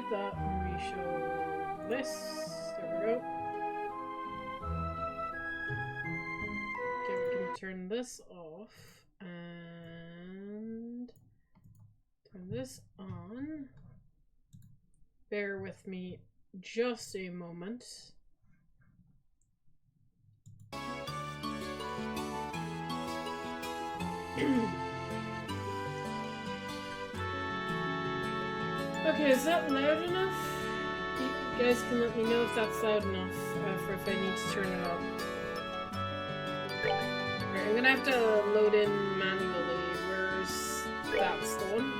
hide that when we show this. There we go. Okay, we can turn this off and turn this on. Bear with me just a moment. Okay, is that loud enough? You guys can let me know if that's loud enough for if I need to turn it up. Alright, I'm gonna have to load in manually. Where's that's the one?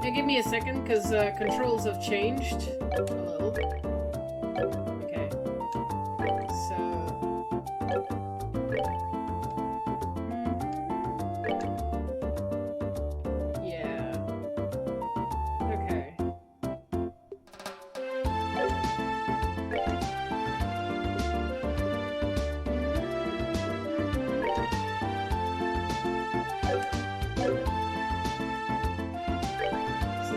Hey, give me a second, because controls have changed a little. Okay. So...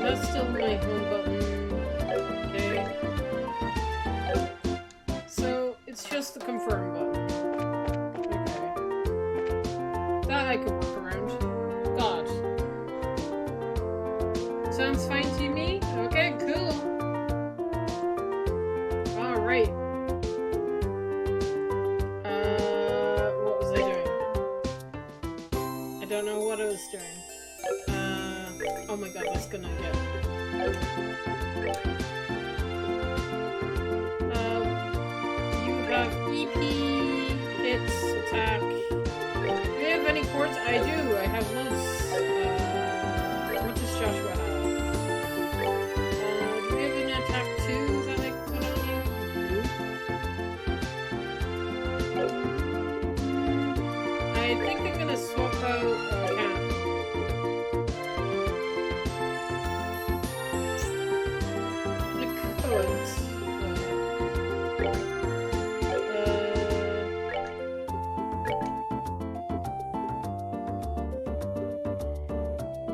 that's still my home button. Okay. So it's just the confirm button. Okay. That I could work around. God. Sounds fine to me? Okay, cool. Alright. What was I doing? I don't know what I was doing. Oh my god, that's gonna get... you have EP, hits, attack. Do you have any cords? I do, I have loads. What does Joshua have? Do we have an attack too that I can put on you? I think I'm gonna swap out Cat.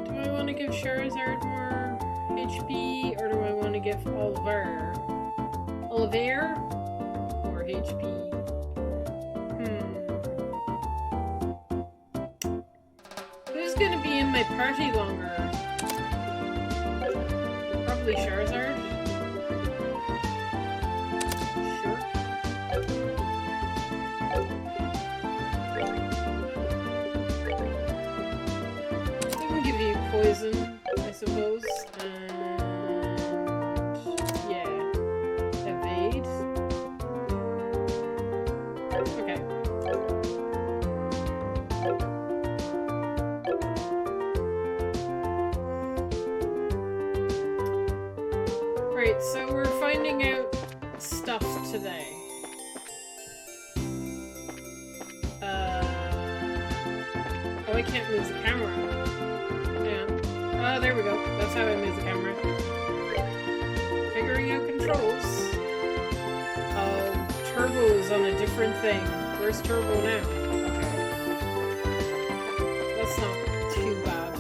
Do I want to give Charizard more HP, or do I want to give Oliver more HP? Who's gonna be in my party longer? Probably Charizard. Poison, I suppose, and yeah, evade. Okay. Right, so we're finding out stuff today. Oh, I can't move the camera. Oh, there we go. That's how I move the camera. Figuring out controls. Oh, Turbo's on a different thing. Where's Turbo now? Okay. That's not too bad.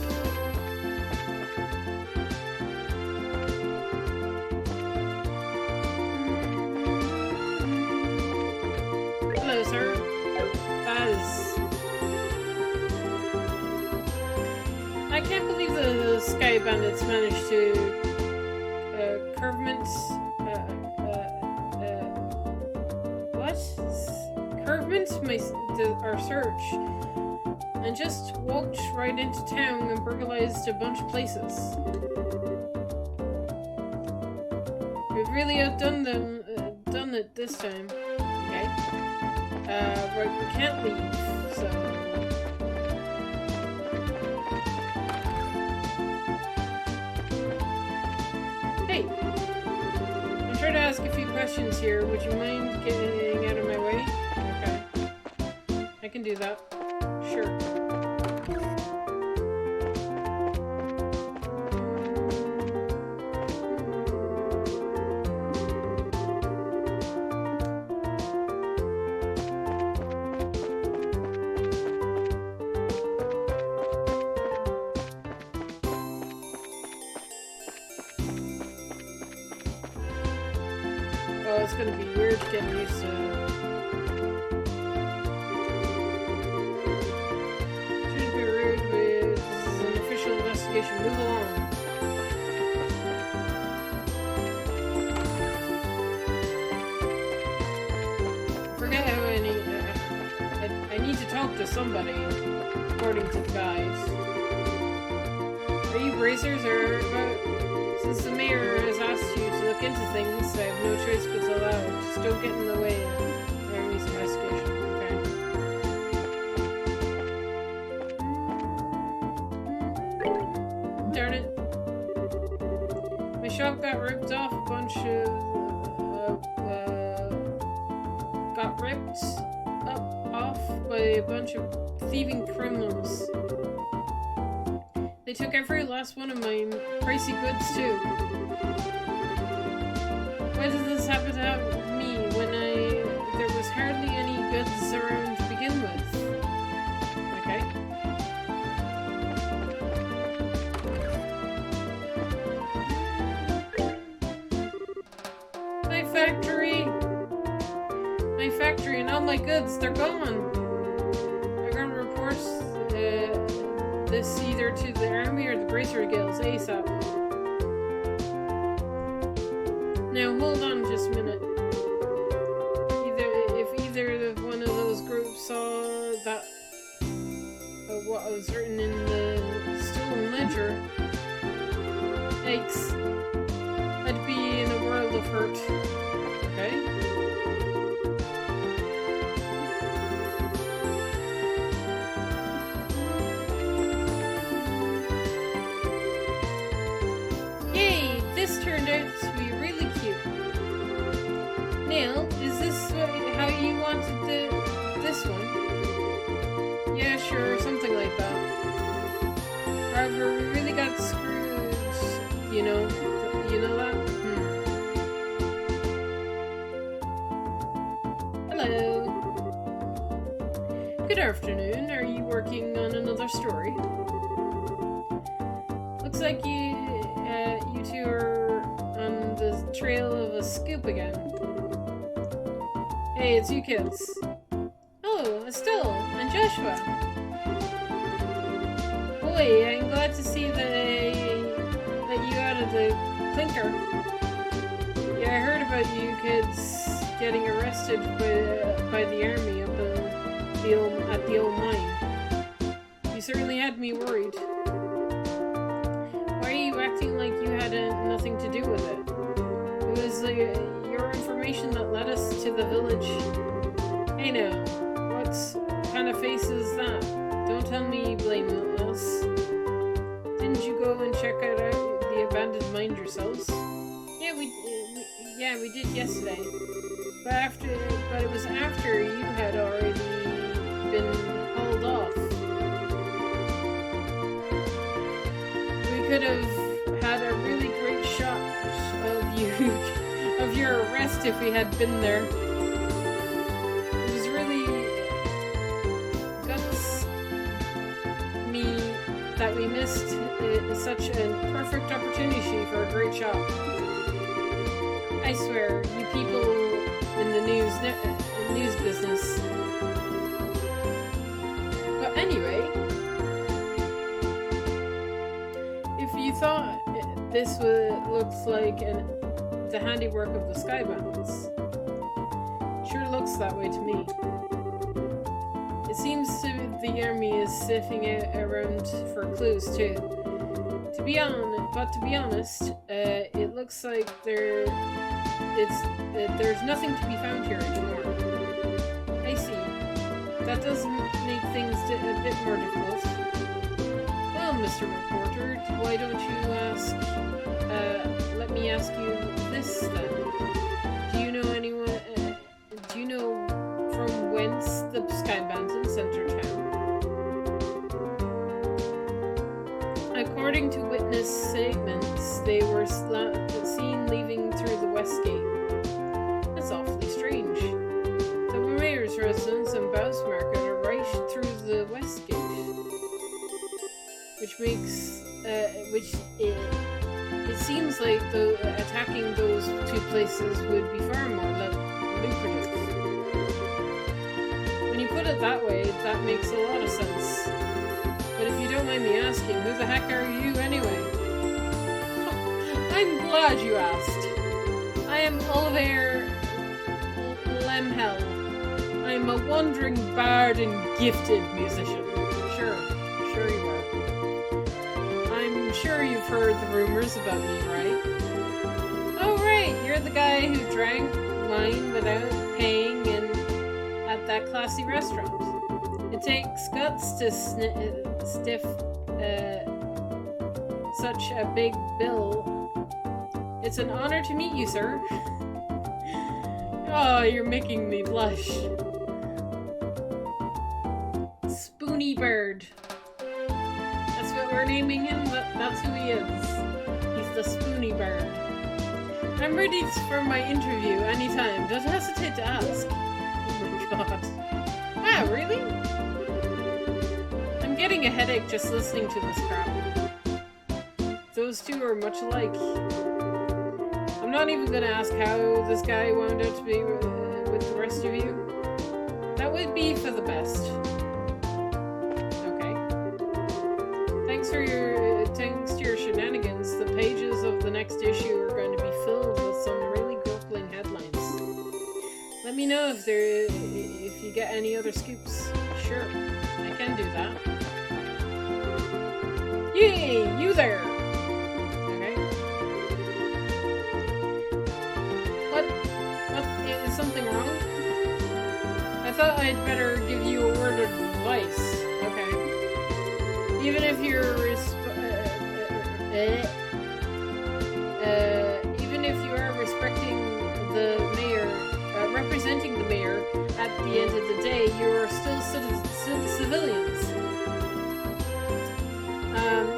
Hello, sir. That is... I can't believe the Sky Bandits managed to our search and just walked right into town and burglarized a bunch of places. We've really outdone them, done it this time. Okay. Right, we can't leave, so... Try to ask a few questions here. Would you mind getting out of my way? Okay. I can do that. Sure. Oh, it's gonna be weird getting used to it. Shouldn't be rude, but this is an official investigation. Move along. Forget how I need to talk to somebody, according to the guys. Are you bracers or about? Since the mayor has asked you to look into things, I have no choice but to allow it. Just don't get in the way of Ernie's investigation, okay? Darn it. My shop got ripped off a bunch of... got ripped off by a bunch of thieving criminals. They took every last one of my pricey goods too. Why did this happen to me when there was hardly any goods around to begin with? Okay. My factory and all my goods, they're gone. I got reports this either to the army or the bracer guilds ASAP. Now hold on just a minute. If either one of those groups saw that what was written in the stolen ledger, yikes, I'd be in a world of hurt. Okay. Turned out to be really cute. Neil, is this how you wanted this one? Yeah, sure, something like that. However, we really got screwed, you know that? Hello. Good afternoon, are you working on another story? Looks like you two are on the trail of a scoop again. Hey, it's you kids. Oh, Estelle and Joshua. Boy, I'm glad to see that you out of the clinker. Yeah, I heard about you kids getting arrested by the army up at the old mine. You certainly had me worried. Why are you acting like you had nothing to do with it? It was your information that led us to the village. Hey now, what kind of face is that? Don't tell me you blame us. Didn't you go and check out the abandoned mine yourselves? Yeah, we did yesterday. But it was after you had already been hauled off. We could have had a really great shot of your arrest if we had been there. It was really guts me that we missed such a perfect opportunity for a great shot. I swear, you people in the news business. But anyway, if you thought this looks like the handiwork of the Skybounds, sure looks that way to me. It seems the army is sniffing around for clues too. To be honest, it looks like there's nothing to be found here anymore. I see. That does make things a bit more difficult. Well, Mr. Reporter, why don't you ask? Let me ask you this then. Do you know anyone? Do you know from whence the Skybounds entered town? According to witness statements, they were seen leaving through the west gate. That's awfully strange. The mayor's residence and Bouse Market are right through the west gate, which seems like attacking those two places would be far more lucrative. When you put it that way, that makes a lot of sense. But if you don't mind me asking, who the heck are you anyway? I'm glad you asked. I am Oliver Lemhel. I'm a wandering bard and gifted musician. Sure you are. I'm sure you've heard the rumors about me, right? Oh right, you're the guy who drank wine without paying at that classy restaurant. It takes guts to stiff such a big bill. It's an honor to meet you, sir. Oh, you're making me blush. Spoony Bird. That's what we're naming him, but that's who he is. He's the Spoony Bird. I'm ready for my interview anytime. Don't hesitate to ask. Oh my god. Ah, really? I'm getting a headache just listening to this crap. Those two are much alike. I'm not even gonna ask how this guy wound up to be with the rest of you. That would be for the best. Okay. Thanks to your shenanigans, the pages of the next issue are going to be filled with some really crippling headlines. Let me know if you get any other scoops. Sure, I can do that. Yay, you there! Okay. What? Is something wrong? I thought I'd better give you a word of advice. Okay. Even if you are representing the mayor, at the end of the day, you are still civilians.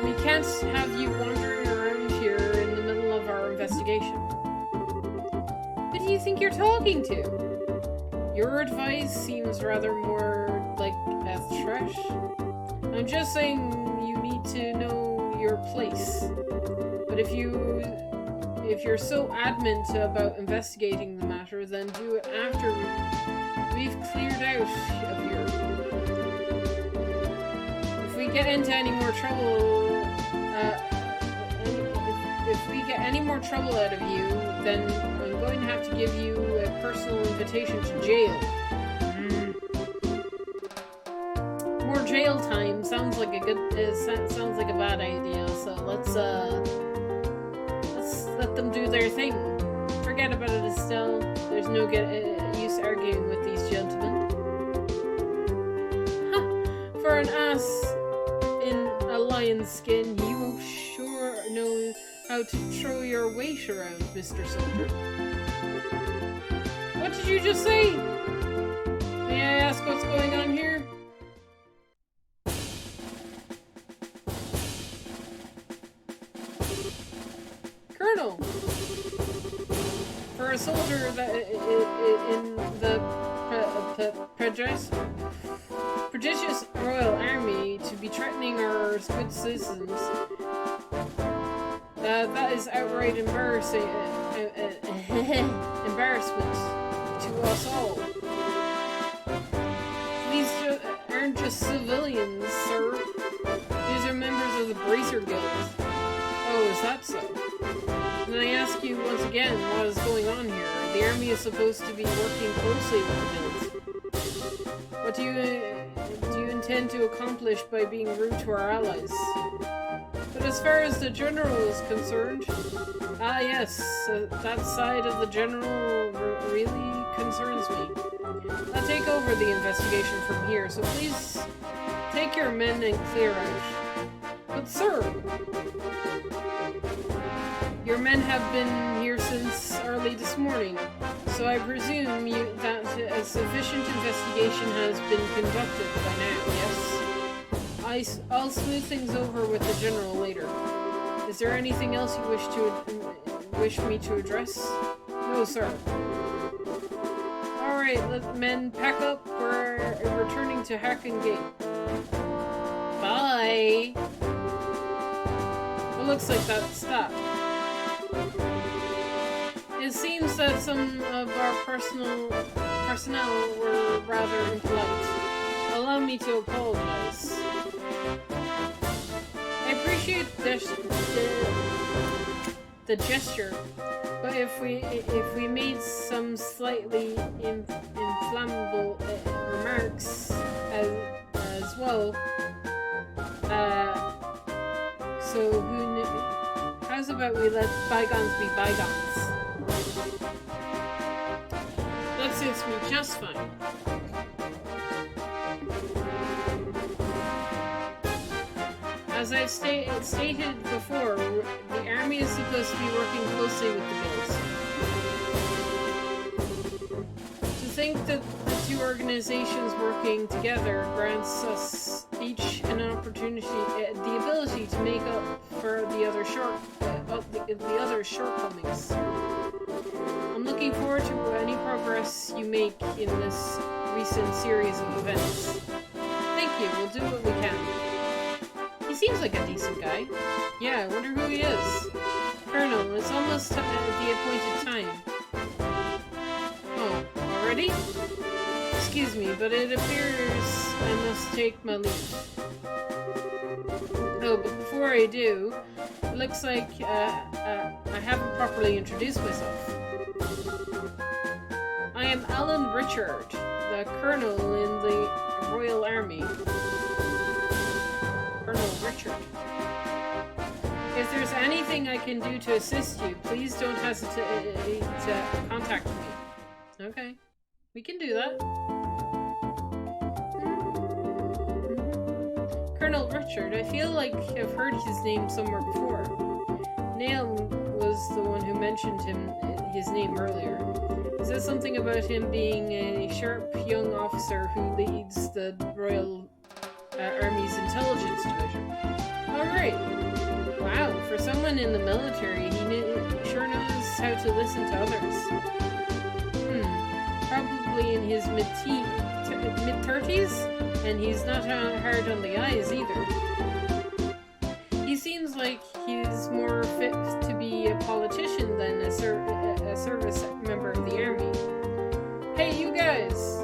We can't have you wandering around here in the middle of our investigation. Who do you think you're talking to? Your advice seems rather more like a threat. I'm just saying you need to know your place. But if you're so adamant about investigating the matter, then do it after we've cleared out of here. If we get into any more trouble, if we get any more trouble out of you, then I'm going to have to give you a personal invitation to jail. More jail time sounds like a bad idea. So let's let them do their thing. Forget about it, Estelle. There's no use arguing with these gentlemen. For an ass in a lion's skin, you sure know how to throw your weight around, Mr. Soldier. What did you just say? May I ask what's going on here? Colonel! For a soldier that in the prodigious Royal Army to be threatening our good citizens, that is outright embarrassment to us all. These aren't just civilians, sir. These are members of the Bracer Guild. Oh, is that so? Then I ask you once again, what is going on here? The army is supposed to be working closely with the guilds. What do you intend to accomplish by being rude to our allies? But as far as the general is concerned, yes, that side of the general really concerns me. I'll take over the investigation from here, so please take your men and clear out. But sir, your men have been here since early this morning, so I presume that a sufficient investigation has been conducted by now, yes? I'll smooth things over with the general later. Is there anything else you wish me to address? No, sir. Alright, let men pack up. We're returning to Hacken Gate. Bye! It looks like that stopped. It seems that some of our personnel were rather impolite. Allow me to apologize. I appreciate the gesture, but if we made some slightly inflammable remarks as well, so who knew? How's about we let bygones be bygones? That suits me just fine. As I've stated before, the army is supposed to be working closely with the guilds. To think that the two organizations working together grants us each an opportunity, the ability to make up for the other shortcomings. I'm looking forward to any progress you make in this recent series of events. Thank you. We'll do what we can. He seems like a decent guy. Yeah, I wonder who he is. Colonel, it's almost the appointed time. Oh, already? Excuse me, but it appears I must take my leave. Oh, but before I do, it looks like I haven't properly introduced myself. I am Alan Richard, the Colonel in the Royal Army. Colonel Richard. If there's anything I can do to assist you, please don't hesitate to contact me. Okay, we can do that. Colonel Richard, I feel like I've heard his name somewhere before. Nail was the one who mentioned his name earlier. He said something about him being a sharp young officer who leads the Royal Army's intelligence division. Alright. Wow, for someone in the military, he sure knows how to listen to others. Probably in his mid-30s, and he's not hard on the eyes either. He seems like he's more fit to be a politician than a service member of the army. Hey, you guys!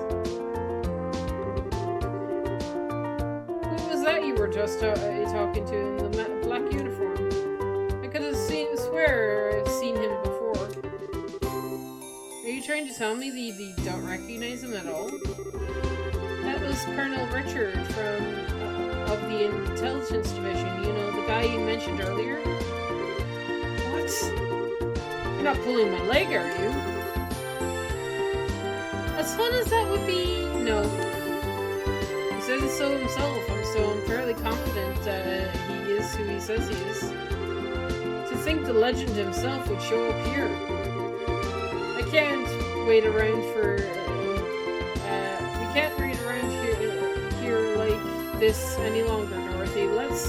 Who was that you were just talking to in the black uniform? I could have swear I've seen him before. Are you trying to tell me that you don't recognize him at all? That was Colonel Richard of the Intelligence Division. You know, the guy you mentioned earlier? What? You're not pulling my leg, are you? As fun as that would be, no. He says so himself, so I'm fairly confident he is who he says he is. To think the legend himself would show up here. I can't wait around for... we can't wait around here like this any longer, Dorothy. Let's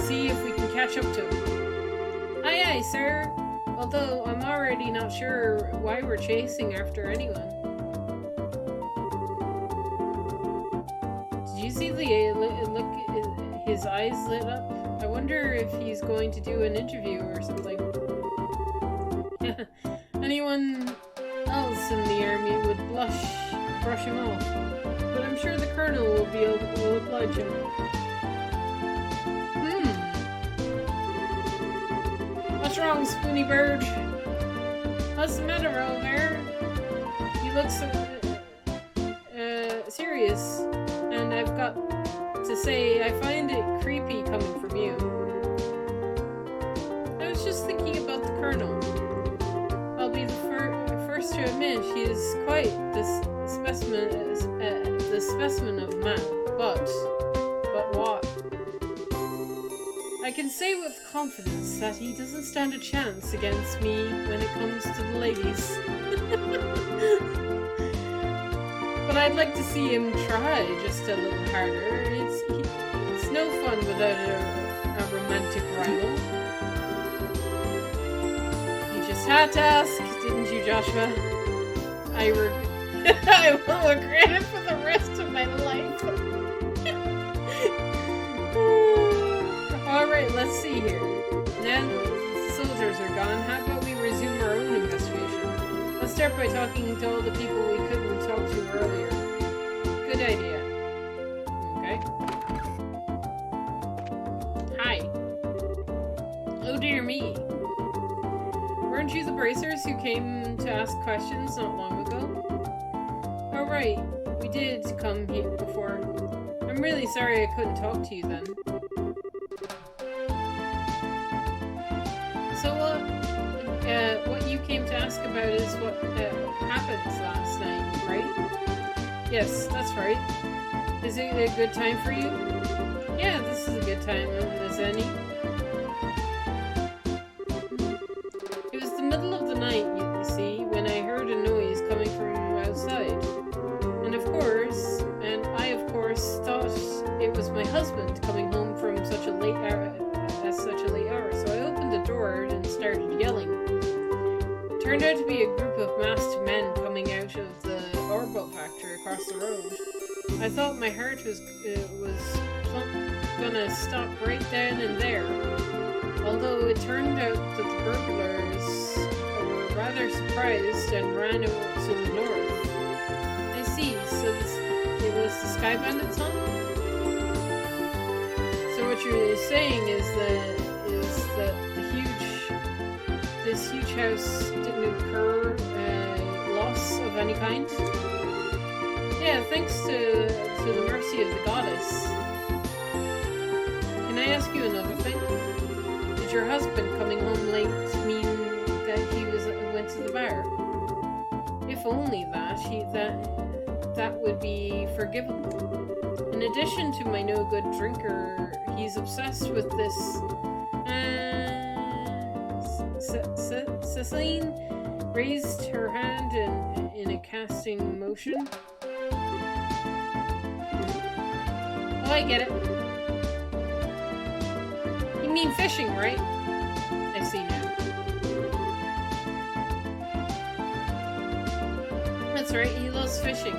see if we can catch up to him. Aye, aye, sir. Although I'm already not sure why we're chasing after anyone. Did you see the look? His eyes lit up. I wonder if he's going to do an interview or something. Anyone else in the army would brush him off. But I'm sure the Colonel will oblige him. What's wrong, Spoony Bird? What's the matter, Owlbear? He looks serious, and I've got to say I find it creepy coming from you. I was just thinking about the Colonel. I'll be the first to admit he is quite the specimen of man. But what? I can say with confidence that he doesn't stand a chance against me when it comes to the ladies. But I'd like to see him try just a little harder. It's no fun without a romantic rival. You just had to ask, didn't you, Joshua? I will regret it for the rest of my life. Alright, let's see here. Now the soldiers are gone, how about we resume our own investigation? Let's start by talking to all the people we couldn't talk to earlier. Good idea. Okay. Hi. Oh dear me. Weren't you the bracers who came to ask questions not long ago? Oh right, we did come here before. I'm really sorry I couldn't talk to you then. So what you came to ask about is what happened last night, right? Yes, that's right. Is it a good time for you? Yeah, this is a good time as any. It was the middle of the night, you see, when I heard a noise coming from outside. And I of course thought it was my husband coming home from such a late hour, so I opened the door and started yelling. It turned out to be a group of masked men coming out of the Orbot factory across the road. I thought my heart was gonna stop right then and there, although it turned out that the burglars were rather surprised and ran over to the north. I see, so it was the Sky Bandits, huh? So what you're saying is that this huge house didn't incur loss of any kind? Yeah, thanks to the mercy of the goddess. Can I ask you another thing? Did your husband coming home late mean that he went to the bar? If only that would be forgivable. In addition to my no-good drinker, he's obsessed with this. Cecile raised her hand in a casting motion. Oh, I get it. You mean fishing, right? I see now. That's right, he loves fishing.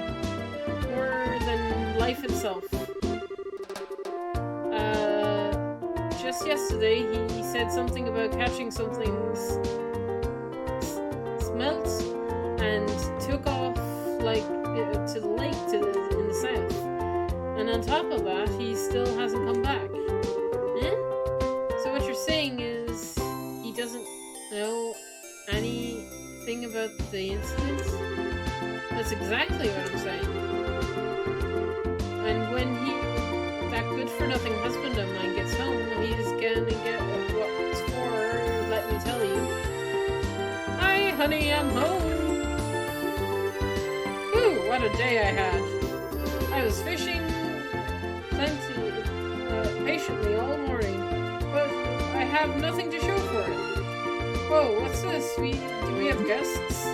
More than life itself. Just yesterday, he said something about catching something smelt and took off to the lake in the south. And on top of that, he still hasn't come back. Eh? So what you're saying is he doesn't know anything about the incident? That's exactly what I'm saying. And when that good-for-nothing husband of mine gets home, he's gonna get what it's for, let me tell you. Hi, honey, I'm home! Whew, what a day I had. I was fishing patiently all morning, but I have nothing to show for it. Whoa, what's this? Do we have guests?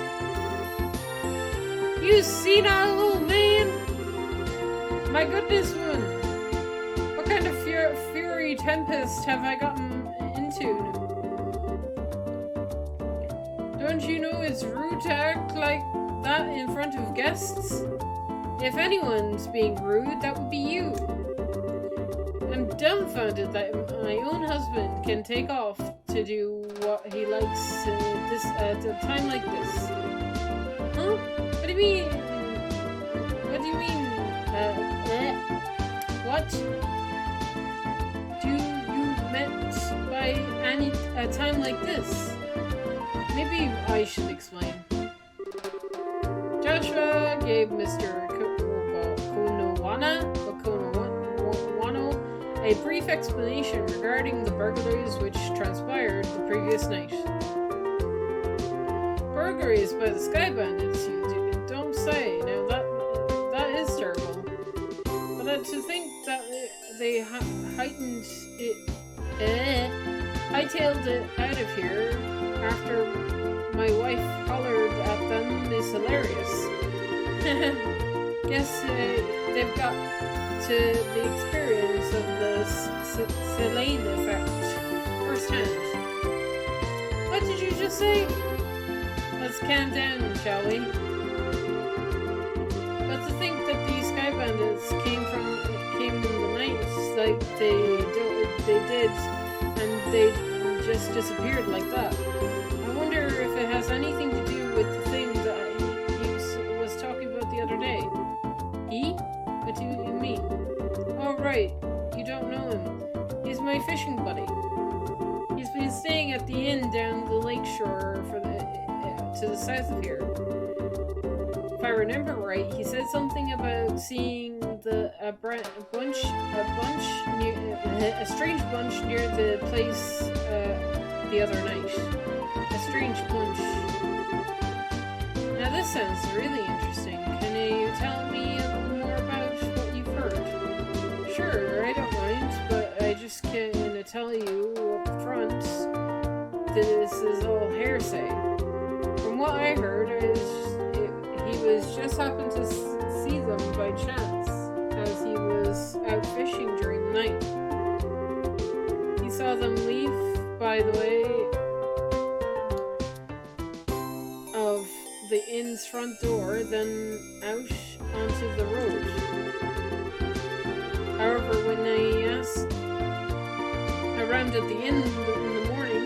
You senile old man! My goodness, woman! What kind of fury tempest have I gotten into? Don't you know it's rude to act like that in front of guests? If anyone's being rude, that would be you. I'm dumbfounded that my own husband can take off to do what he likes at a time like this. Huh? What do you mean? What do you mean? What do you meant by a time like this? Maybe I should explain. Joshua gave Mr. Konowana a brief explanation regarding the burglaries which transpired the previous night. Burglaries by the Sky Bandits, you don't say. Now that is terrible. But to think that they hightailed it out of here after my wife hollered at them is hilarious. Guess they've got to the experience of the Selene effect firsthand. What did you just say? Let's calm down, shall we? But to think that these Sky Bandits came in the night like they did, and they just disappeared like that. it has anything to do with the thing that he was talking about the other day. He? What do you mean? Oh, right. You don't know him. He's my fishing buddy. He's been staying at the inn down the lakeshore to the south of here. If I remember right, he said something about seeing a strange bunch near the place the other night. A strange bunch. Now this sounds really interesting. Can you tell me a little more about what you've heard? Sure, I don't mind, but I just can't tell you up front this is all hearsay. From what I heard, he was just happened to see them by chance as he was out fishing during the night. He saw them leave, by the way, of the inn's front door, then out onto the road. However, when I asked around at the inn in the morning,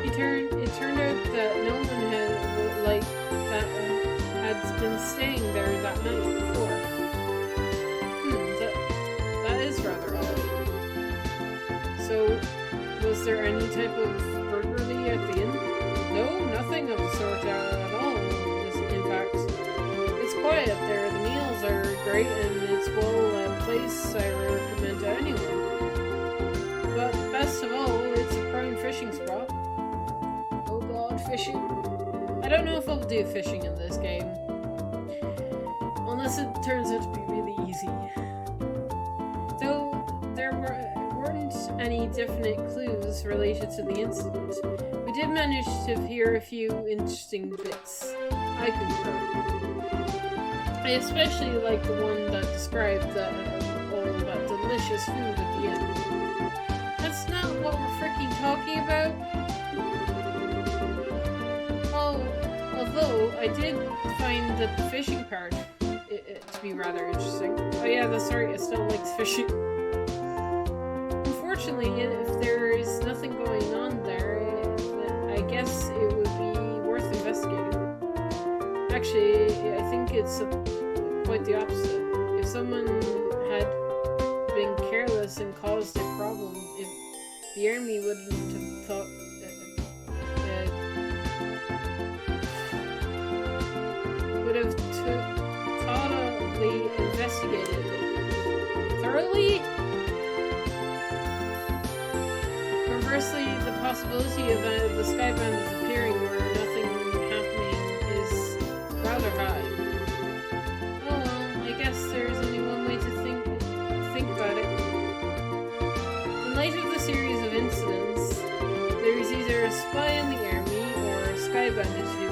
it turned out that no one had been staying there that night before. That is rather odd. So, was there any type of burglary at the inn? No, nothing of the sort at all. In fact, it's quiet there. The meals are great, and it's a place I recommend to anyone. But best of all, it's a prime fishing spot. Oh god, fishing. I don't know if I'll do fishing in this game. Unless it turns out to be really easy. Though there weren't any definite clues related to the incident, we did manage to hear a few interesting bits. I concur. I especially like the one that described all that delicious food at the end. That's not what we're freaking talking about. Although I did find that the fishing part to be rather interesting. Oh yeah, that's right, I still likes fishing. Unfortunately, if there is nothing going on there, I guess it would be worth investigating. Actually, I think it's quite the opposite. If someone had been careless and caused a problem, if the army wouldn't have thought thoroughly investigated it. Thoroughly? Conversely, the possibility of the Skybound disappearing where nothing happening is rather high. Oh well, I guess there's only one way to think about it. In light of the series of incidents, there is either a spy in the army or a Sky Bandits who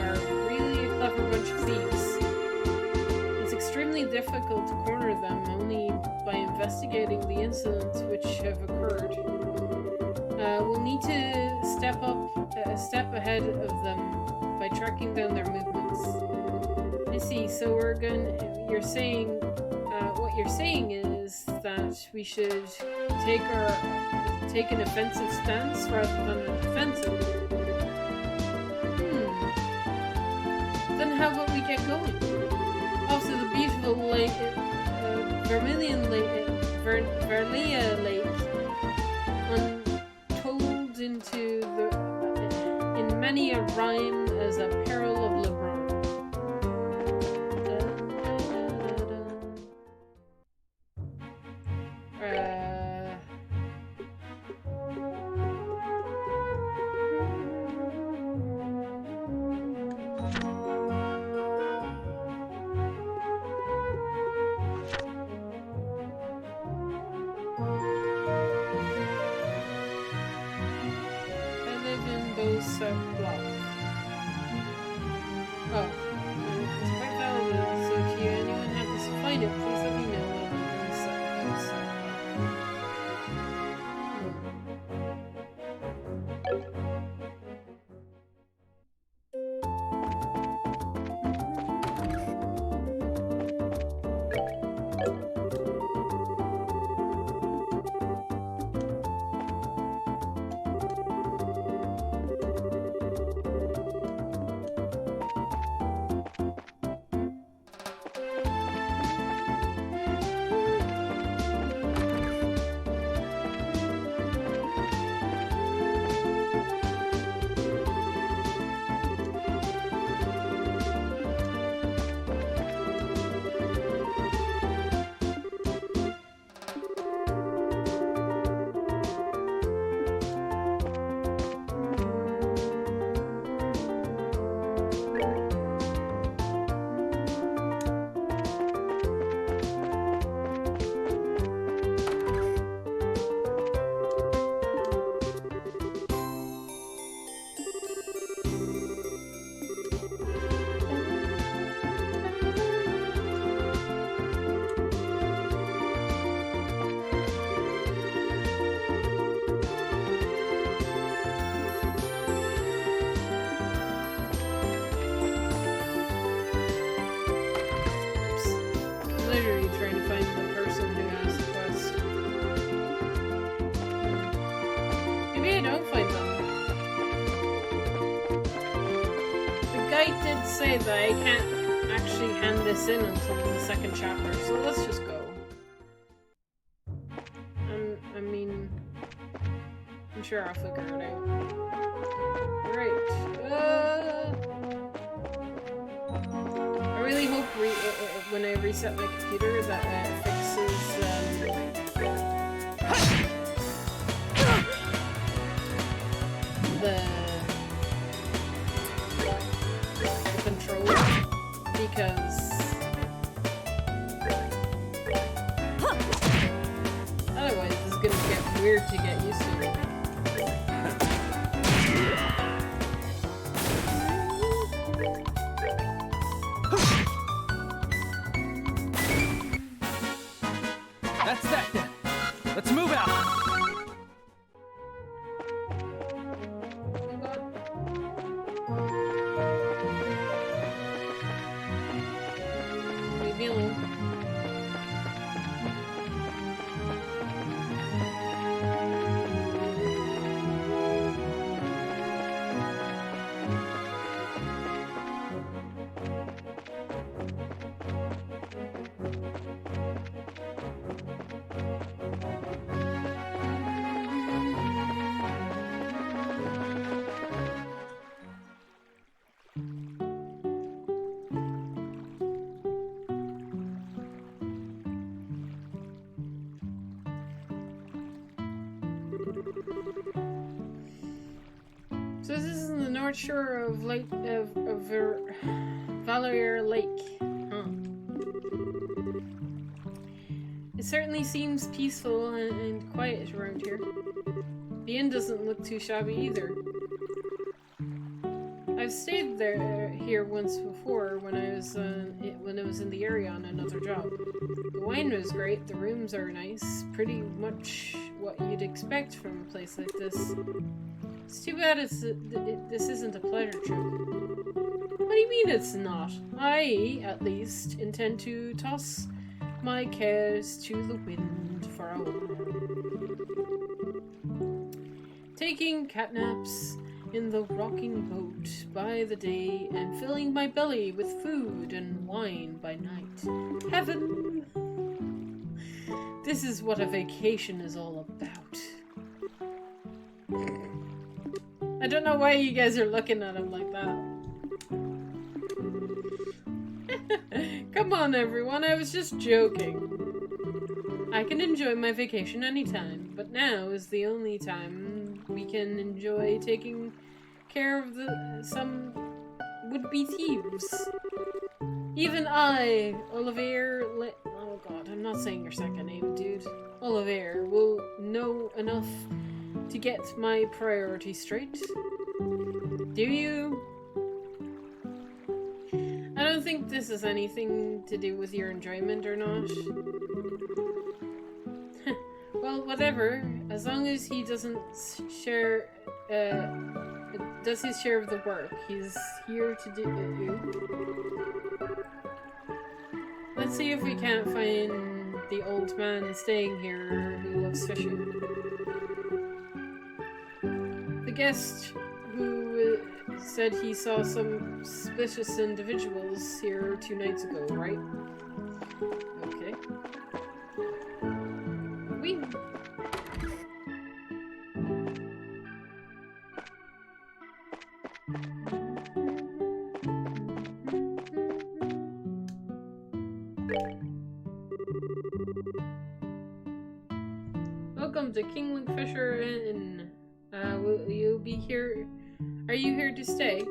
are really a clever bunch of thieves. It's extremely difficult to corner them only by investigating the incidents which have occurred. We'll need to step ahead of them by tracking down their movements. I see. So you're saying, what you're saying is that we should take an offensive stance rather than a defensive. Then how about we get going? Off to the beautiful lake, Verlia Lake, untold in many a rhyme as a peril of LeBron. Block. Oh, it's quite valuable, so if anyone happens to find it, please let me know. must say that I can't actually hand this in until the second chapter, so let's just go. I mean, I'm sure I'll figure it out. Right. I really hope when I reset my computer that it fixes the controller, because otherwise this is gonna get weird to get used to. That's that then. Let's move out. Leave me alone. So this is in the north shore of Valier Lake. Huh. It certainly seems peaceful and quiet around here. The inn doesn't look too shabby either. I've stayed here once before when I was in the area on another job. The wine was great. The rooms are nice. Pretty much what you'd expect from a place like this. It's too bad this isn't a pleasure trip. What do you mean it's not? I, at least, intend to toss my cares to the wind for a while. Taking catnaps in the rocking boat by the day and filling my belly with food and wine by night. Heaven! This is what a vacation is all about. I don't know why you guys are looking at him like that. Come on, everyone, I was just joking. I can enjoy my vacation anytime, but now is the only time we can enjoy taking care of some would-be thieves. Even I, Olivier, oh god, I'm not saying your second name, dude. Olivier will know enough to get my priorities straight. Do you? I don't think this has anything to do with your enjoyment or not. Well, whatever. As long as he doesn't share, does his share of the work. He's here to do it. Let's see if we can't find the old man staying here who loves fishing. The guest who said he saw some suspicious individuals here 2 nights ago, right? Okay. We. Welcome to Kingfisher Inn. Will you be here? Are you here to stay?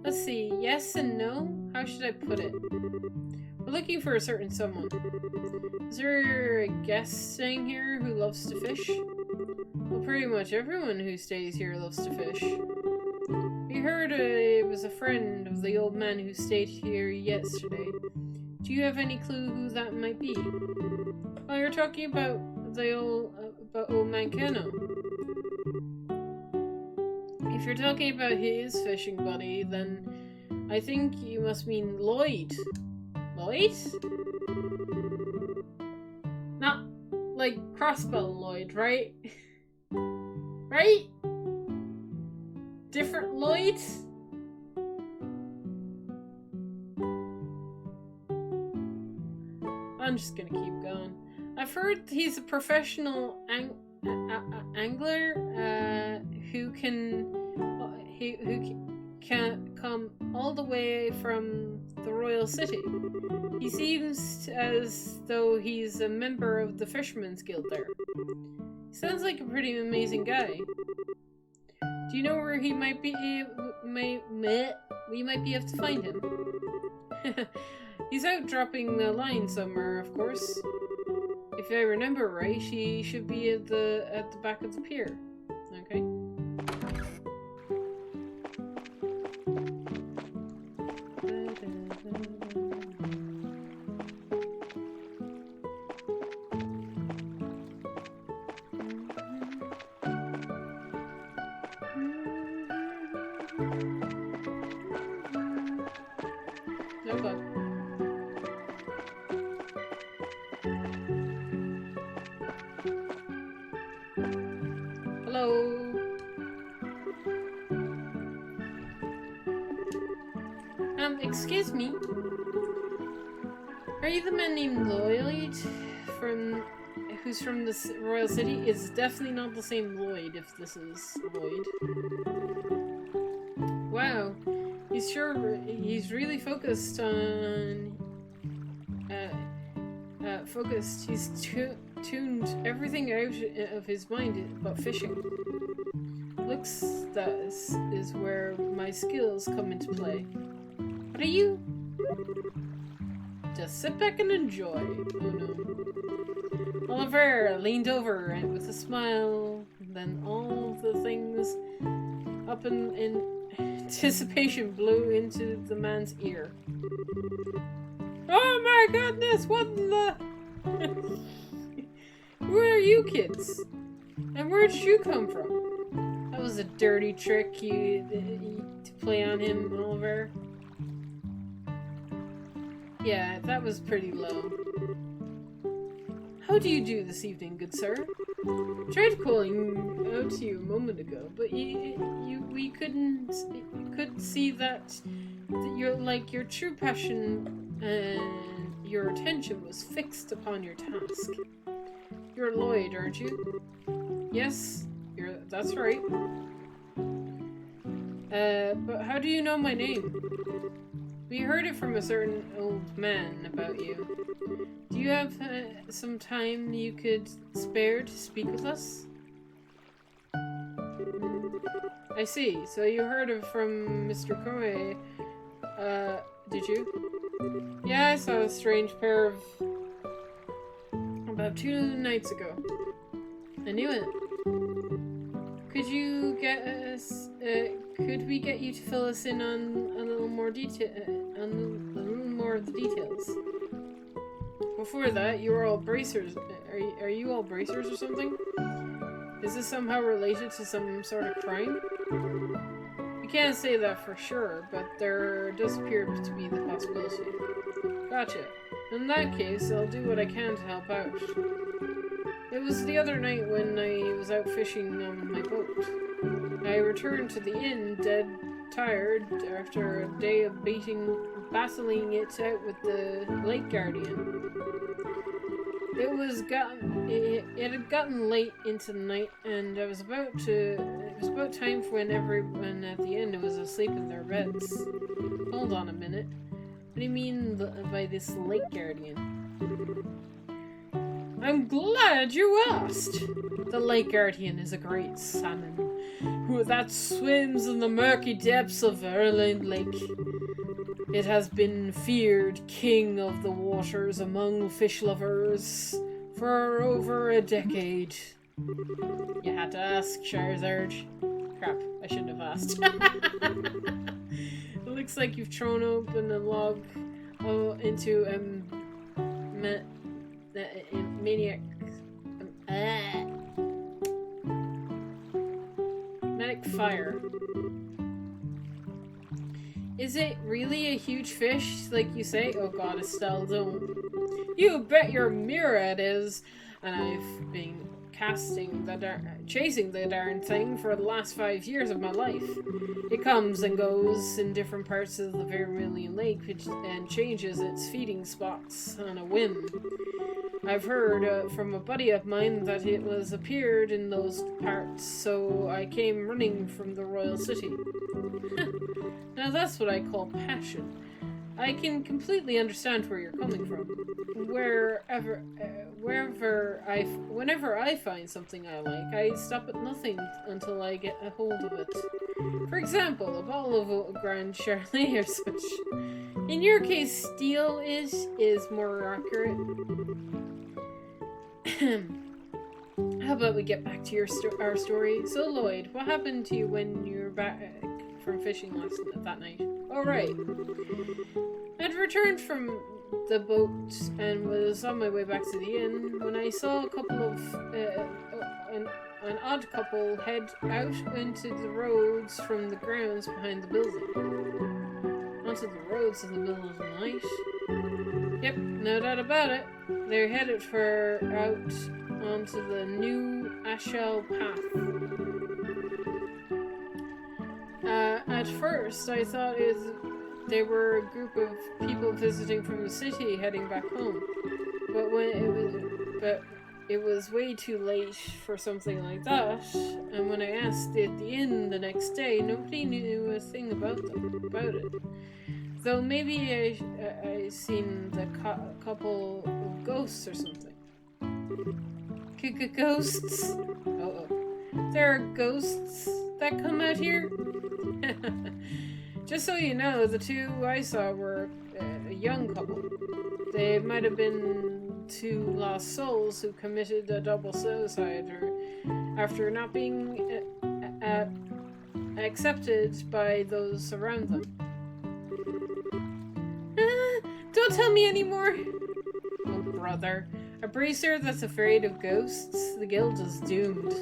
Let's see. Yes and no? How should I put it? We're looking for a certain someone. Is there a guest staying here who loves to fish? Well, pretty much everyone who stays here loves to fish. We heard it was a friend of the old man who stayed here yesterday. Do you have any clue who that might be? Oh, you're talking about old man Keno. If you're talking about his fishing buddy, then I think you must mean Lloyd. Lloyd? Not like crossbow Lloyd, right? Right? Different Lloyd? I'm just gonna keep going. I've heard he's a professional angler who can come all the way from the royal city. He seems as though he's a member of the Fisherman's Guild there. He sounds like a pretty amazing guy. Do you know where he might be? We might be able to find him. He's out dropping a line somewhere, of course. If I remember right, he should be at the back of the pier. Okay. Okay. Hello. Excuse me. Are you the man named Lloyd who's from the royal city? It's definitely not the same Lloyd if this is Lloyd. Wow. He's really focused on focused. He's tuned everything out of his mind about fishing. Looks that is where my skills come into play. What are you? Just sit back and enjoy. Oh no. Oliver leaned over and with a smile, and then all the things up in anticipation blew into the man's ear. Oh my goodness, what the... Who are you kids? And where did you come from? That was a dirty trick to play on him, Oliver. Yeah, that was pretty low. How do you do this evening, good sir? Tried calling out to you a moment ago, but we couldn't see that your true passion and your attention was fixed upon your task. You're Lloyd, aren't you? Yes, that's right. But how do you know my name? We heard it from a certain old man about you. Do you have some time you could spare to speak with us? I see. So you heard it from Mr. Koei. Did you? Yeah, I saw a strange pair of... about 2 nights ago. I knew it. Could you get us... could we get you to fill us in on a little more detail... on a little more of the details? Before that, you were all bracers. Are you all bracers or something? Is this somehow related to some sort of crime? We can't say that for sure, but there does appear to be the possibility. Gotcha. In that case, I'll do what I can to help out. It was the other night when I was out fishing on my boat. I returned to the inn dead tired after a day of battling it out with the Lake Guardian. It had gotten late into the night, and it was about time for when everyone at the inn was asleep in their beds. Hold on a minute. What do you mean by this Lake Guardian? I'm glad you asked! The Lake Guardian is a great salmon that swims in the murky depths of Erland Lake. It has been feared king of the waters among fish lovers for over a decade. You had to ask, Charizard. Crap, I shouldn't have asked. It looks like you've thrown open a log into maniac fire. Is it really a huge fish, like you say? Oh god, Estelle, don't. You bet your mirror it is. And I've been chasing the darn thing for the last 5 years of my life. It comes and goes in different parts of the Vermilion Lake and changes its feeding spots on a whim. I've heard from a buddy of mine that it was appeared in those parts, so I came running from the royal city. Now that's what I call passion. I can completely understand where you're coming from. Whenever I find something I like, I stop at nothing until I get a hold of it. For example, a bottle of Grand Charlet or such. In your case, steel is more accurate. How about we get back to our story? So, Lloyd, what happened to you when you were back from fishing that night? Oh, right. I'd returned from the boat and was on my way back to the inn when I saw a couple of an odd couple head out into the roads from the grounds behind the building. Onto the roads in the middle of the night. Yep, no doubt about it. They're headed out onto the new Ashell path. At first, I thought they were a group of people visiting from the city heading back home, but it was way too late for something like that. And when I asked at the inn the next day, nobody knew a thing about it. Though maybe I seen the couple of ghosts or something. Ghosts? Oh, there are ghosts that come out here. Just so you know, the two I saw were a young couple. They might have been two lost souls who committed a double suicide after not being accepted by those around them. Don't tell me anymore! Oh, brother. A bracer that's afraid of ghosts? The guild is doomed.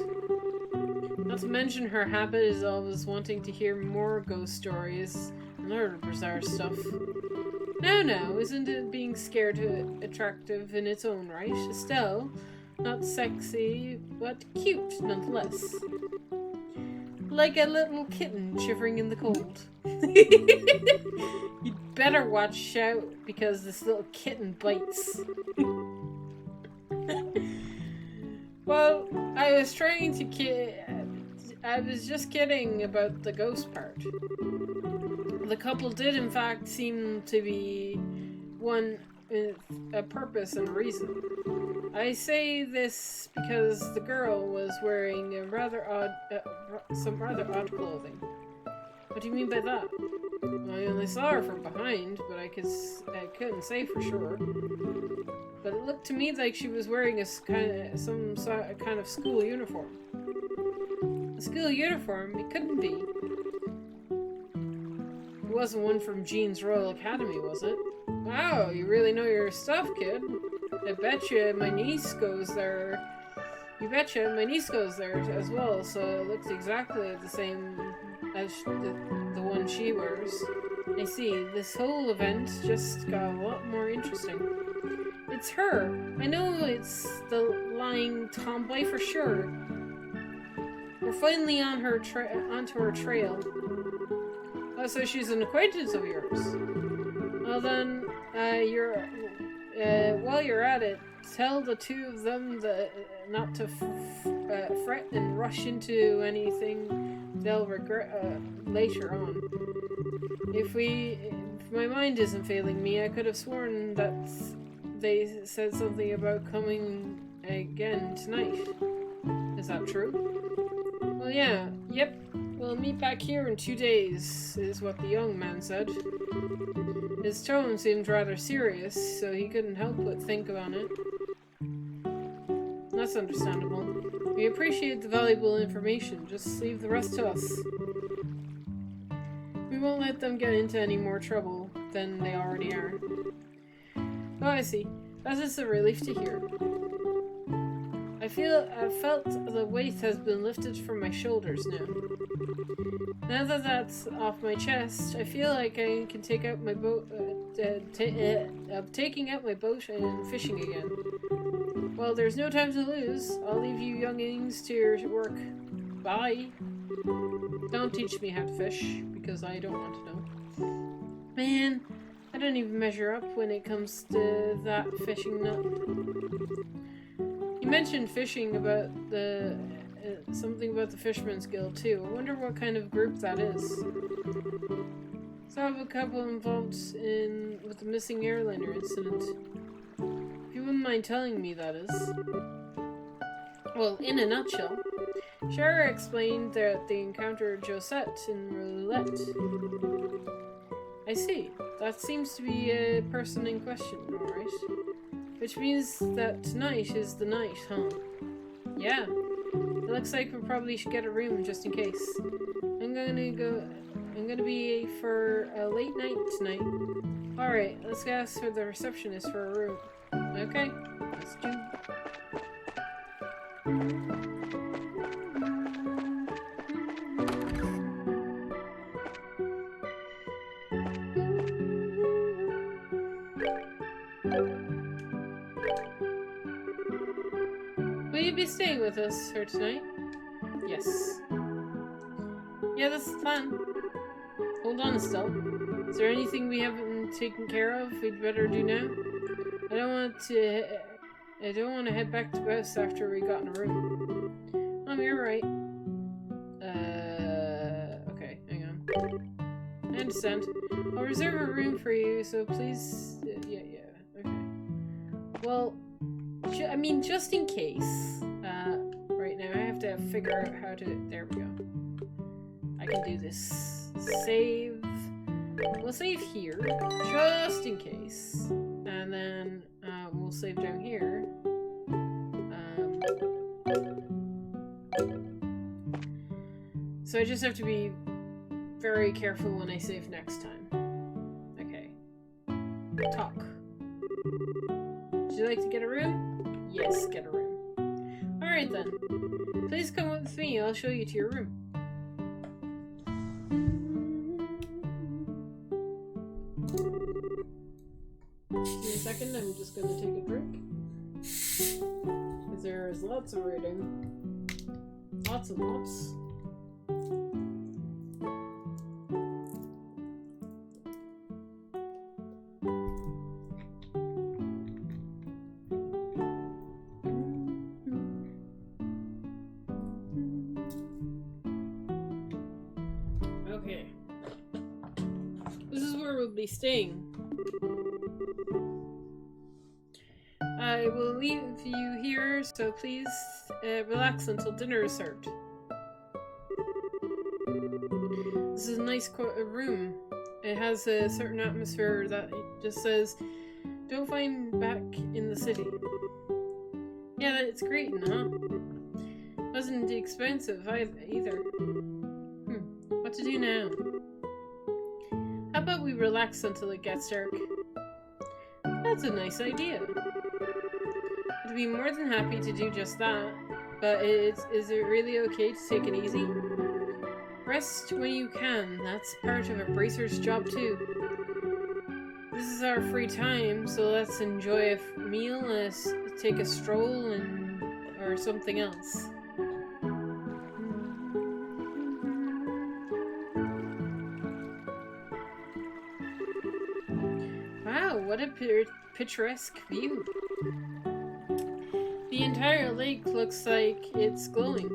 Not to mention her habit is always wanting to hear more ghost stories and other bizarre stuff. No, isn't it being scared attractive in its own right? Estelle, not sexy, but cute nonetheless. Like a little kitten shivering in the cold. You'd better watch out, because this little kitten bites. Well, I was trying to I was just kidding about the ghost part. The couple did in fact seem to be one with a purpose and a reason. I say this because the girl was wearing some rather odd clothing. What do you mean by that? I only saw her from behind, but I couldn't say for sure. But it looked to me like she was wearing some kind of school uniform. A school uniform? It couldn't be. It wasn't one from Jean's Royal Academy, was it? Wow, you really know your stuff, kid. I betcha my niece goes there. You betcha my niece goes there as well, so it looks exactly the same as the one she wears. I see, this whole event just got a lot more interesting. It's her. I know it's the lying tomboy for sure. We're finally on onto her trail. Oh, so she's an acquaintance of yours. Well then, while you're at it, tell the two of them not to fret and rush into anything they'll regret later on. If my mind isn't failing me, I could have sworn that they said something about coming again tonight. Is that true? Well, yeah. Yep. We'll meet back here in 2 days, is what the young man said. His tone seemed rather serious, so he couldn't help but think on it. That's understandable. We appreciate the valuable information, just leave the rest to us. We won't let them get into any more trouble than they already are. Oh, I see. That is a relief to hear. I felt the weight has been lifted from my shoulders now. Now that that's off my chest, I feel like I can take out my boat, taking out my boat and fishing again. Well, there's no time to lose. I'll leave you youngins to your work. Bye. Don't teach me how to fish, because I don't want to know. Man, I don't even measure up when it comes to that fishing nut. You mentioned fishing about the... something about the Fisherman's Guild too. I wonder what kind of group that is. So I have a couple involved with the missing airliner incident. If you wouldn't mind telling me, that is. Well, in a nutshell, Shara explained that they encountered Josette in Roulette. I see. That seems to be a person in question, alright. Which means that tonight is the night, huh? Yeah. It looks like we probably should get a room just in case. I'm gonna be for a late night tonight. Alright, let's ask for the receptionist for a room. Okay, let's do. Will you be staying with us for tonight? Yes. Yeah, that's the plan. Hold on, Estelle. Is there anything we haven't taken care of we'd better do now? I don't want to head back to West after we got in a room. You're right. Okay, hang on. I understand. I'll reserve a room for you, so please... yeah, okay. Well, I mean, just in case. Right now, I have to figure out how to... There we go. I can do this. Save. We'll save here, just in case. And then, we'll save down here. So I just have to be very careful when I save next time. Okay. Talk. Would you like to get a room? Yes, get a room. Alright then. Please come with me, I'll show you to your room. Give me a second, I'm just gonna take a drink. Because there's lots of reading. Lots and lots. Okay. This is where we'll be staying. I will leave you here, so please relax until dinner is served. This is a nice room. It has a certain atmosphere that just says, don't find back in the city. Yeah, it's great, huh? Wasn't expensive either. What to do now? How about we relax until it gets dark? That's a nice idea. I'd be more than happy to do just that, but is it really okay to take it easy? Rest when you can, that's part of a bracer's job too. This is our free time, so let's enjoy a meal and take a stroll or something else. Wow, what a picturesque view. The entire lake looks like it's glowing.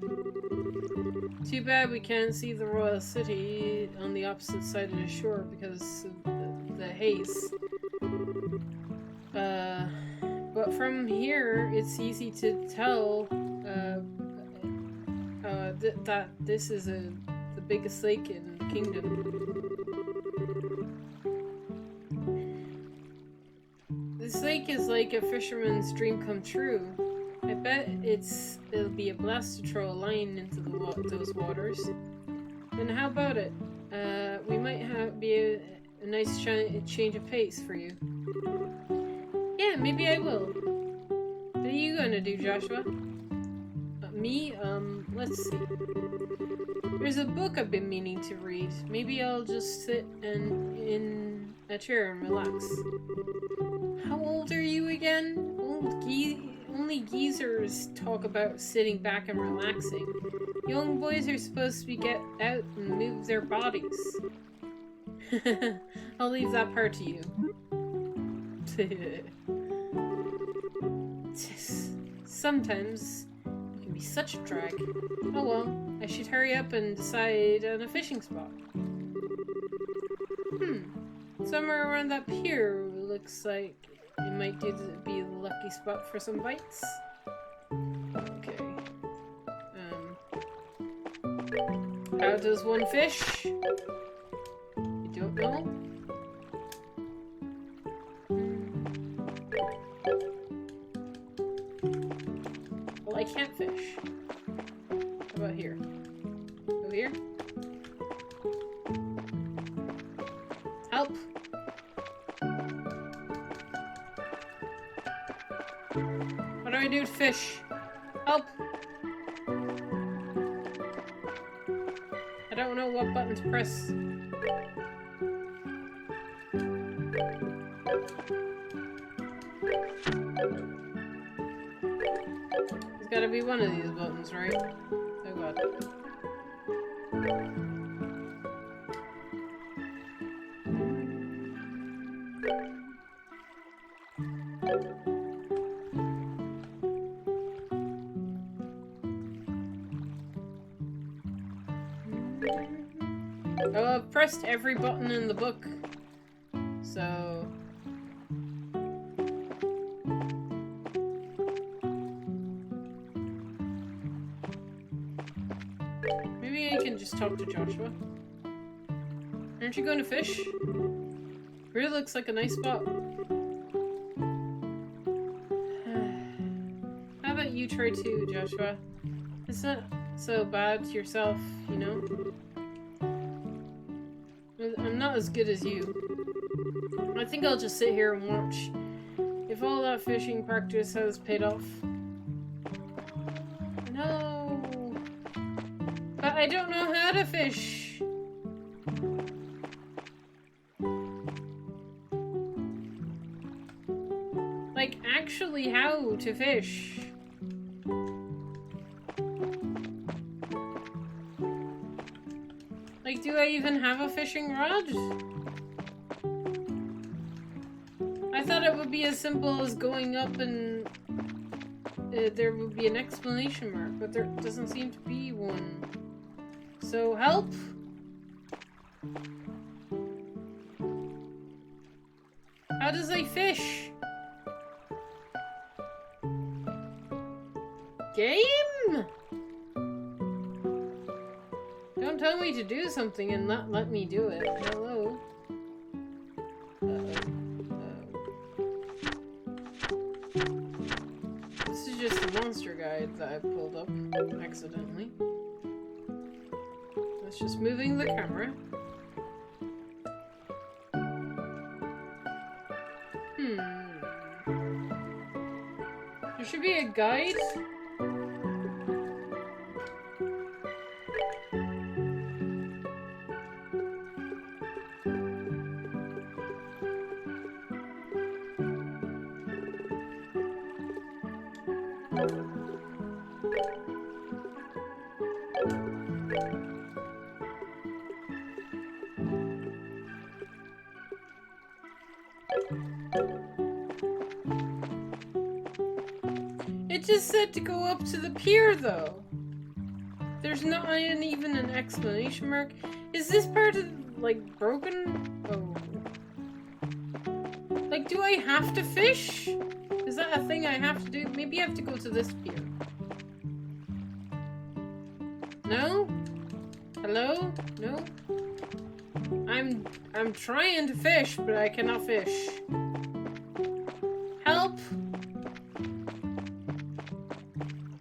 Too bad we can't see the royal city on the opposite side of the shore because of the haze. But from here, it's easy to tell that this is the biggest lake in the kingdom. This lake is like a fisherman's dream come true. I bet it'll be a blast to throw a line into those waters. Then how about it? We might be a nice change of pace for you. Yeah, maybe I will. What are you gonna do, Joshua? Me? Let's see. There's a book I've been meaning to read. Maybe I'll just sit in a chair and relax. How old are you again? Only only geezers talk about sitting back and relaxing. Young boys are supposed to be get out and move their bodies. I'll leave that part to you. Sometimes you can be such a drag. Oh well, I should hurry up and decide on a fishing spot. Somewhere around that pier looks like it might be the lucky spot for some bites. Okay. How does one fish? You don't know? Well, I can't fish. How about here? Go here? Help! What do I do to fish? Help! I don't know what button to press. There's gotta be one of these buttons, right? Oh god. Oh, I've pressed every button in the book, so... Maybe I can just talk to Joshua. Aren't you going to fish? Really looks like a nice spot. How about you try too, Joshua? It's not so bad to yourself, you know? I'm not as good as you. I think I'll just sit here and watch. If all that fishing practice has paid off. No! But I don't know how to fish! Like, actually how to fish. Like, do I even have a fishing rod? I thought it would be as simple as going up and there would be an exclamation mark, but there doesn't seem to be one. So, help? How does I fish? Game? Don't tell me to do something and not let me do it. Hello? This is just a monster guide that I pulled up accidentally. That's just moving the camera. There should be a guide. It just said to go up to the pier, though. There's not even an exclamation mark. Is this part of, like, broken? Oh. Like, do I have to fish? Is that a thing I have to do? Maybe I have to go to this pier. No? Hello? No? I'm trying to fish, but I cannot fish. Help!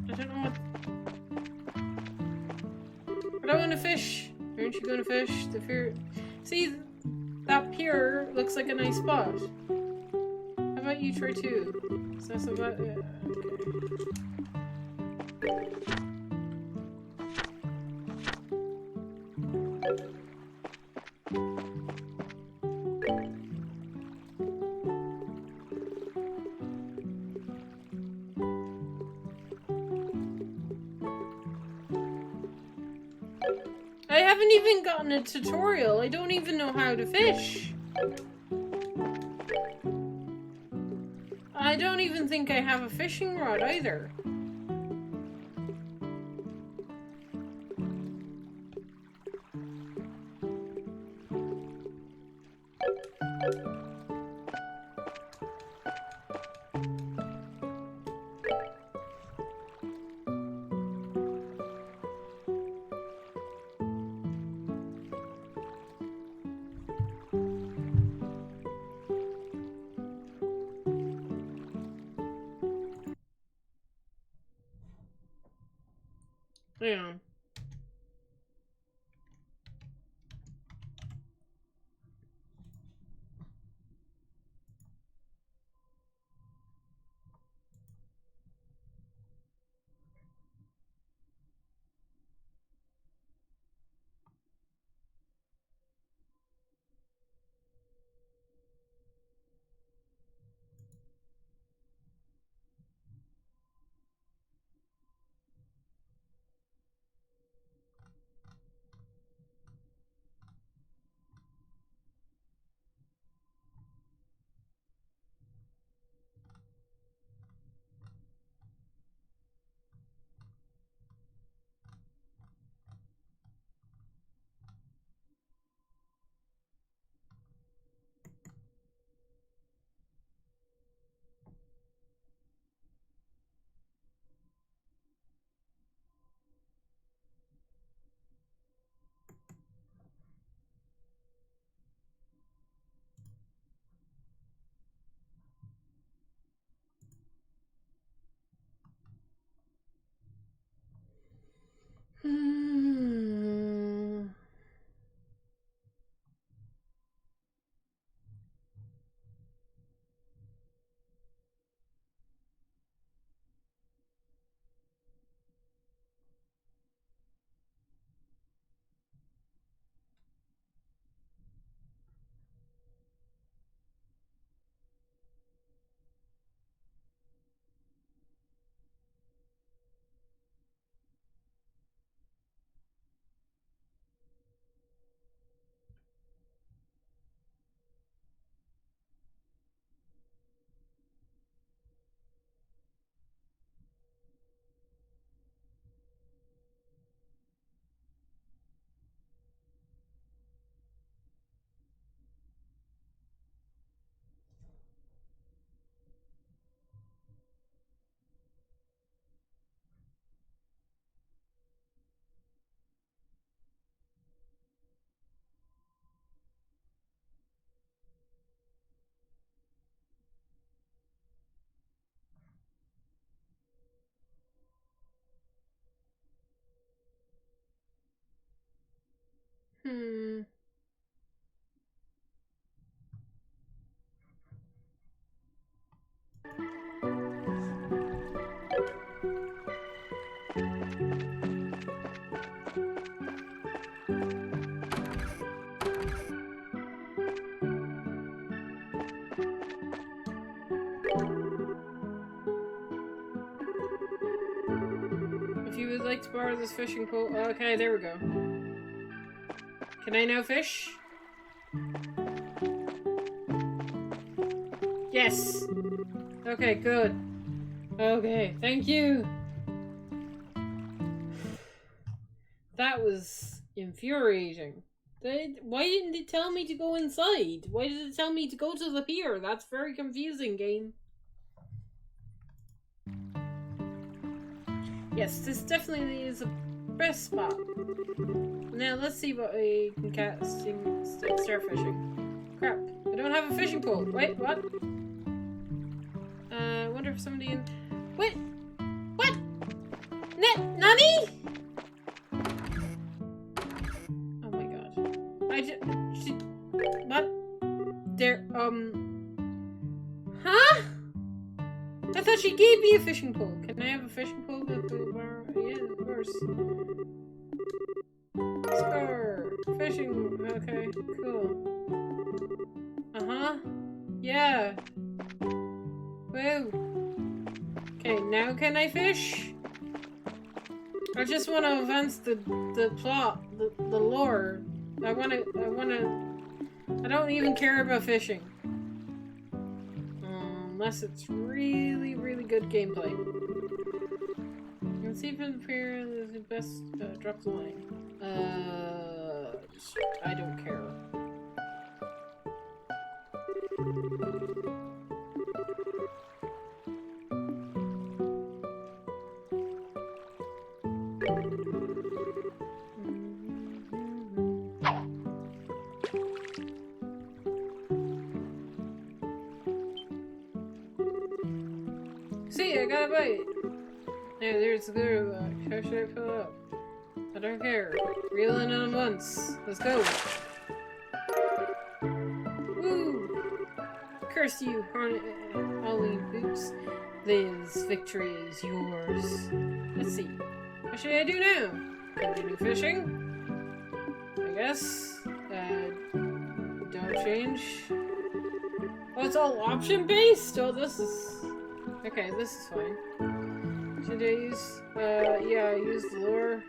I don't know what... I don't want to fish. Aren't you going to fish? The pier... See, that pier looks like a nice spot. How about you try too? Is that so bad? Yeah, okay. I haven't even gotten a tutorial. I don't even know how to fish. I don't even think I have a fishing rod either. Yeah. Hmm. Hmm. If you would like to borrow this fishing pole... Okay, there we go. Can I now fish? Yes! Okay, good. Okay, thank you! That was infuriating. Why didn't it tell me to go inside? Why did it tell me to go to the pier? That's very confusing, game. Yes, this definitely is the best spot. Now let's see what we can start fishing. Crap, I don't have a fishing pole. Wait, what? I wonder if somebody in... Wait! What? Nani? Oh my god. What? There, Huh? I thought she gave me a fishing pole. Can I have a fishing pole? Yeah, of course. Score! Fishing. Okay, cool. Uh-huh. Yeah. Woo. Okay, now can I fish? I just want to advance the plot, the lore. I don't even care about fishing. Unless it's really, really good gameplay. Let's see if it appears the best, drop the line. I don't care. See, I got a bite! Yeah, there's the glue. How should I fill it up? I don't care. Reel in on once. Let's go. Woo! Curse you, Halloween Boots. This victory is yours. Let's see. What should I do now? Continue fishing? I guess. Don't change. Oh, it's all option based? Oh, this is... Okay, this is fine. Should I use... yeah, I used the lure.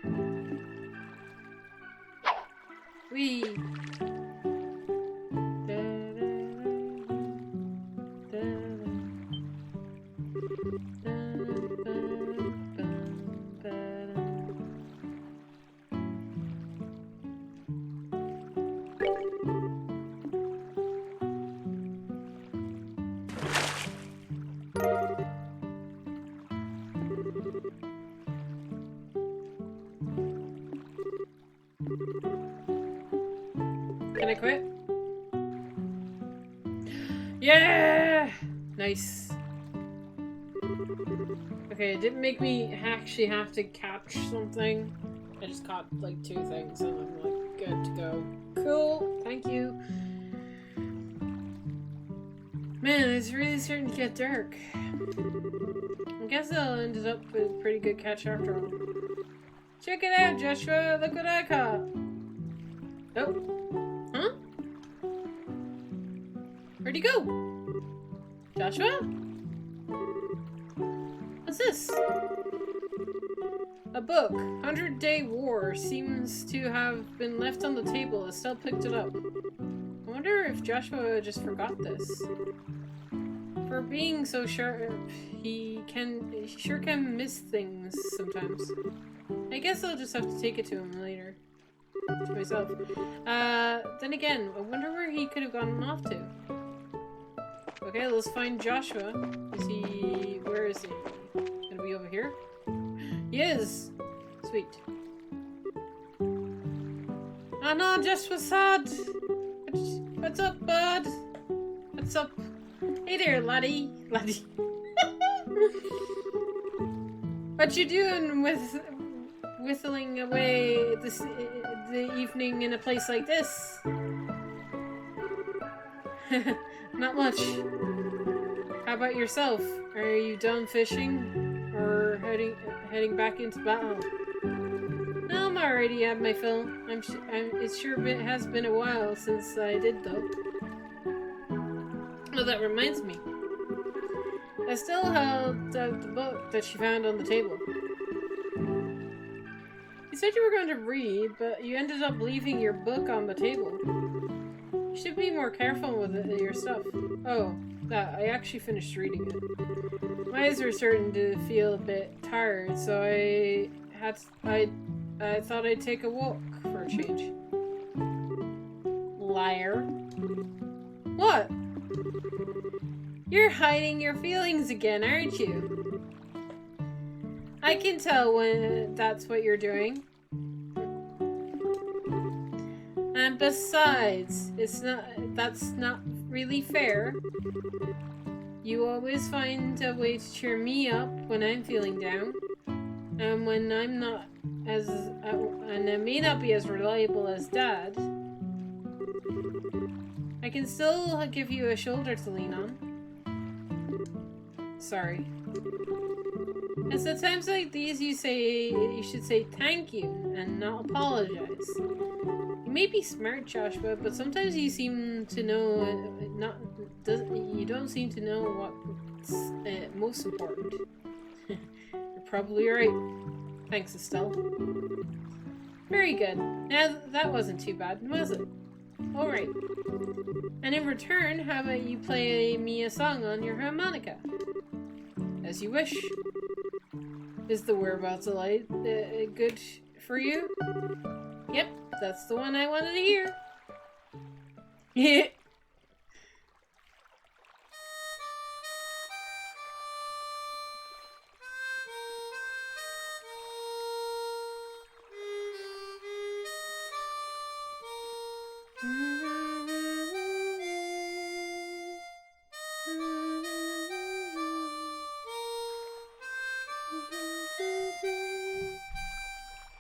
Whee! Can I quit? Yeah! Nice. Okay, it didn't make me actually have to catch something. I just caught like 2 things and I'm like good to go. Cool, thank you. Man, it's really starting to get dark. I guess I'll end up with a pretty good catch after all. Check it out, Joshua! Look what I caught! Oh. Huh? Where'd he go? Joshua? What's this? A book. 100-Day War seems to have been left on the table. Estelle picked it up. I wonder if Joshua just forgot this. For being so sharp, he sure can miss things sometimes. I guess I'll just have to take it to him later. To myself. Then again, I wonder where he could have gone off to. Okay, let's find Joshua. Where is he? Gonna be over here? He is! Sweet. Oh no, Joshua's sad! What's up, bud? What's up? Hey there, laddie. Laddie. What you doing with whistling away the evening in a place like this? Not much. How about yourself? Are you done fishing? Or heading back into battle? No, I'm already at my fill. It sure has been a while since I did though. Oh, that reminds me. I still held out the book that she found on the table. You said you were going to read, but you ended up leaving your book on the table. You should be more careful with your stuff. Oh, I actually finished reading it. My eyes were starting to feel a bit tired, so I thought I'd take a walk for a change. Liar. What? You're hiding your feelings again, aren't you? I can tell when that's what you're doing. And besides, that's not really fair. You always find a way to cheer me up when I'm feeling down. And when I'm not and I may not be as reliable as Dad, I can still give you a shoulder to lean on. Sorry. And so times like these you should say thank you and not apologize. You may be smart, Joshua, but sometimes you seem to know you don't seem to know what's most important. You're probably right. Thanks, Estelle. Very good. Now, that wasn't too bad, was it? Alright. And in return, how about you play me a song on your harmonica? As you wish. Is the whereabouts of light good for you? Yep, that's the one I wanted to hear. Yeah.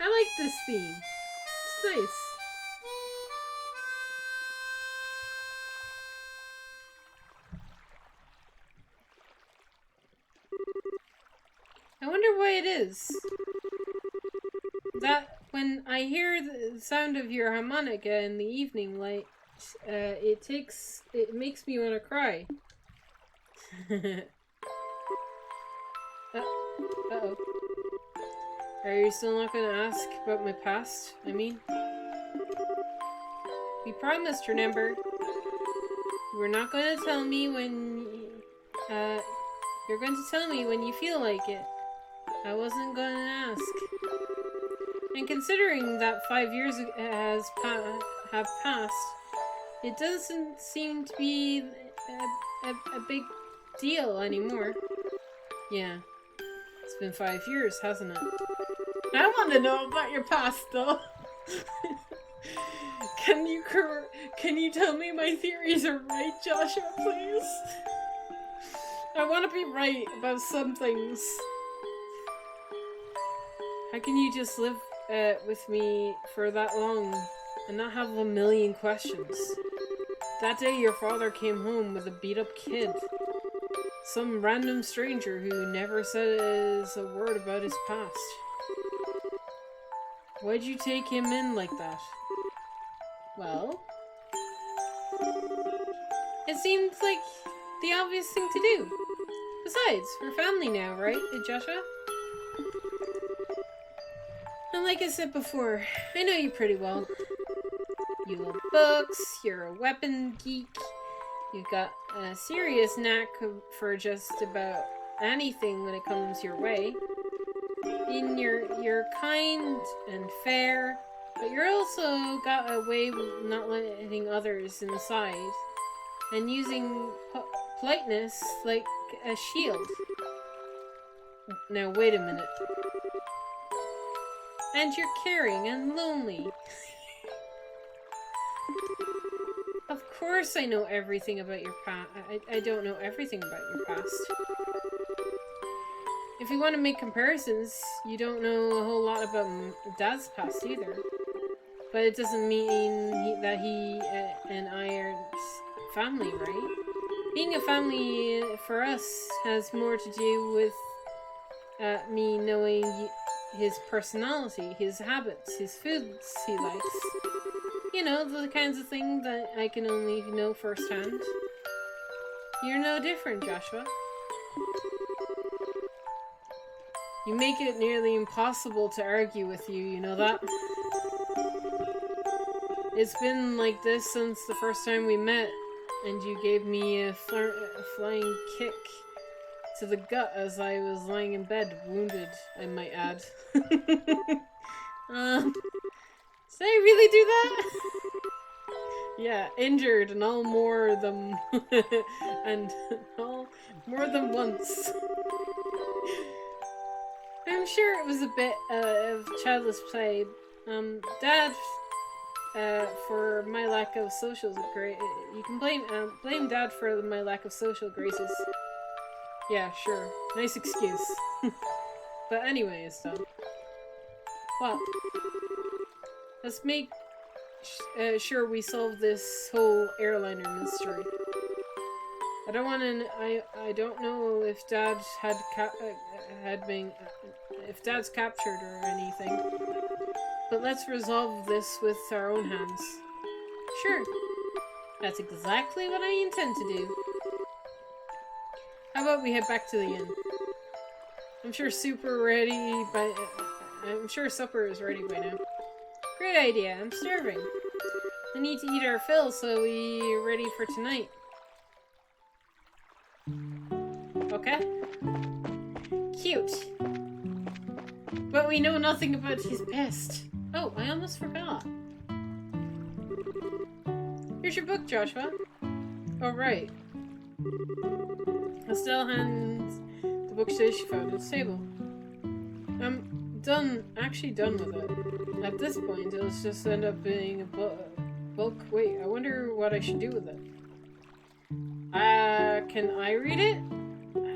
I like this theme. It's nice. I wonder why it is that when I hear the sound of your harmonica in the evening light, it makes me want to cry. Uh-oh. Are you still not going to ask about my past? I mean, we promised, remember? You were not going to tell me when, you're going to tell me when you feel like it. I wasn't going to ask. And considering that 5 years have passed, it doesn't seem to be a big deal anymore. Yeah. It's been 5 years, hasn't it? I want to know about your past, though. Can you tell me my theories are right, Joshua, please? I want to be right about some things. How can you just live with me for that long and not have a million questions? That day your father came home with a beat-up kid. Some random stranger who never says a word about his past. Why'd you take him in like that? Well, it seems like the obvious thing to do. Besides, we're family now, right, Joshua? And like I said before, I know you pretty well. You love books, you're a weapon geek, you've got a serious knack for just about anything when it comes your way. You're kind and fair, but you're also got a way of not letting others inside, and using politeness like a shield. Now wait a minute. And you're caring and lonely. Of course I know everything about your past. I don't know everything about your past. If you want to make comparisons, you don't know a whole lot about Dad's past either. But it doesn't mean that he and I are family, right? Being a family for us has more to do with me knowing his personality, his habits, his foods he likes. You know, the kinds of things that I can only know firsthand. You're no different, Joshua. You make it nearly impossible to argue with you, you know that? It's been like this since the first time we met, and you gave me a flying kick to the gut as I was lying in bed, wounded, I might add. Did I really do that? Yeah, injured and all more than and all more than once. I'm sure it was a bit of childless play. Dad, for my lack of social grace, you can blame Dad for my lack of social graces. Yeah, sure, nice excuse. But anyways, though. Well, let's make sure we solve this whole airliner mystery. I don't know if Dad if Dad's captured or anything. But let's resolve this with our own hands. Sure. That's exactly what I intend to do. How about we head back to the inn? I'm sure Super ready by I'm sure supper is ready by now. Great idea. I'm starving. I need to eat our fill so we're ready for tonight. Okay. Cute. But we know nothing about his past. Oh, I almost forgot. Here's your book, Joshua. Oh, right. Estelle hands the book she found at the table. I'm actually done with it. At this point, it'll just end up being a book. Wait, I wonder what I should do with it. Can I read it?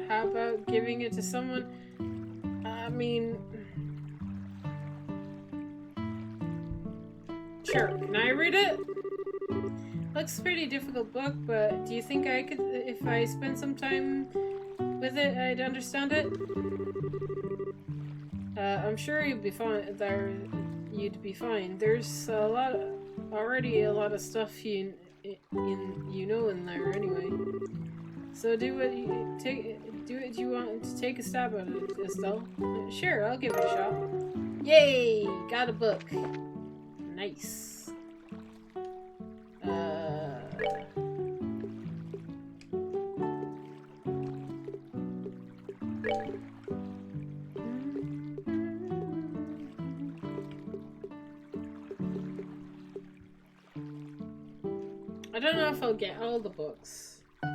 How about giving it to someone? I mean... Sure, can I read it? Looks a pretty difficult book, but do you think I could, if I spent some time with it, I'd understand it? I'm sure you'd be fine. You'd be fine. There's already a lot of stuff you know in there anyway. So do what you want to take a stab at it, Estelle. Sure, I'll give it a shot. Yay! Got a book. Nice. I don't know if I'll get all the books. I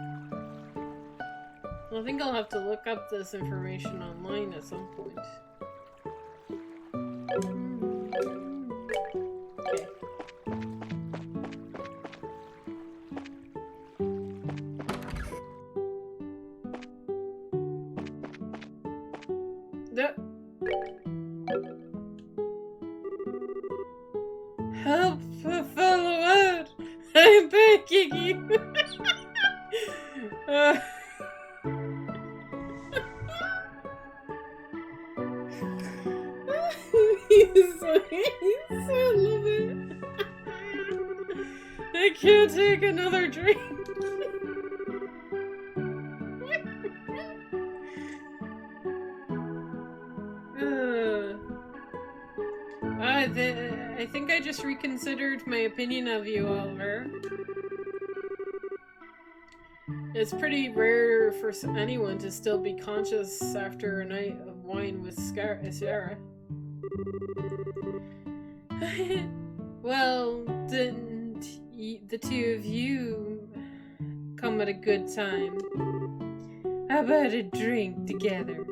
think I'll have to look up this information online at some point. Okay. Help a fellow out! I'm begging you! I love it. I can't take another drink. I think I just reconsidered my opinion of you, Oliver. It's pretty rare for anyone to still be conscious after a night of wine with Sarah. Well, didn't the two of you come at a good time? How about a drink together?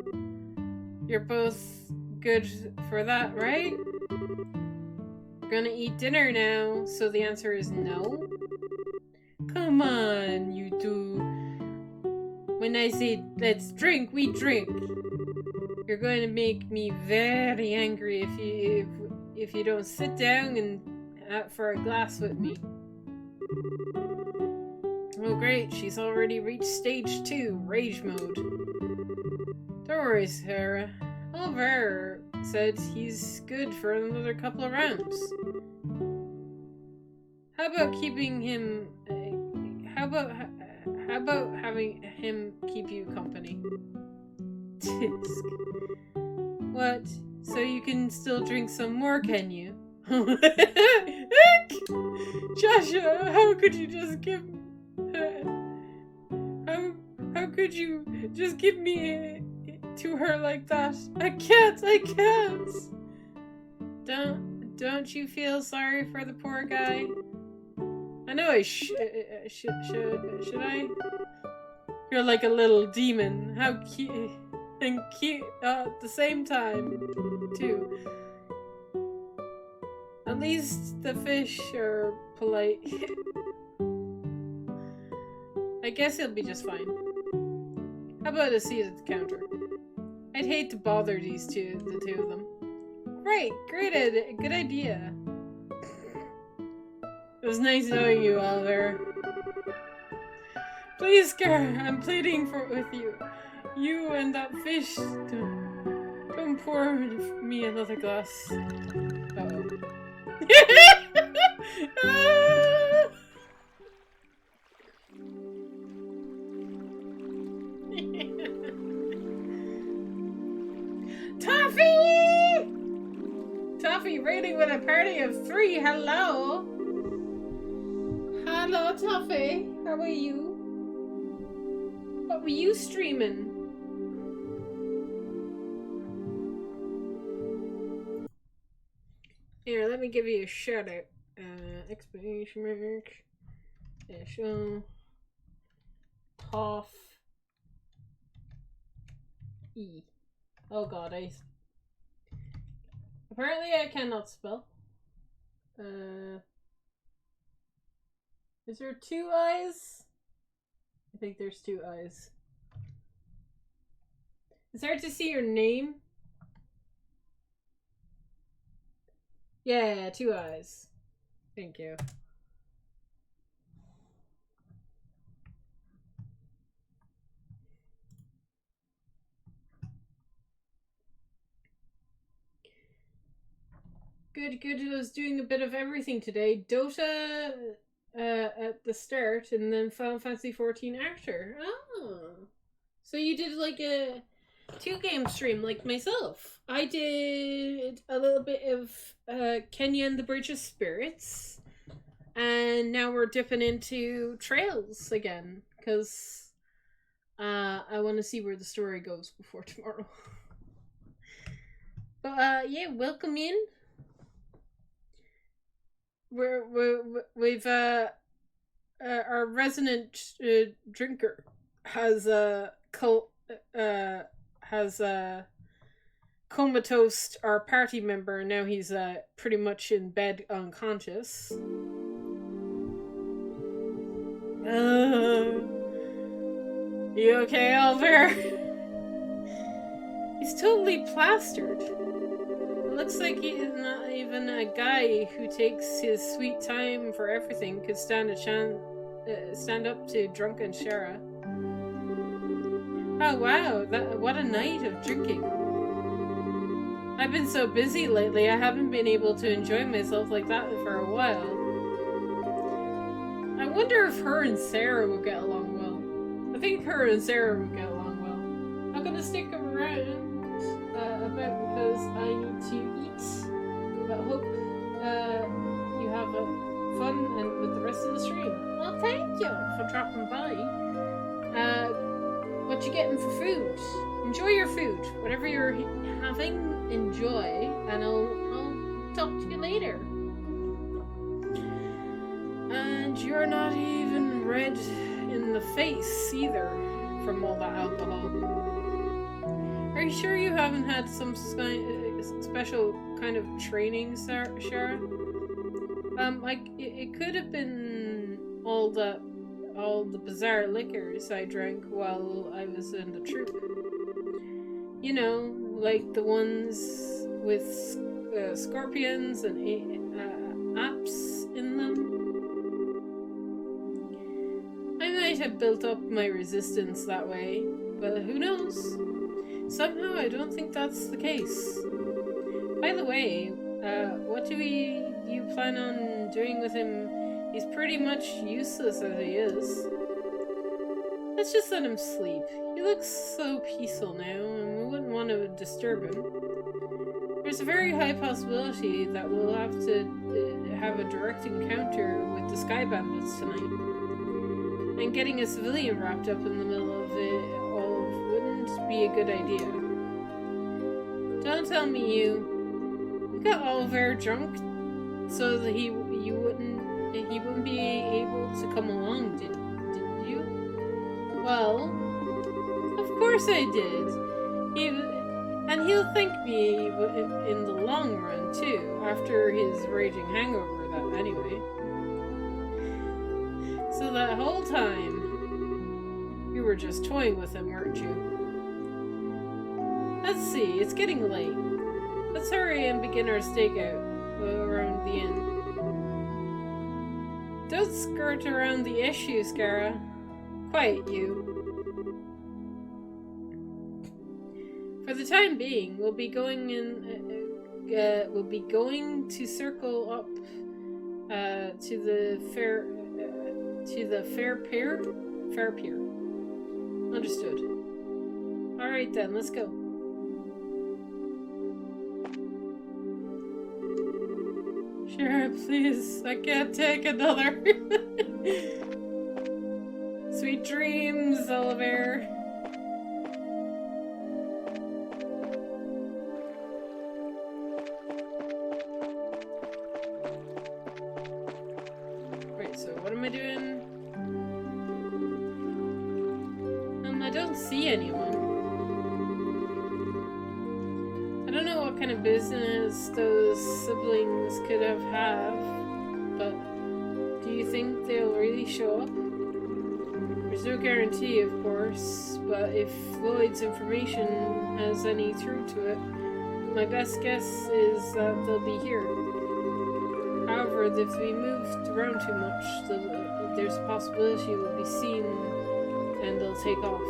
You're both good for that, right? We're gonna eat dinner now, so the answer is no? Come on, you two. When I say let's drink, we drink. You're going to make me very angry if you don't sit down and for a glass with me. Oh great, she's already reached stage 2, rage mode. Don't worry, Sarah. Oliver said he's good for another couple of rounds. How about keeping him... How about having him keep you company? Tisk. What? So you can still drink some more, can you? Joshua, how could you just give... How could you just give me to her like that? I can't! Don't you feel sorry for the poor guy? I know I should I? You're like a little demon. How cute and cute at the same time, too. At least the fish are polite. I guess he'll be just fine. How about a seat at the counter? I'd hate to bother the two of them. Great good idea. It was nice knowing you, Oliver. Please, Scar, I'm pleading with you. You and that fish. Don't pour me another glass. Uh-oh. Toffee! Toffee raiding with a party of 3. Hello. Hello, Toffee. How are you? What were you streaming? Here, let me give you a shout out. Exclamation mark. Show. Toff. E. Oh god, apparently I cannot spell. Is there 2 eyes? I think there's 2 eyes. It's hard to see your name. Yeah, 2 eyes. Thank you. Good, good. I was doing a bit of everything today. Dota at the start, and then Final Fantasy 14 after. Oh. So you did like a 2-game stream like myself. I did a little bit of Kenya and the Bridge of Spirits. And now we're dipping into Trails again. Because I want to see where the story goes before tomorrow. But yeah, welcome in. We've our resident drinker has comatose our party member, and now he's pretty much in bed unconscious. You okay, Oliver? He's totally plastered. It looks like he's not even a guy who takes his sweet time for everything could stand up to drunken Shara. Oh wow, what a night of drinking. I've been so busy lately, I haven't been able to enjoy myself like that for a while. I wonder if her and Sarah will get along well. I think her and Sarah will get along well. I'm gonna stick around because I need to eat. But hope you have fun and with the rest of the stream. Well, thank you for dropping by. What you getting for food? Enjoy your food. Whatever you're having, enjoy. And I'll talk to you later. And you're not even red in the face either from all that alcohol. Are you sure you haven't had some special kind of training, Shara? It could have been all the bizarre liquors I drank while I was in the troop. You know, like the ones with scorpions and apes in them. I might have built up my resistance that way, but who knows? Somehow I don't think that's the case. By the way, what do you plan on doing with him? He's pretty much useless as he is. Let's just let him sleep. He looks so peaceful now, and we wouldn't want to disturb him. There's a very high possibility that we'll have to have a direct encounter with the Sky Bandits tonight. And getting a civilian wrapped up in the middle of it all wouldn't be a good idea. Don't tell me you got Oliver drunk so that he wouldn't be able to come along, did you? Well, of course I did. And he'll thank me in the long run too, after his raging hangover that anyway. So that whole time, you were just toying with him, weren't you? Let's see, it's getting late. Let's hurry and begin our stakeout around the inn. Don't skirt around the issue, Skara. Quiet, you. For the time being, we'll be going to circle up to the fair pier. Understood. All right then, let's go. Sure, please. I can't take another. Sweet dreams, Oliver. Wait, so what am I doing? I don't see anyone. I don't know what kind of business those siblings could have had, but do you think they'll really show up? There's no guarantee, of course, but if Lloyd's information has any truth to it, my best guess is that they'll be here. However, if we moved around too much, there's a possibility we'll be seen and they'll take off.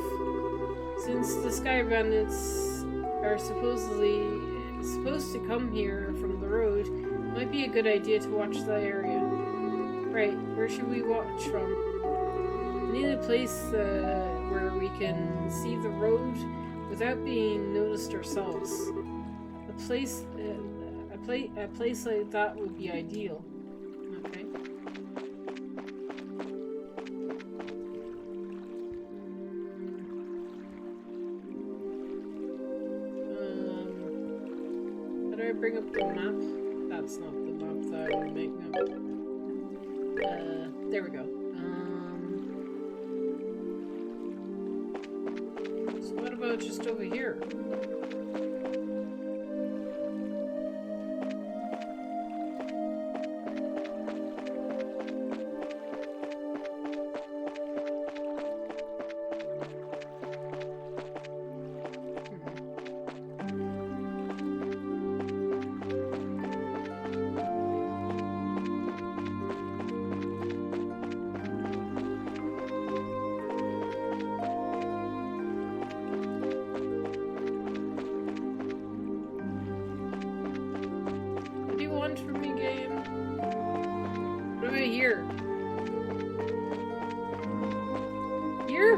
Since the Sky Bandits are supposed to come here from the road, it might be a good idea to watch that area. Right, where should we watch from? We need a place where we can see the road without being noticed ourselves. A place like that would be ideal. Okay. How do I bring up the map? That's not the map that I would make now. There we go. So what about just over here? For me, game. What about here? Here?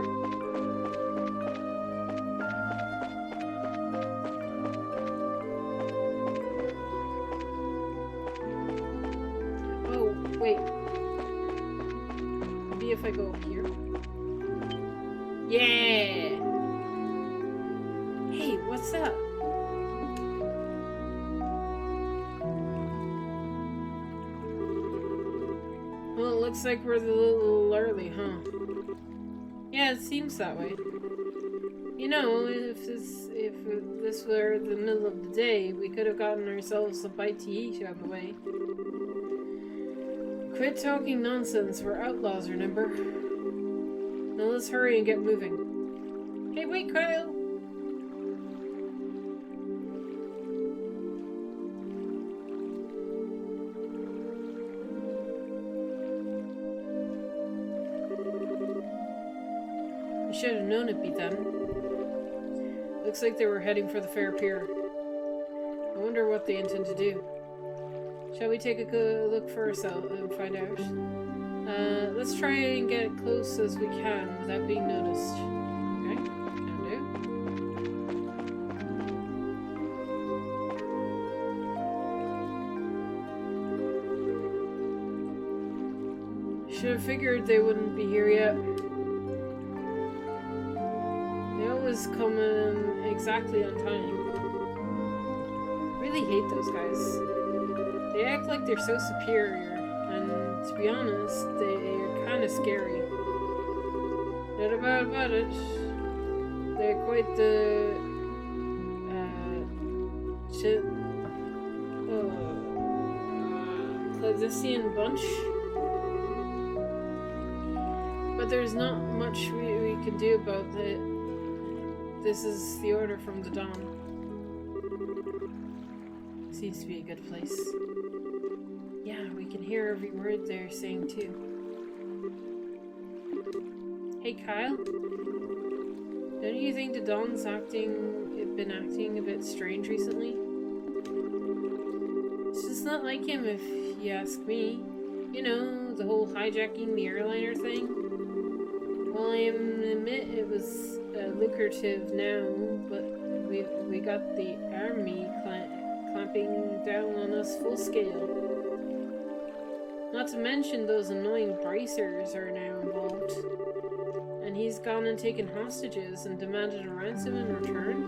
Oh, wait. Maybe if I go up here. Yeah! Hey, what's up? Well, it looks like we're a little early, huh? Yeah, it seems that way. You know, if this were the middle of the day, we could have gotten ourselves a bite to eat on the way. Quit talking nonsense, we're outlaws, remember? Now let's hurry and get moving. Hey, wait, Kyle! Should have known it'd be them. Looks like they were heading for the Fair Pier. I wonder what they intend to do. Shall we take a good look for ourselves and find out? Let's try and get as close as we can without being noticed. Okay, can do. Should have figured they wouldn't be here yet. Coming exactly on time. Really hate those guys. They act like they're so superior, and to be honest, they're kind of scary. Not about it. They're quite the clandestine bunch. But there's not much we can do about it. This is the order from the Dawn. Seems to be a good place. Yeah, we can hear every word they're saying too. Hey, Kyle? Don't you think the Dawn's been acting a bit strange recently? It's just not like him if you ask me. You know, the whole hijacking the airliner thing. Well, I admit it was lucrative now, but we got the army clamping down on us full scale. Not to mention those annoying bracers are now involved. And he's gone and taken hostages and demanded a ransom in return.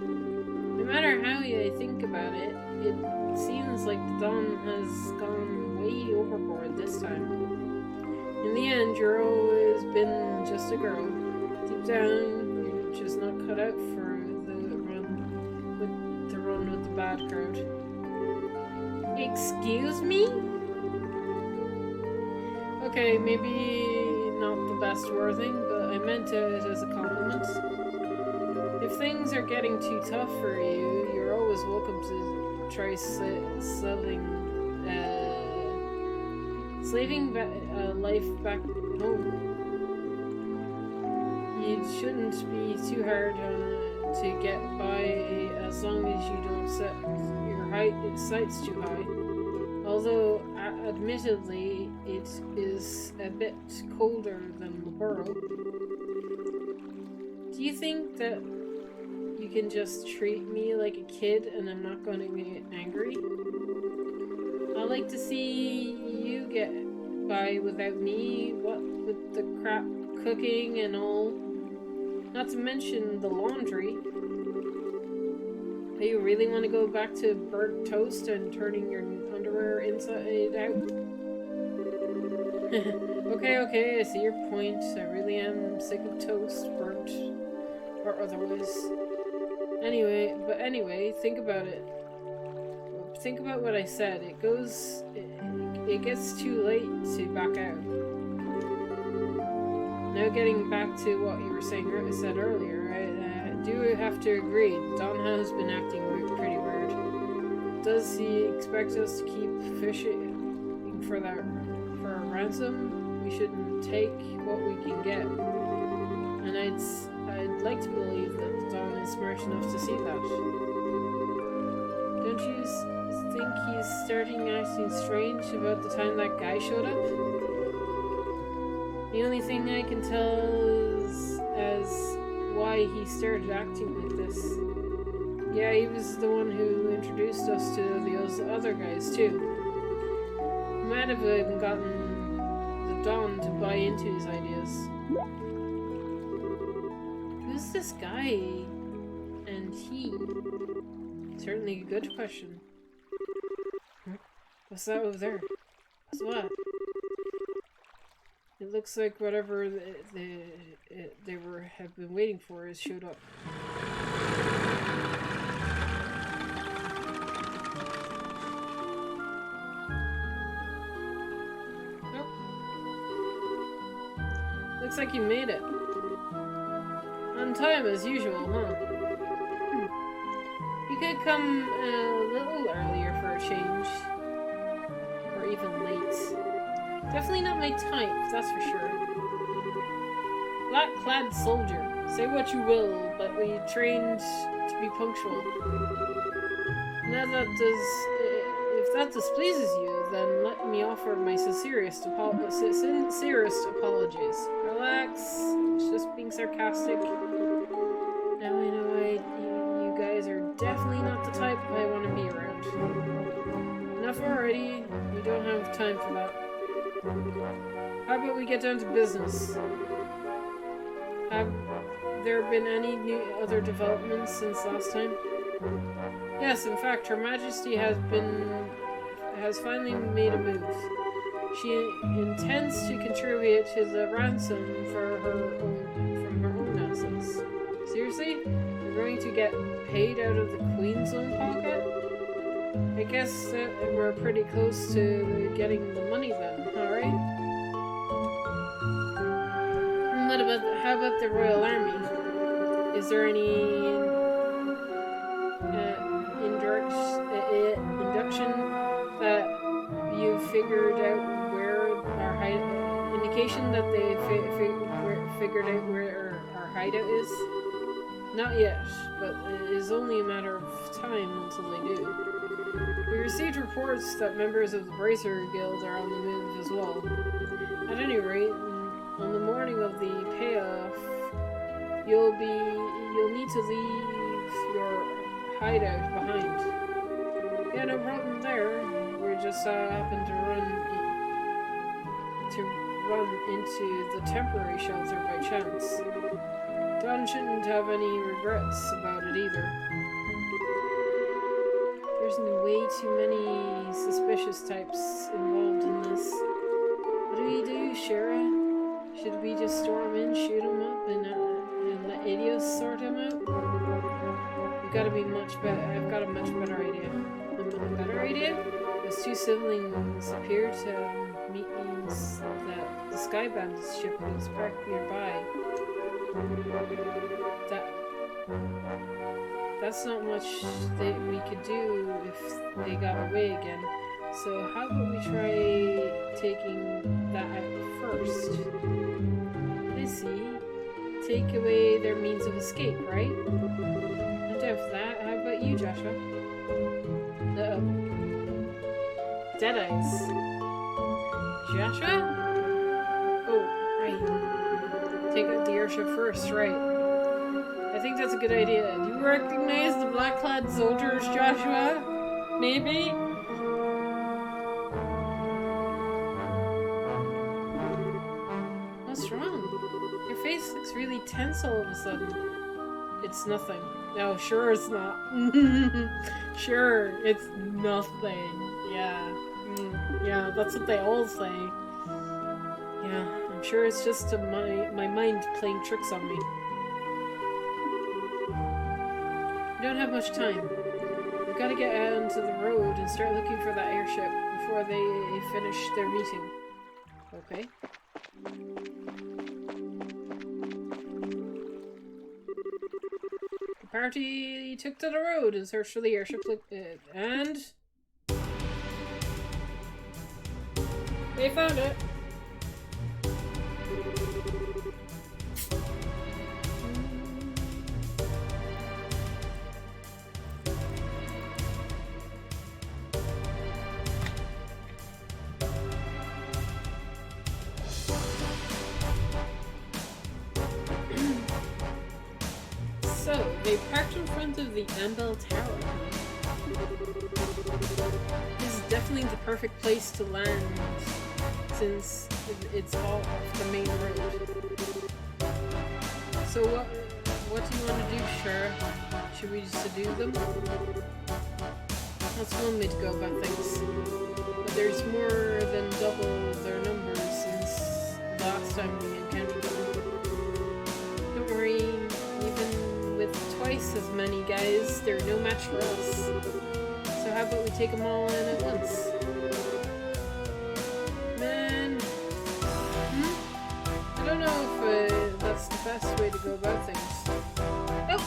No matter how you think about it, it seems like the Dawn has gone way overboard this time. In the end, you're always been just a girl. Deep down, you're just not cut out for the run with the bad crowd. Excuse me? Okay, maybe not the best wording, but I meant it as a compliment. If things are getting too tough for you, you're always welcome to try slaving life back home. You shouldn't be too hard to get by as long as you don't set your sights too high. Although, admittedly, it is a bit colder than the borough. Do you think that you can just treat me like a kid and I'm not going to get angry? I'd like to see you get by without me, what with the crap cooking and all. Not to mention the laundry. Do you really want to go back to burnt toast and turning your underwear inside out? Okay, I see your point. I really am sick of toast, burnt or otherwise. Anyway, think about it. Think about what I said. It gets too late to back out. Now getting back to what you were said earlier, I do have to agree, Don has been acting pretty weird. Does he expect us to keep fishing for a ransom? We shouldn't take what we can get. And I'd like to believe that Don is smart enough to see that. Don't you think he's starting acting strange about the time that guy showed up? The only thing I can tell is as why he started acting like this. Yeah, he was the one who introduced us to those other guys too. He might have even gotten the Don to buy into his ideas. Who's this guy? And he? Certainly a good question. What's that over there? What's what? It looks like whatever they have been waiting for has showed up. Nope. Looks like you made it. On time as usual, huh? You could come a little earlier for a change. Or even late. Definitely not my type, that's for sure. Black-clad soldier. Say what you will, but we trained to be punctual. Now if that displeases you, then let me offer my sincerest apologies. Relax, it's just being sarcastic. Now I know you guys are definitely not the type I want to be around. Enough already, we don't have time for that. How about we get down to business? Have there been any new other developments since last time? Yes, in fact, Her Majesty has finally made a move. She intends to contribute to the ransom from her own assets. Seriously? You're going to get paid out of the Queen's own pocket? I guess that we're pretty close to getting the money then, alright? And how about the Royal Army? Is there any induction that you've figured out where our indication that they figured out where our hideout is? Not yet, but it is only a matter of time until they do. We received reports that members of the Bracer Guild are on the move as well. At any rate, on the morning of the payoff, you'll need to leave your hideout behind. Yeah, no problem there. We just happen to run run into the temporary shelter by chance. Dawn shouldn't have any regrets about it either. There's way too many suspicious types involved in this. What do we do, Shira? Should we just storm in, shoot them up, and let Idios sort them out? We've got to be much better. I've got a much better idea. A better idea? Those two siblings appear to meet means that the Sky Bandits ship is parked nearby. That's not much that we could do if they got away again. So how about we try taking that out first? I see. Take away their means of escape, right? I'm down for that. How about you, Joshua? Uh-oh. Deadeyes. Joshua? Oh, right. Take out the airship first, right. I think that's a good idea. Do you recognize the black-clad soldiers, Joshua? Maybe? What's wrong? Your face looks really tense all of a sudden. It's nothing. No, sure it's not. Sure, it's nothing. Yeah. Yeah, that's what they all say. Yeah, I'm sure it's just my mind playing tricks on me. We don't have much time. We've got to get out onto the road and start looking for that airship before they finish their meeting. Okay. The party took to the road and searched for the airship, and they found it. So, they parked in front of the Ambel Tower. This is definitely the perfect place to land, since it's all off the main road. So what do you want to do, Shira? Should we just seduce them? That's one way to go about things. But there's more than double their numbers since the last time we encountered them. Don't worry, even with twice as many guys, they're no match for us. So how about we take them all in at once? Man, I don't know if that's the best way to go about things. Oh!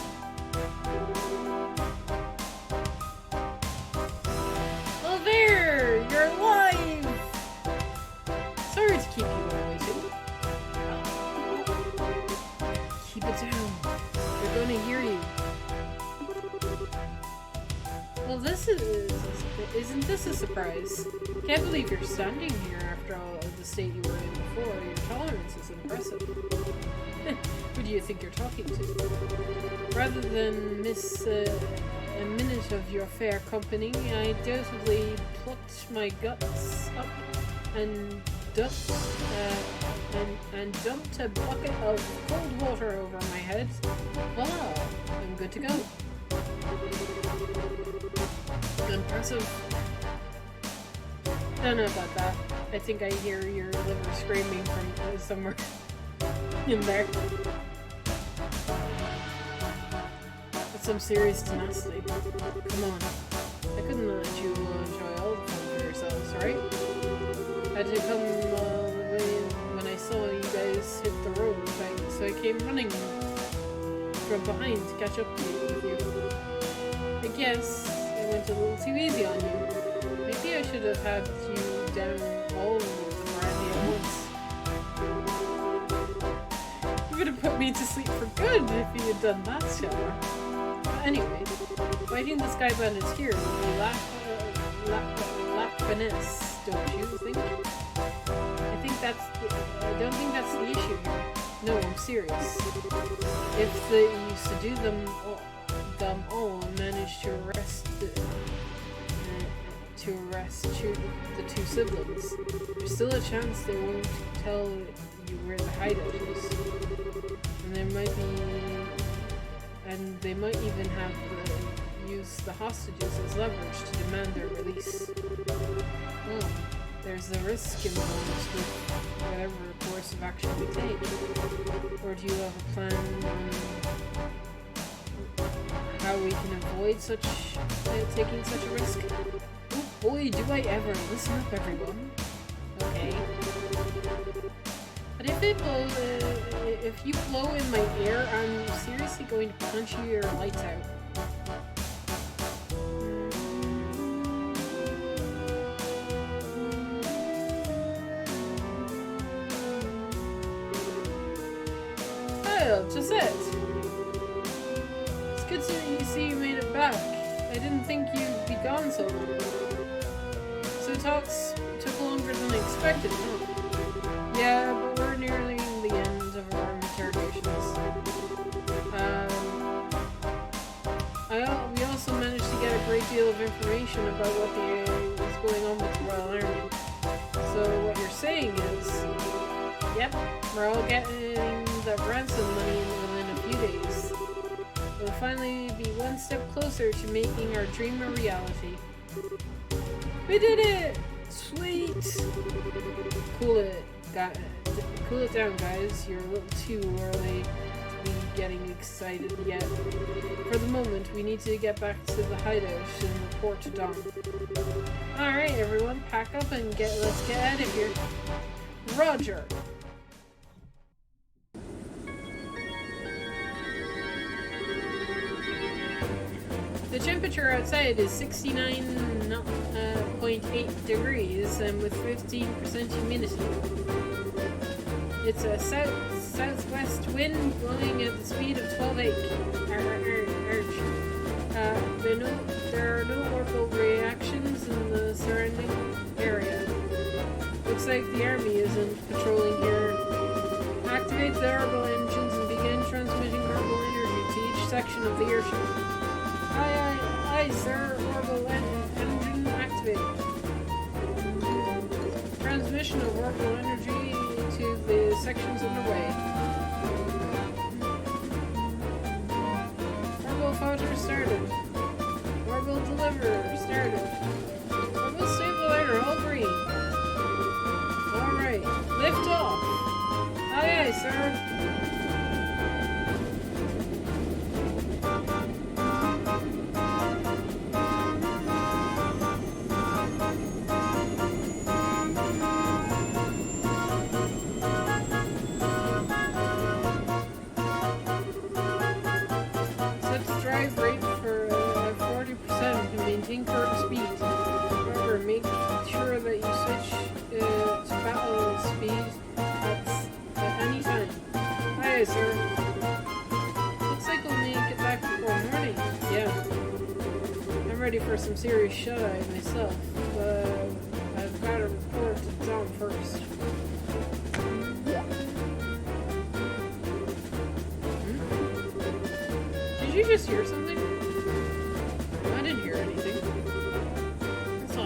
Oh there! You're alive! Sorry to keep you all waiting. Keep it down. They're going to hear you. Well, isn't this a surprise? Can't believe you're standing here after all of the state you were in before. Your tolerance is impressive. Who do you think you're talking to? Rather than miss a minute of your fair company, I doubtedly plucked my guts up and dumped a bucket of cold water over my head. Voila! I'm good to go. Impressive. Don't know about that. I think I hear your liver screaming from somewhere in there. That's some serious tenacity. Come on. I couldn't let you enjoy all the fun for yourselves, right? I had to come the way when I saw you guys hit the road, so I came running from behind to catch up with you. I guess I went a little too easy on you. Maybe I should have had you down all of the brandy at once. You would have put me to sleep for good if you had done that, Shara. But anyway, fighting the Sky Bandits here would be lack finesse, don't you think? I don't think that's the issue here. No, I'm serious. If you subdue them all and manage to to arrest the two siblings. There's still a chance they won't tell you where the hideout is. And they might even have use the hostages as leverage to demand their release. Well, there's the risk involved with whatever course of action we take. Or do you have a plan on how we can avoid taking such a risk? Oh boy, do I ever. Listen up, everyone. Okay. But if you blow in my ear, I'm seriously going to punch your lights out. Oh, Gisette. It's good to see you made it back. I didn't think you'd be gone so long. So talks took longer than I expected, huh? Yeah, but we're nearing the end of our interrogations. We also managed to get a great deal of information about what was going on with the Royal Army. So what you're saying is, yep, we're all getting the ransom money within a few days. We'll finally be one step closer to making our dream a reality. We did it! Sweet! Cool it down, guys. You're a little too early to be getting excited yet. For the moment, we need to get back to the hideout and report to Dom. Alright, everyone, pack up and let's get out of here. Roger! The temperature outside is 69.8 degrees and with 15% humidity. It's a southwest wind blowing at the speed of 12 H. There are no orbital reactions in the surrounding area. Looks like the army isn't patrolling here. Activate the orbital engines and begin transmitting orbital energy to each section of the airship. Aye, sir. Orbital engine activated. Transmission of orbital energy to the sections underway. Orbital filter started. Orbital deliver started. Orbital stabilizer all green. Alright, lift off. Aye, sir. Current speed. However, make sure that you switch to battle speed at any time. Aye, sir. Looks like we'll need to get back before morning. Yeah. I'm ready for some serious shut-eye myself, but I've got to report to Dom first. Did you just hear something? I didn't hear anything.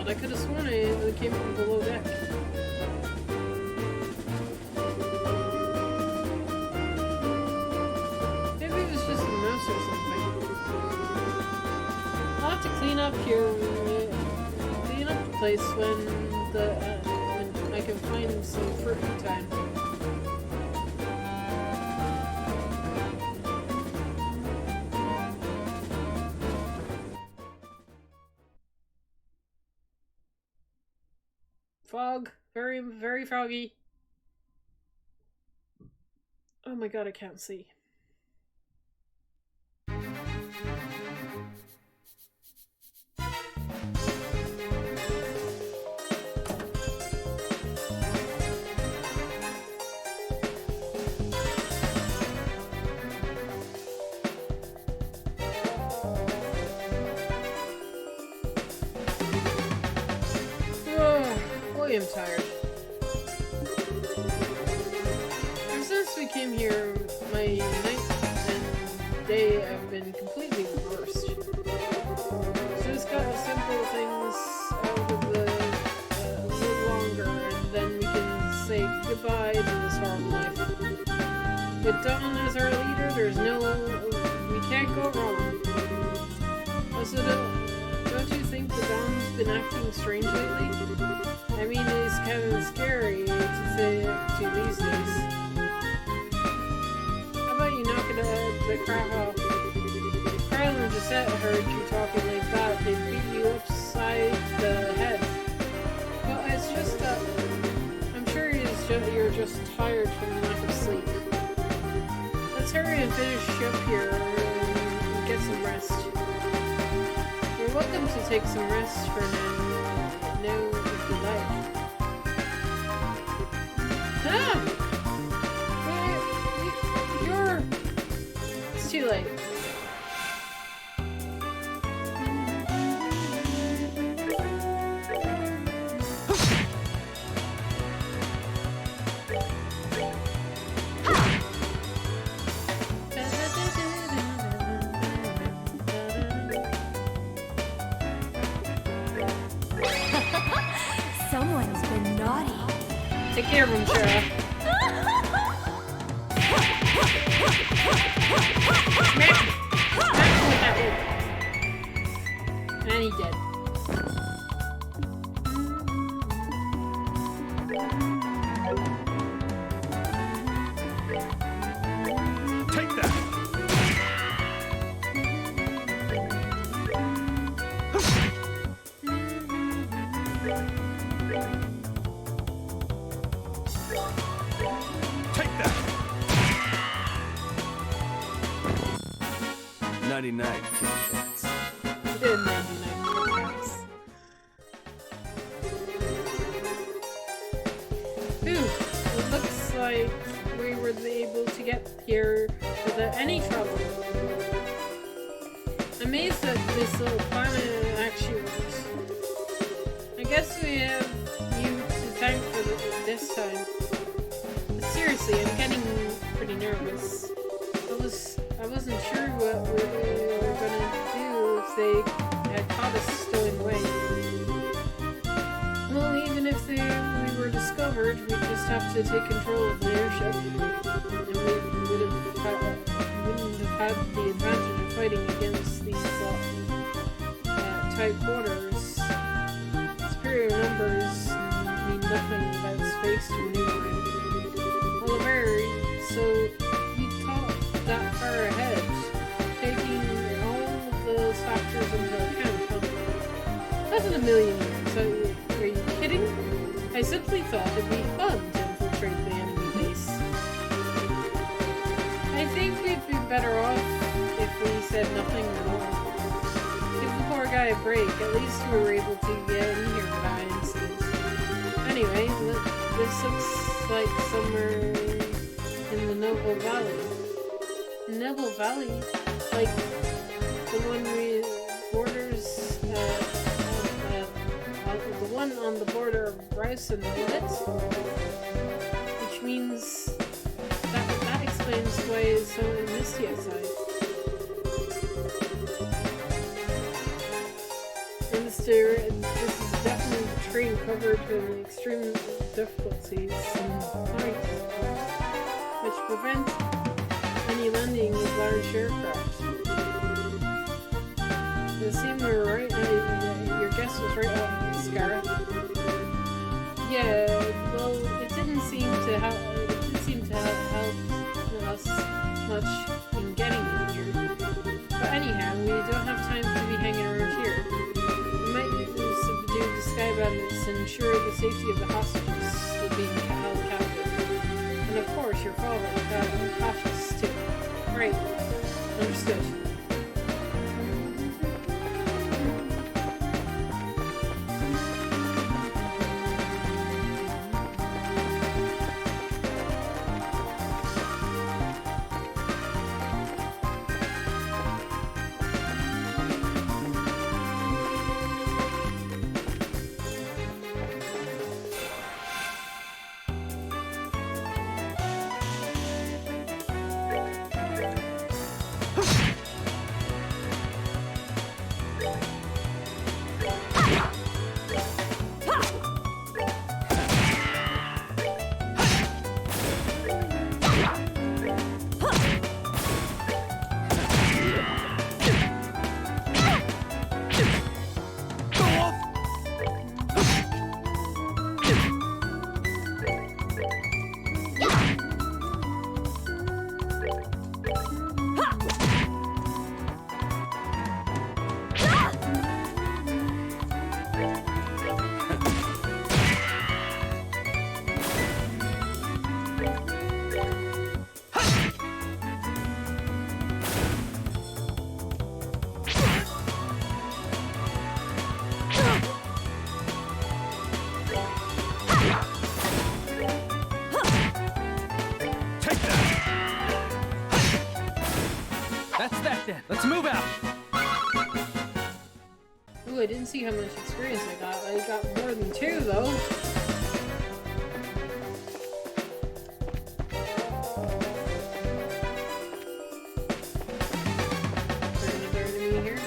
I could have sworn it came from below deck. Maybe it was just a mouse or something. I'll have to clean up the place when I can find some fruit time. Fog. Very, very foggy. Oh my god, I can't see. I'm tired. Ever since we came here, my night and day have been completely reversed. So just got simple things out of the goodbye to this horrible life. With Dawn as our leader, we can't go wrong. Also, don't you think that Dawn's been acting strange lately? I mean, it's kind of scary to say to these days. How about you knock the crap off? If Carl and Gisette heard you talking like that, they'd beat you upside the head. Well, it's just that I'm sure you're just tired from lack of sleep. Let's hurry and finish up here and get some rest. You're welcome to take some rest for now if you like. Ah! It's too late. Someone's been naughty. Take care of him, Shara. Smack him with that whip. And he dead. Take that! Take that! 99 kill shots. He did 99 kills. Ooh, it looks like we were able to get here without any trouble. Amazed that this little planet actually works. I guess we have you to thank for this time. But seriously, I'm getting pretty nervous. I wasn't sure what we were gonna do if they had caught us stowing away. Well, even if we were discovered, we'd just have to take control of the airship. And we wouldn't have had the advantage of fighting against these tight quarters. Superior numbers mean nothing without space to maneuver in. Oliver, so you thought that far ahead, taking all of those factors into account, huh? That's in a million years. So, are you kidding? I simply thought it'd be fun to infiltrate the enemy base. I think we'd be better off if we said nothing at all. Give the poor guy a break. At least we were able to get in here without incident. Anyway, this looks like somewhere in the Noble Valley. Noble Valley? Like the one the one on the border of Rouse and Willett? Which means that explains why it's so misty outside. This is definitely a terrain covered with extreme difficulties and heights, which prevent any landing of large aircraft. It seemed we were right. Your guess was right, Scarra. Yeah, well, it didn't seem to help us much in getting in here. But anyhow, we don't have time to be hanging around here. We might subdue the sky bandits and ensure the safety of the hostages being held captive. And of course, your father, cautious too. Right. Understood. Take that! That's that then. Let's move out. Ooh, I didn't see how much experience I got. I got more than 2 though. Is there another enemy here?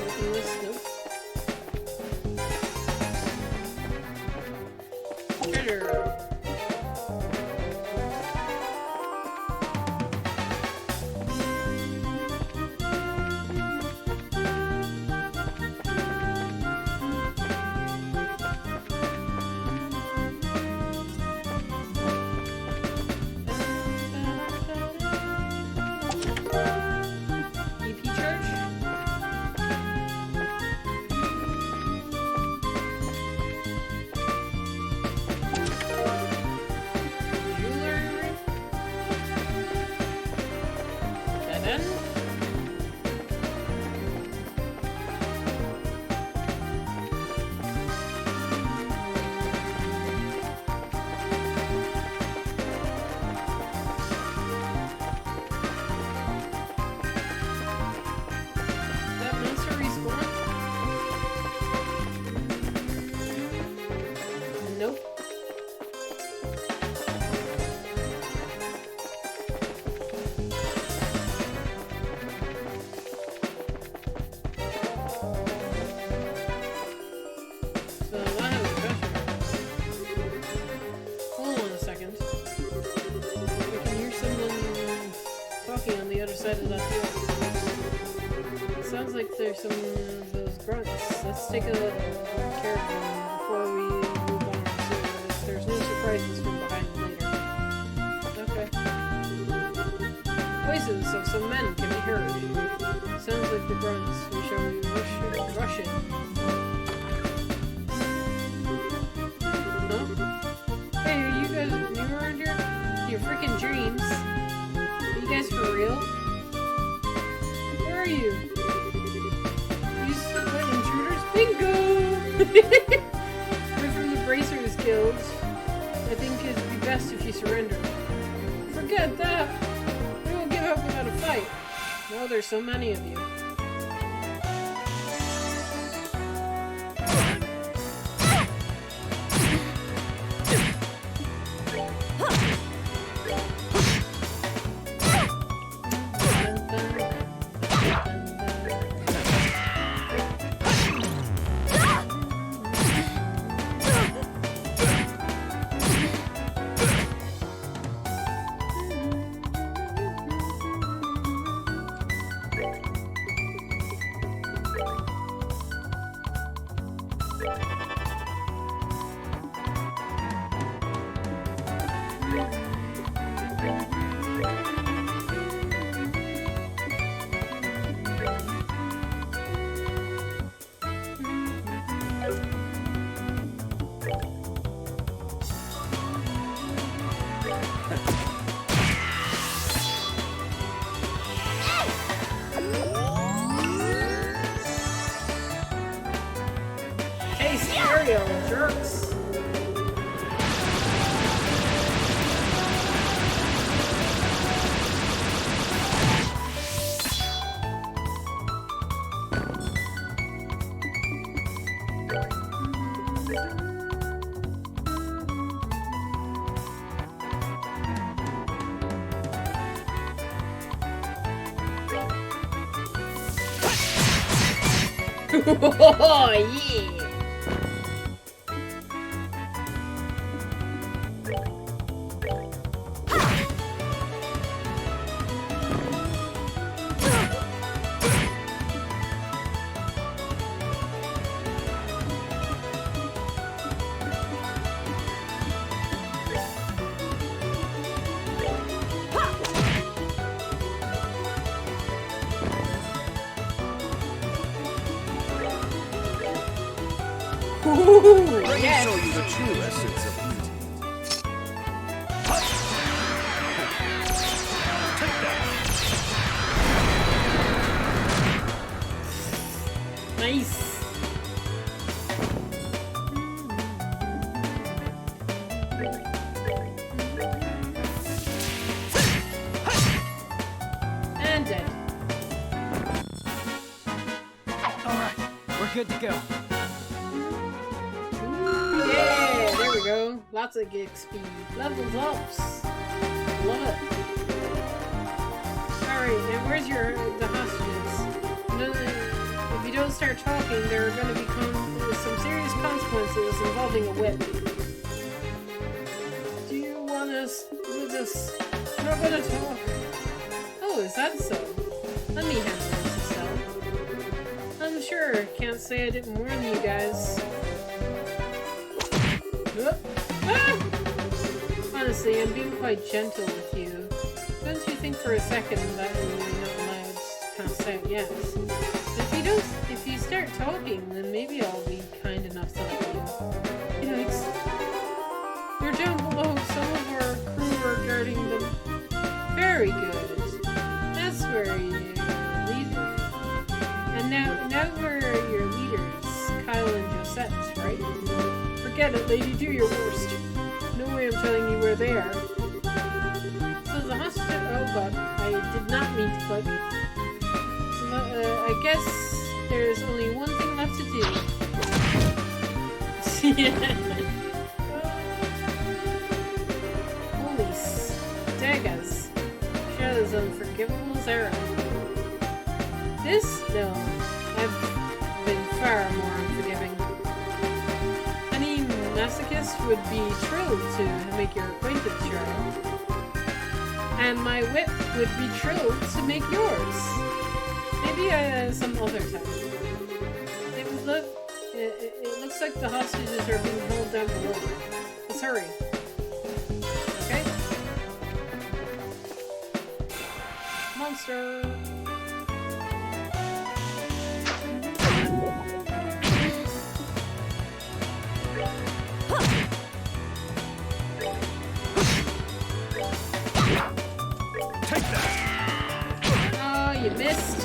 Open this? Nope. Treasure. EP charge? Jewelry? Dead end? That monster respawn? Nope. So that has a treasure. Hold on a second. I can hear someone talking on the other side of that field. It sounds like there's some of those grunts. Let's take a care of them before we move on, so there's no surprises from behind later. Okay. Voices of some men can be heard. Sounds like the grunts. We shall rush in. Huh? Hey, are you guys new around here? Your freaking dreams. Are you guys for real? Where are you? These what, intruders? Bingo! We're from the Bracers Guild. I think it'd be best if you surrender. Forget that! We won't give up without a fight. Well, there's so many of you. Hey, Stereo, jerks! Oh, yeah! Ooh, Let me yes. show you the true essence of beauty. Take that! Nice. And dead. Alright, we're good to go. Yeah, there we go. Lots of XP. Levels ups. Love it. Alright, and where's the hostages? No, if you don't start talking, there are going to become some serious consequences involving a whip. Do you want us with us? I'm not going to talk. Oh, is that so? Let me handle this, Estelle. I'm sure. Can't say I didn't warn you guys. Ah! Honestly, I'm being quite gentle with you. Don't you think for a second that you're not allowed to pass out yet? If you start talking, then maybe I'll be kind enough to let you. Yikes. They're down below. Some of our crew are guarding them. Very good. That's where your leader. And now we're your leaders, Kyle and Josette, right? Forget it, lady. Do your worst. No way I'm telling you where they are. So the hostage. Oh god, I did not mean to click. So I guess there's only one thing left to do. Holy daggers. Shadow's unforgivable as arrow. This? No. I've been far more unforgiving. Any masochist would be thrilled to make your acquaintance, Cheryl. And my whip would be thrilled to make yours. Maybe some other time. It looks like the hostages are being held down below. Let's hurry. Okay? Monster! Take that! Oh, you missed.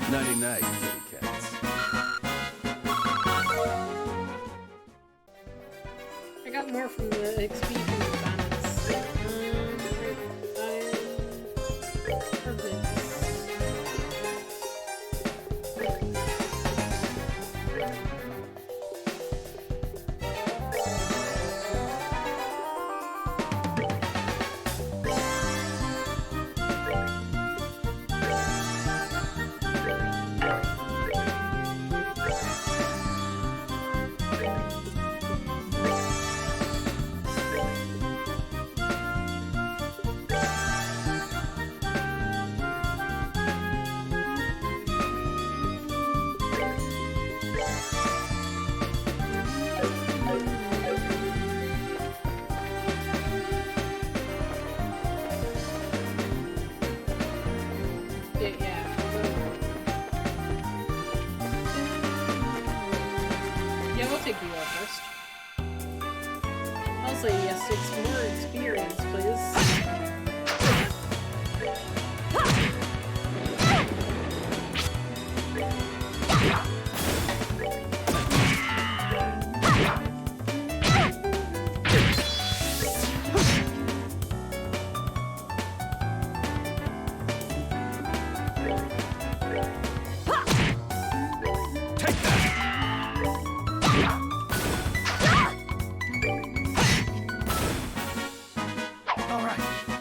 99 kitty cats. I got more from the XP from the bandits. Perfect. Yeah, we'll take you out first. Also, yes, it's more experience, please.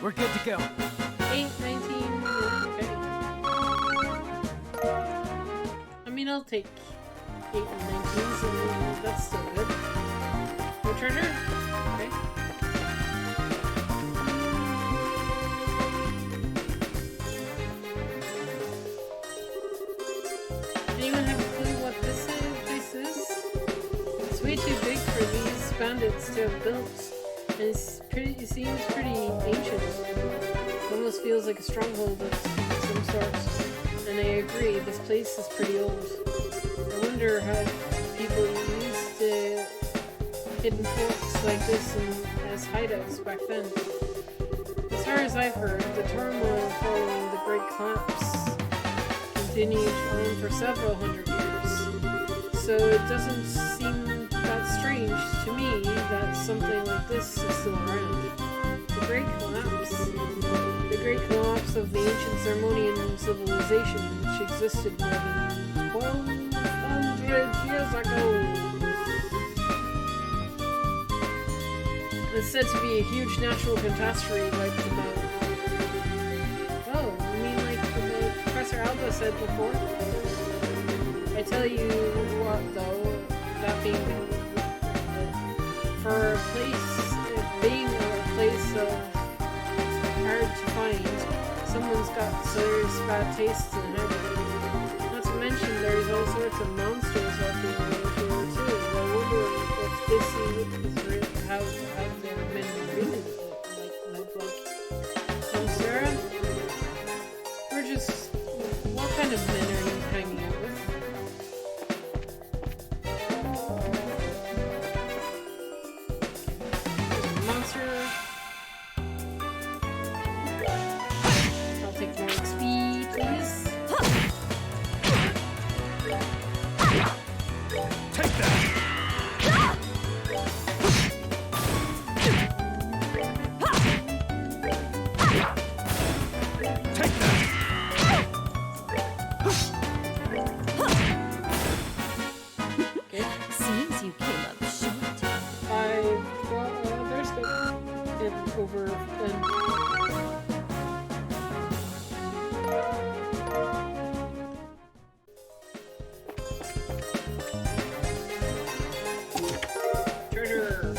We're good to go. 8, 19, okay. I mean, I'll take 8 and 19, so that's still good. No treasure? Okay. Anyone bandits to have built. And it seems pretty ancient. It almost feels like a stronghold of some sort. And I agree, this place is pretty old. I wonder how people used hidden forts like this as hideouts back then. As far as I've heard, the turmoil following the Great Collapse continued on for several hundred years. So it doesn't seem that strange to me that something like this is still around. The Great Collapse of the ancient Ceremonian civilization, which existed more than 1,200 years ago. It's said to be a huge natural catastrophe wiped them out. Oh, you mean like Professor Alba said before? I tell you what though, that being for a place, being a place hard to find, someone's got serious bad tastes in it. Not to mention there's all sorts of monsters lurking around here too. I wonder if this is real, how their men really live like. Sarah? We're just, what kind of men are you hanging out with? Monster. I'll take more XP, please. Take that! Take that! Okay. Seems you came up short. There's the over and treasure.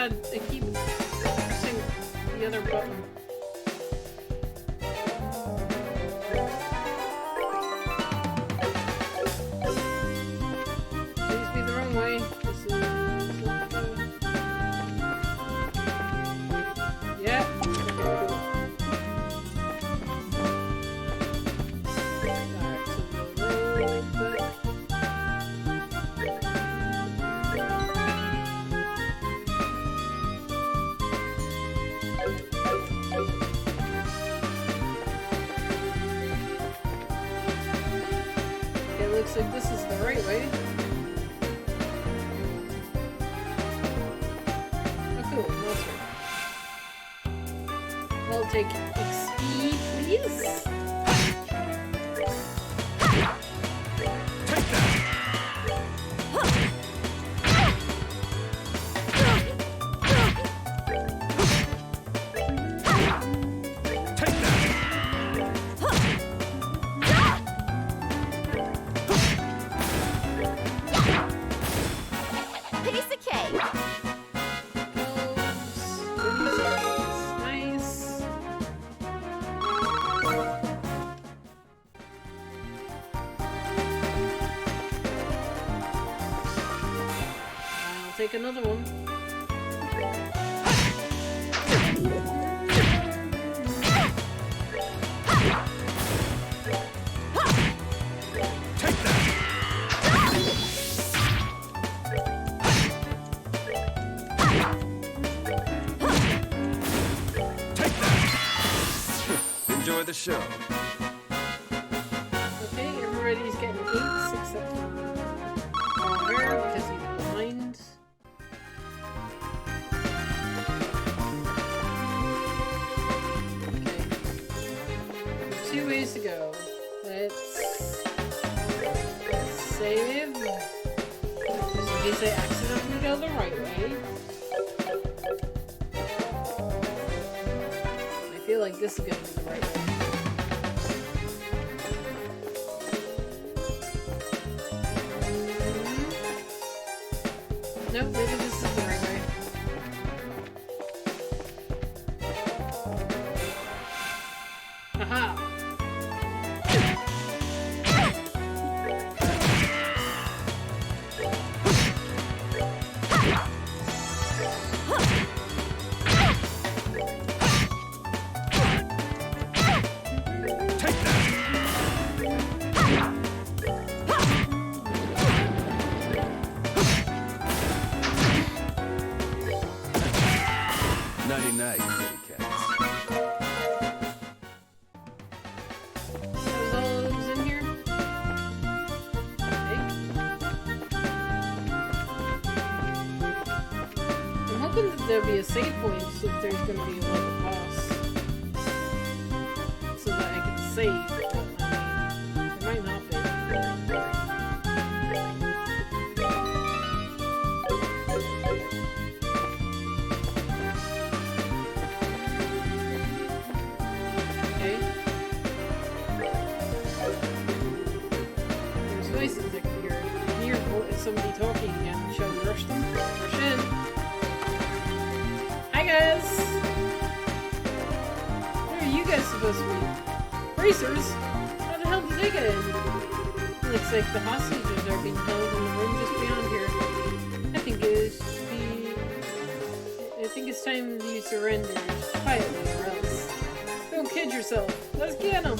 I keep pressing the other button. Please be the wrong way. This is not the... Yeah. Okay, cool. Back to the road. Looks like this is the right way. Oh cool, monster. I'll take XP, please. Take that! Take that! Piece of cake. Nice. take another one. Take that! Take that! Enjoy the show. Okay, everybody's getting 8s except for Oliver because he's blind. Okay. There's 2 ways to go. Let's save. Just in case I accidentally go the right way. I feel like this is going to be the right way. Nope, maybe this is the right way. Aha! Take that! 99 kitty cats. Is all those in here? Okay. I'm hoping that there'll be a save point so that there's going to be a level boss. So that I can save. But, I mean, there might not be. Okay. There's voices that can hear somebody talking again. Shall we rush them? Rush in. Hi guys! Where are you guys supposed to be? Racers? How the hell did they get in? Looks like the hostages are being held in the room just beyond here. I think it's time you surrender quietly or else. Don't kid yourself. Let's get them!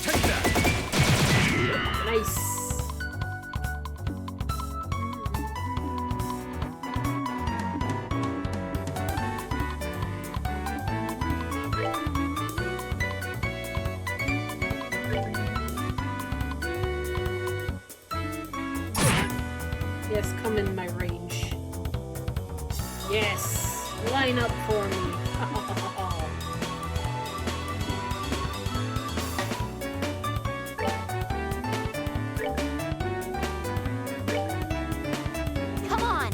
Take that! Nice! Yes, come in my range. Yes! Line up for me! Come on.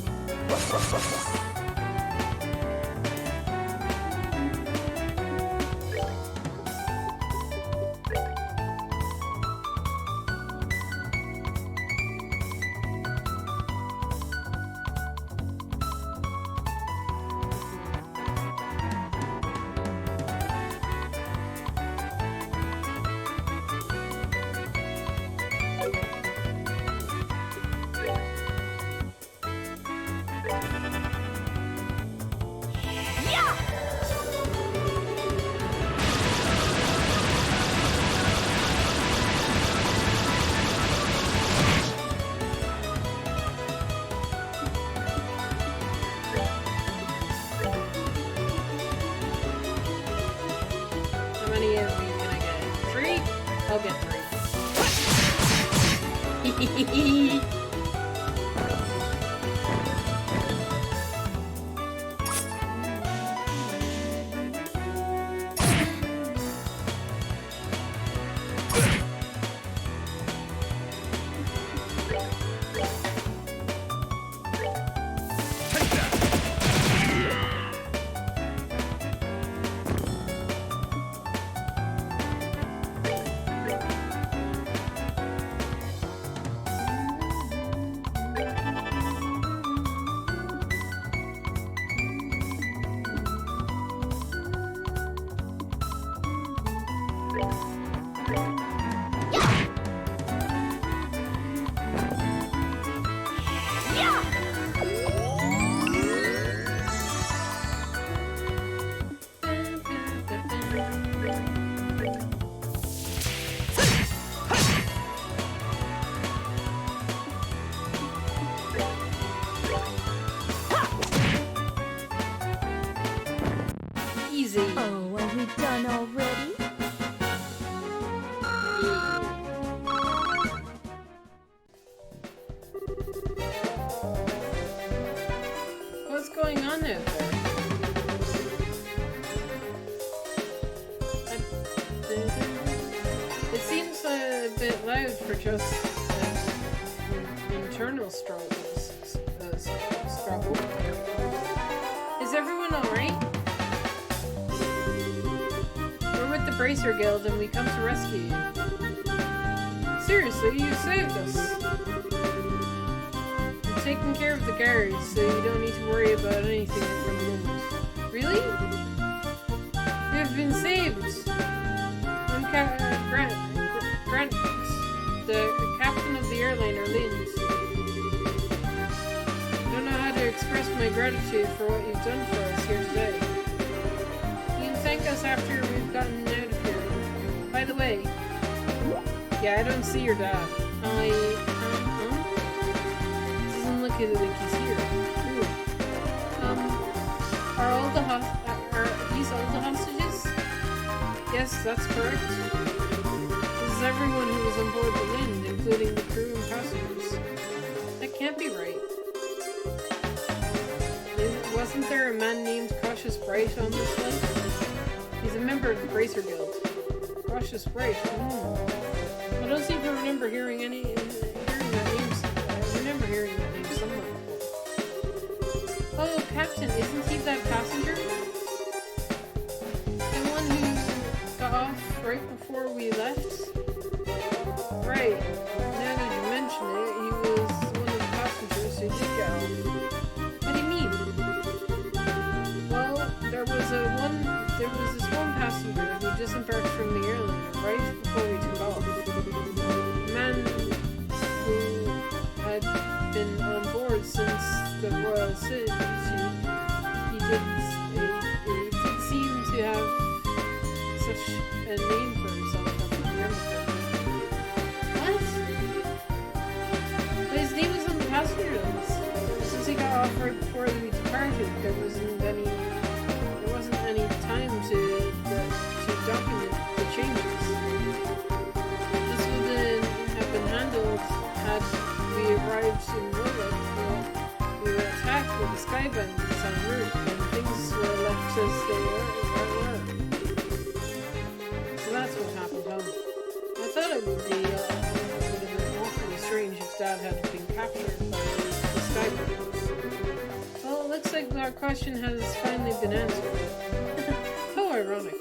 How many are we gonna get? 3? I'll get 3. going on out there? It seems a bit loud for just internal struggles. Struggle. Is everyone alright? We're with the Bracer Guild and we come to rescue you. Seriously, you saved us. I'm taking care of the guards, so you don't need to worry about anything for the moment. Really? We have been saved. I'm Grant, the captain of the airliner, Lind. I don't know how to express my gratitude for what you've done for us here today. You can thank us after we've gotten out of here. By the way, yeah, I don't see your dad. Doesn't look like he's here. Ooh. Are these all the hostages? Yes, that's correct. This is everyone who was on board the Lind, including the crew and passengers. That can't be right. Wasn't there a man named Cautious Bright on this flight? He's a member of the Bracer Guild. Cautious Bright. I don't seem to remember hearing that name. I remember hearing that name somewhere before. Oh, Captain, isn't he that passenger? The one who got off right before we left? Right. Now that you mention it, he was one of the passengers who did get off. What do you mean? Well, there was this one passenger who disembarked from the airliner right before we took off. A man who had been on board since the Royal City. He did seem to have such a name for himself, if I remember correctly. What? But his name was on the passenger list. Since he got off right before we departed, there wasn't any time to document the changes. This would have been handled had we arrived in Rolla. We were attacked with the sky bandits en route, and things were left as they were. So that's what happened, huh? I thought it would have been awfully strange if Dad had been captured by the sky bandits. Well, it looks like our question has finally been answered. How ironic.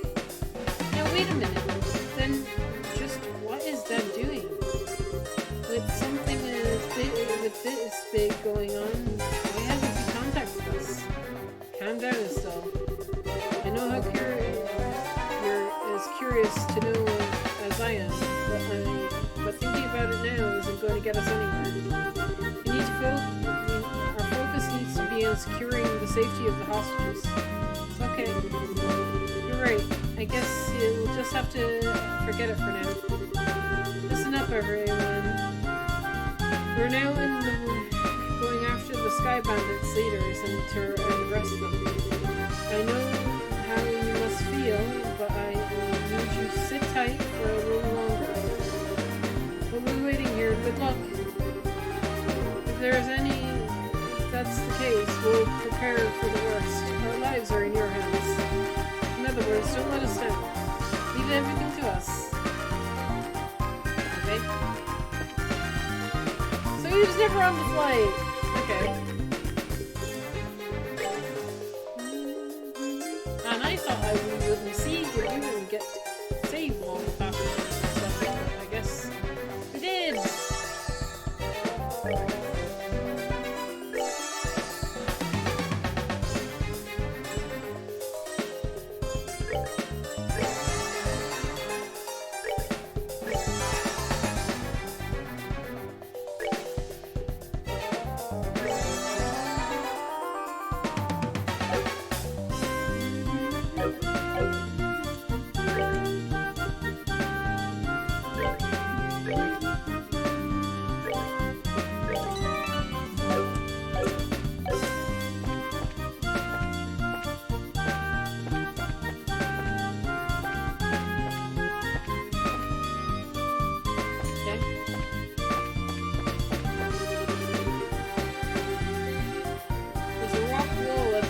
Now wait a minute. Then, just what is Dad doing? With something this big going on, why hasn't he contacted us? Calm down, Estelle. I know how you're as curious to know as I am, but thinking about it now isn't going to get us anywhere. Our focus needs to be on securing the safety of the hostages. Okay. You're right. I guess you'll just have to forget it for now. Listen up, everyone. We're now going after the Sky Bandits leaders and to arrest them. I know how you must feel, but I need you to sit tight for a little longer. We'll be waiting here. Good luck. If that's the case, we'll prepare for the worst. Our lives are in your hands. In other words, don't let us down. Leave everything to us. Okay? So he was never on the flight. Okay. And I thought we wouldn't see you wouldn't get saved all the passengers and stuff, but I guess we did.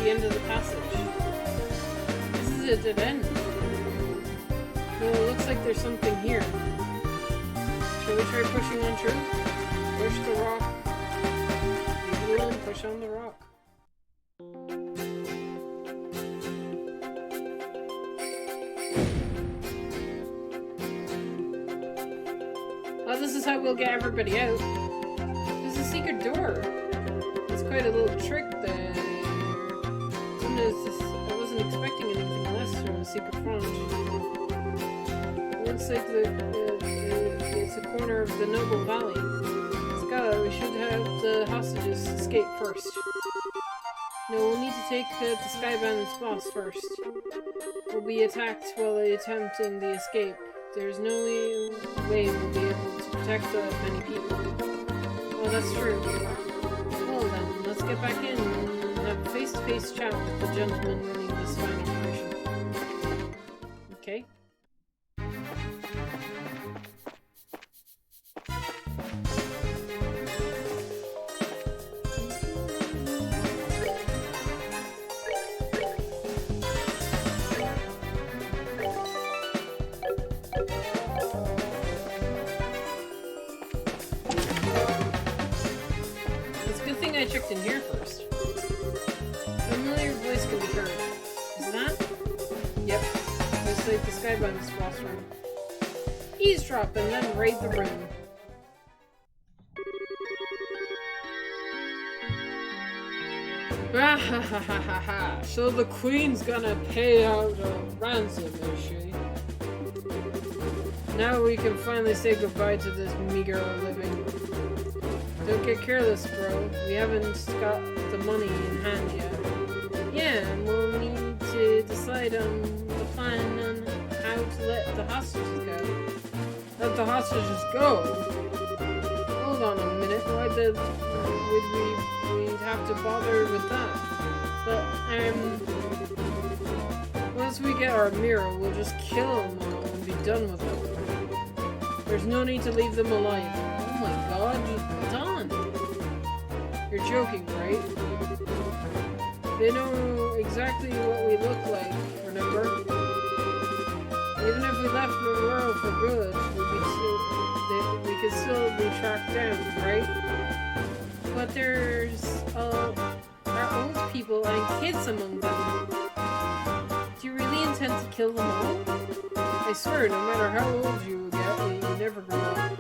the end of the passage. This is a dead end. No, it looks like there's something here. Shall we try pushing on through? Push the rock. Leave it alone, push on the rock. Oh, this is how we'll get everybody out. There's a secret door. It's quite a little trick there. I wasn't expecting anything less from a secret front. It looks like it's a corner of the Noble Valley. Scala, we should have the hostages escape first. No, we'll need to take the Skyband's boss first. We'll be attacked while attempting the escape. There's no way we'll be able to protect many people. Oh, that's true. Well then, let's get back in and have a face-to-face chat with the gentleman running this fine operation. Okay. I checked in here first. A familiar voice can be heard. Is that? Yep. Looks like the Skyband's boss room. Eavesdrop and then raid the room. Ah ha ha ha ha ha. So the Queen's gonna pay out a ransom, is she? Now we can finally say goodbye to this meager living. Don't get careless, bro. We haven't got the money in hand yet. Yeah, and we'll need to decide on the plan on how to let the hostages go. Let the hostages go? Hold on a minute. Why would we'd have to bother with that? But, once we get our mirror, we'll just kill them all and be done with it. There's no need to leave them alive. Oh my god, Don! You're joking, right? They know exactly what we look like, remember? Even if we left the world for good, we could still be tracked down, right? But there's our old people and kids among them. Do you really intend to kill them all? I swear, no matter how old you get, you never grow up.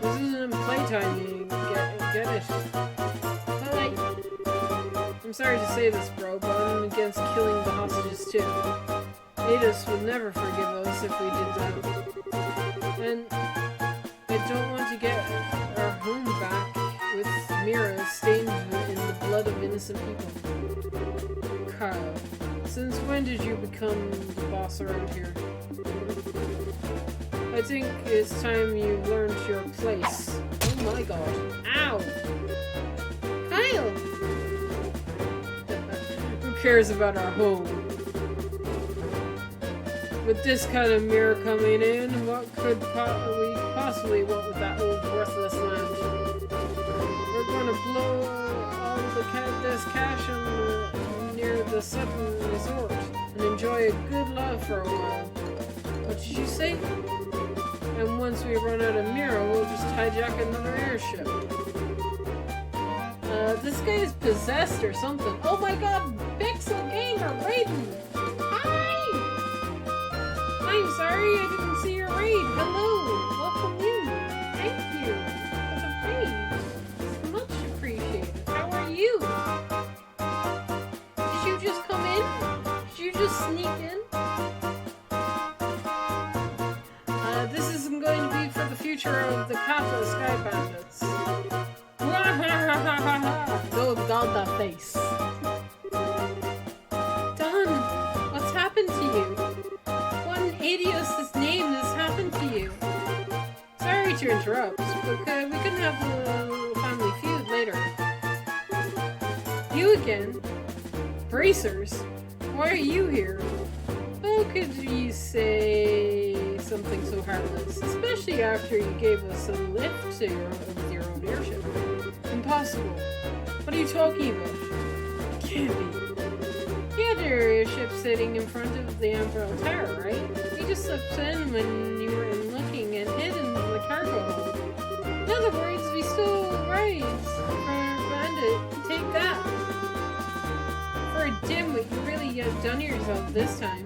This isn't playtime, you get it. But like, I'm sorry to say this, bro, but I'm against killing the hostages too. Adis would never forgive us if we did that. And I don't want to get our home back with Mira stained in the blood of innocent people. Kyle, since when did you become the boss around here? I think it's time you learned your place. Oh my god. Ow! Kyle! Who cares about our home? With this kind of mirror coming in, what could we possibly want with that old worthless land? We're gonna blow all this cash near the Sutton Resort and enjoy a good love for a while. What did you say? And once we run out of Mira, we'll just hijack another airship. This guy is possessed or something. Oh my god, Pixel Gamer Raiden! Hi! I'm sorry I didn't see your raid. Hello! Welcome in. Thank you for the raid. It's much appreciated. How are you? Did you just come in? Did you just sneak in? This isn't going to be for the future of the Kappa Sky Bandits. Go God that face. Don, what's happened to you? What in Adios' name has happened to you? Sorry to interrupt, but we can have a family feud later. You again? Bracers? Why are you here? How could you say something so heartless, especially after you gave us a lift to with your own airship? Impossible. What are you talking about? can't be. You had your ship sitting in front of the Umbrella Tower, right? We just slipped in when you were in looking and hid in the cargo hold. In other words, we stole rides for Bandit. Take that. For a dimwit, you really have done yourself this time.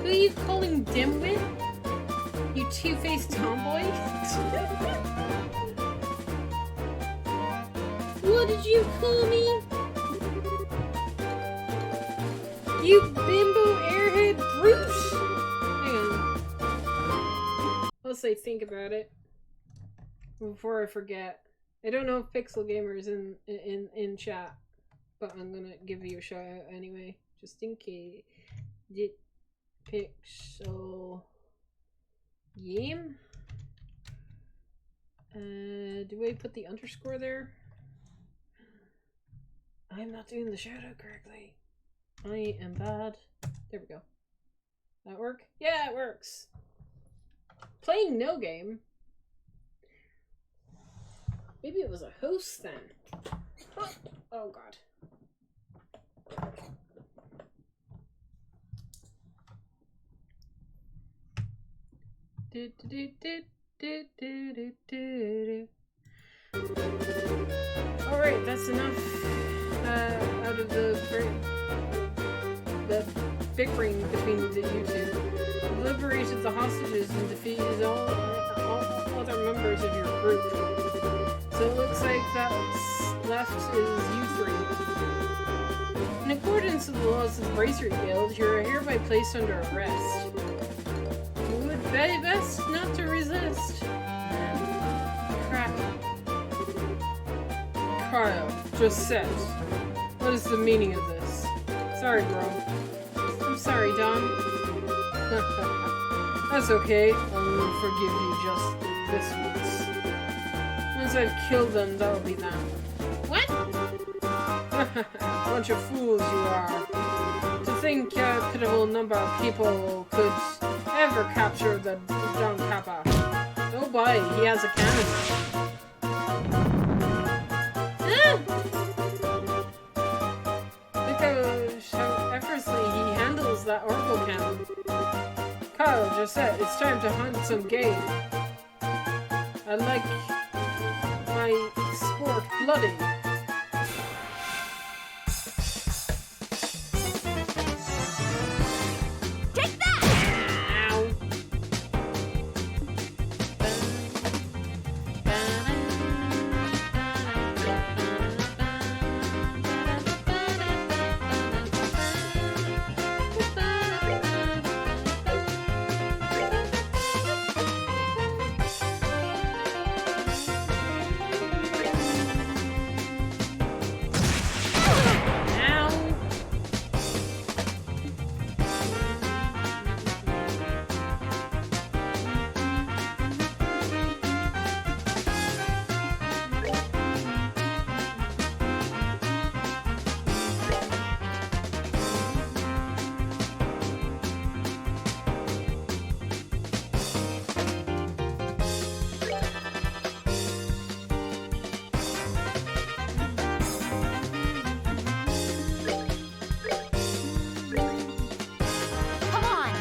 Who are you calling dimwit? You two-faced tomboy? What did you call me? You bimbo airhead brute! Hang on. Let's say think about it before I forget. I don't know if Pixel Gamer is in chat, but I'm gonna give you a shout out anyway, just in case. Did Pixel Game? Do I put the underscore there? I'm not doing the shout out correctly. I am bad. There we go. That work? Yeah, it works. Playing no game. Maybe it was a host then. Oh god. Alright, that's enough out of the bickering between the you two. You liberated the hostages and defeated all other members of your group. So it looks like that's left is you three. In accordance with the laws of the Bracery Guild, you are hereby placed under arrest. You would be best not to resist. Crap. Kyle, just said. What is the meaning of this? Sorry, bro. I'm sorry, Dom. That's okay. I'll forgive you just this once. Once I've killed them, that'll be that. What? Bunch of fools you are. To think a pitiful number of people could ever capture the Don Kappa. Oh boy, he has a cannon. Look how effortlessly he handles that Oracle cannon. Kyle just said it's time to hunt some game. I like my sport bloody. Take that! Ow. Come on!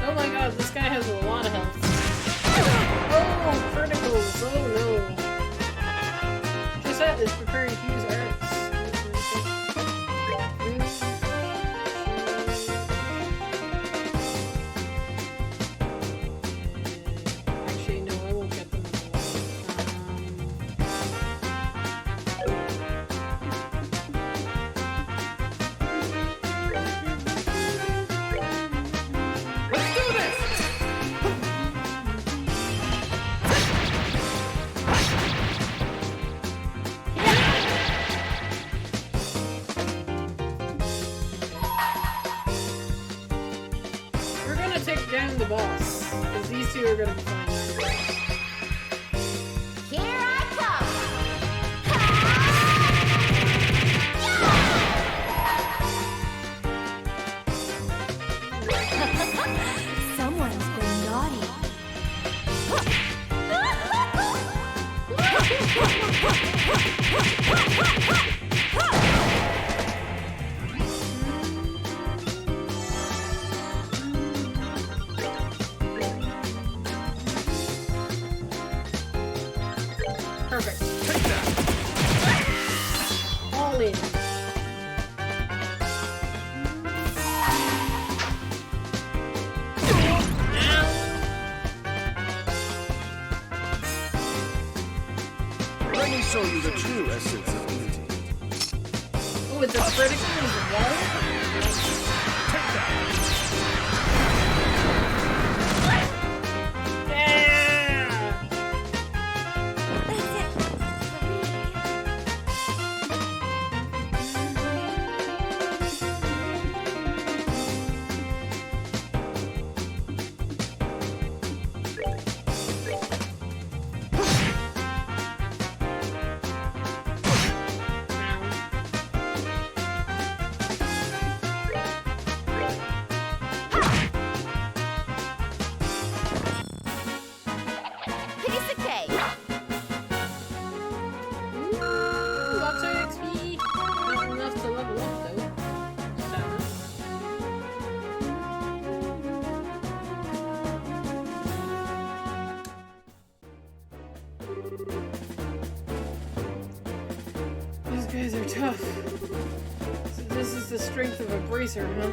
Oh my god, this guy has a lot of health. Oh, criticals! Oh no. Josette is preparing to use arts. Actually, no, I boss. Because these two are gonna be fine. Here I come. Someone's been naughty. Perfect. Take that! All in. Let me show you the true essence of beauty. With the critical as well? Take that! Yeah! That's it for me. Piece of cake. Ooh, lots of XP. Not enough to level up though. Sad. These guys are tough. So this is the strength of a bracer, huh?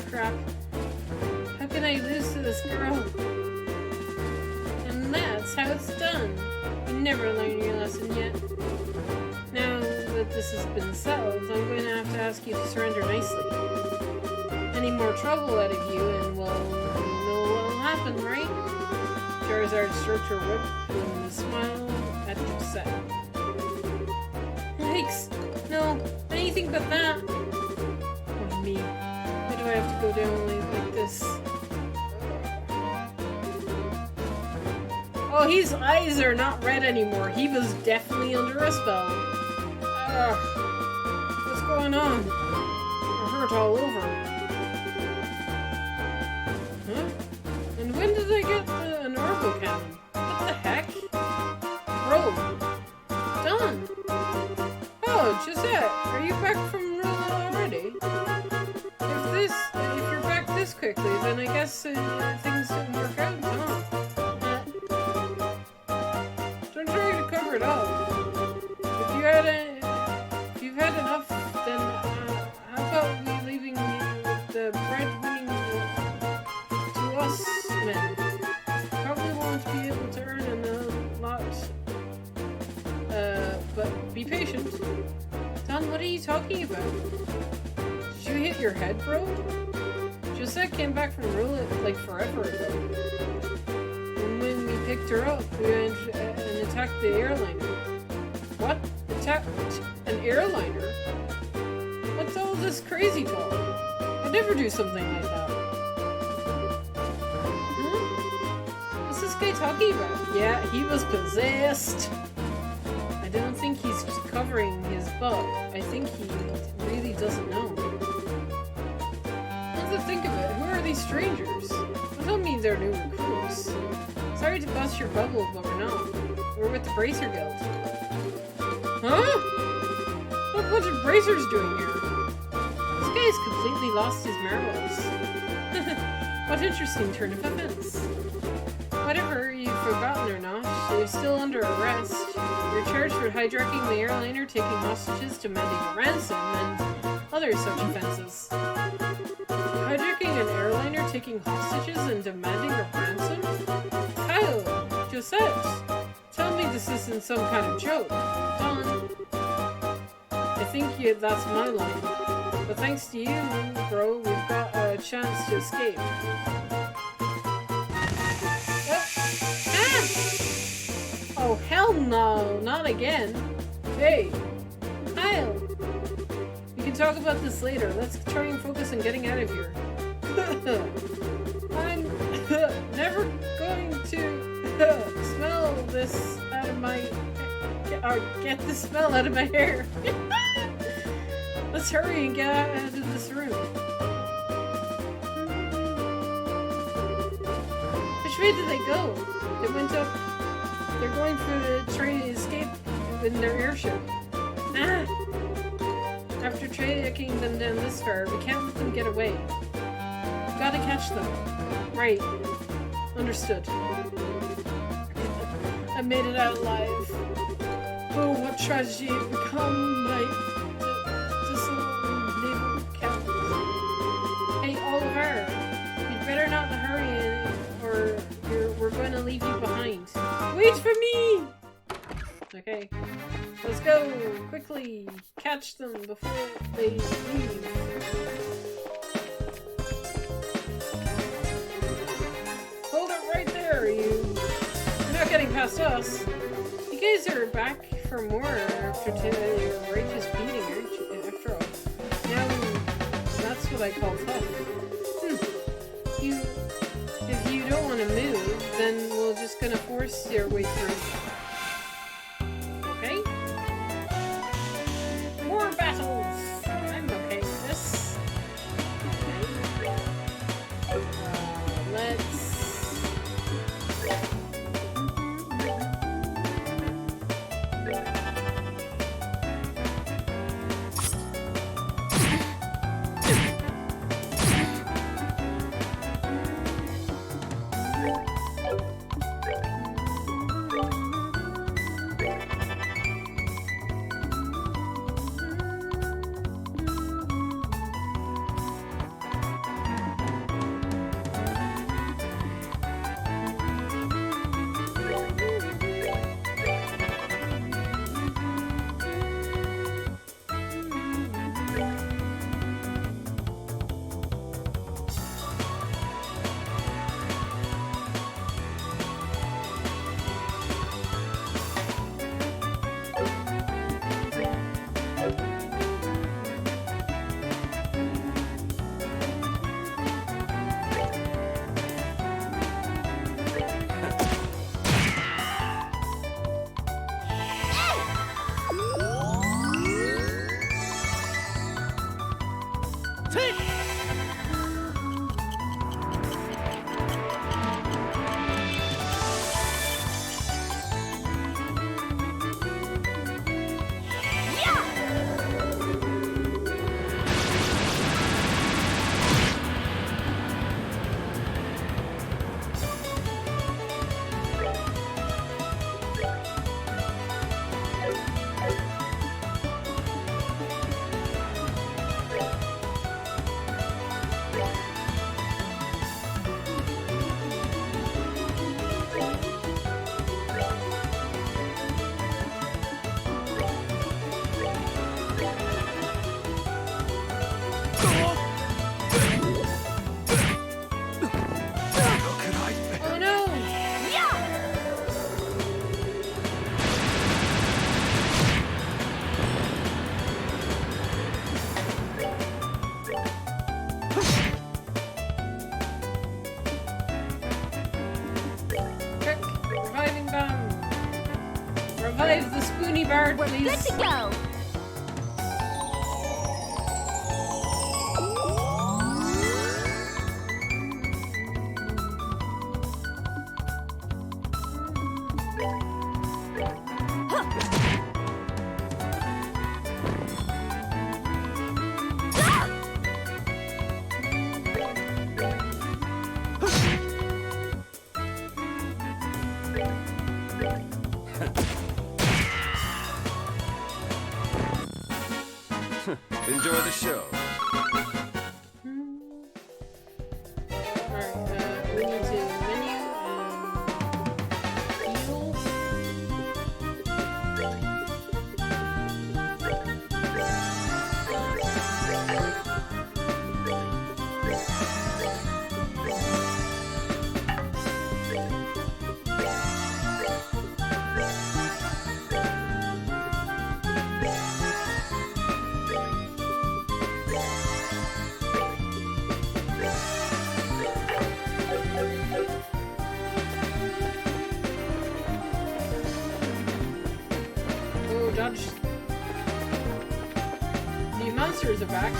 Crap. How can I lose to this girl? And that's how it's done. You never learned your lesson yet. Now that this has been settled, I'm going to have to ask you to surrender nicely. Any more trouble out of you and, well, what'll happen, right? Charizard stroked her whip and smiled at Josette. Yikes! No, anything but that! Oh, me. Why do I have to go down like this? Oh, his eyes are not red anymore. He was definitely under a spell. What's going on? I hurt all over. Huh? And when did I get an Orbital Cannon? What the heck? Bro. Done. Oh, Gisette, are you back from Rilla already? If you're back this quickly, then I guess things didn't work out, huh? Don't try to cover it up. If you've had enough, then how about we leaving the breadwinning to us men? Probably won't be able to earn a lot. But be patient. Don, what are you talking about? Did you hit your head, bro? Josette came back from Rilla like forever ago. And when we picked her up, we went and attacked the airliner. What? Attacked an airliner? What's all this crazy talk? I'd never do something like that. Huh? What's this guy talking about? Yeah, he was possessed. I don't think he's just covering his butt. I think he really doesn't know. Come to think of it, who are these strangers? Don't tell me they're new recruits. Sorry to bust your bubble, but we're not. We're with the Bracer Guild. Huh? What a bunch of bracers doing here? This guy's completely lost his marbles. What interesting turn of events. Whatever, you've forgotten or not, you're still under arrest. You're charged for hijacking the airliner, taking hostages, demanding a ransom, and other such offenses. Hijacking an airliner, taking hostages, and demanding a ransom? Kyle! Josette! Tell me this isn't some kind of joke. Don. I think that's my line. But thanks to you, bro, we've got a chance to escape. Oh, hell no! Not again! Hey! Kyle! We can talk about this later. Let's try and focus on getting out of here. never going to smell this out of my... or get the smell out of my hair. Let's hurry and get out of this room. Which way did they go? They went up. They're going to try to escape in their airship. Ah! After tracking them down this far, we can't let them get away. We've got to catch them. Right. Understood. I made it out alive. Oh, what tragedy it become, my dissolute naval captain. Hey, Oliver, you'd better not hurry or we're going to leave you behind. Wait for me! Okay, let's go, quickly, catch them before they leave. Hold it right there, you're not getting past us. You guys are back for more after your righteous beating, aren't you? After all, now that's what I call tough. If you don't want to move, then we're just gonna force your way through. Okay? More battles! I'm okay with this. Okay. Let's... Revive the spoony bird, We're please. good to go. Enjoy the show. Alright, we need to menu and heal. dodged. The monsters are back.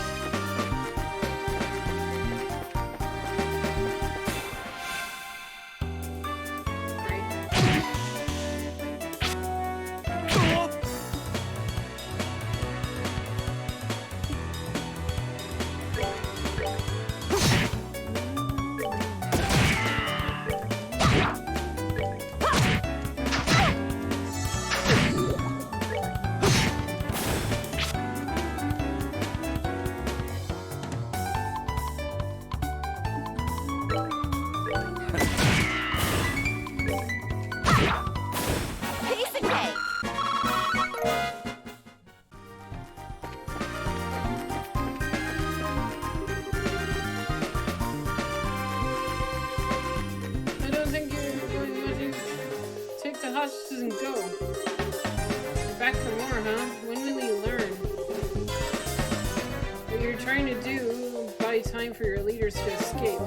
Piece of cake. I don't think you're going to take the hostages and go. You're back for more, huh? When will you learn? What you're trying to do, buy time for your leaders to escape.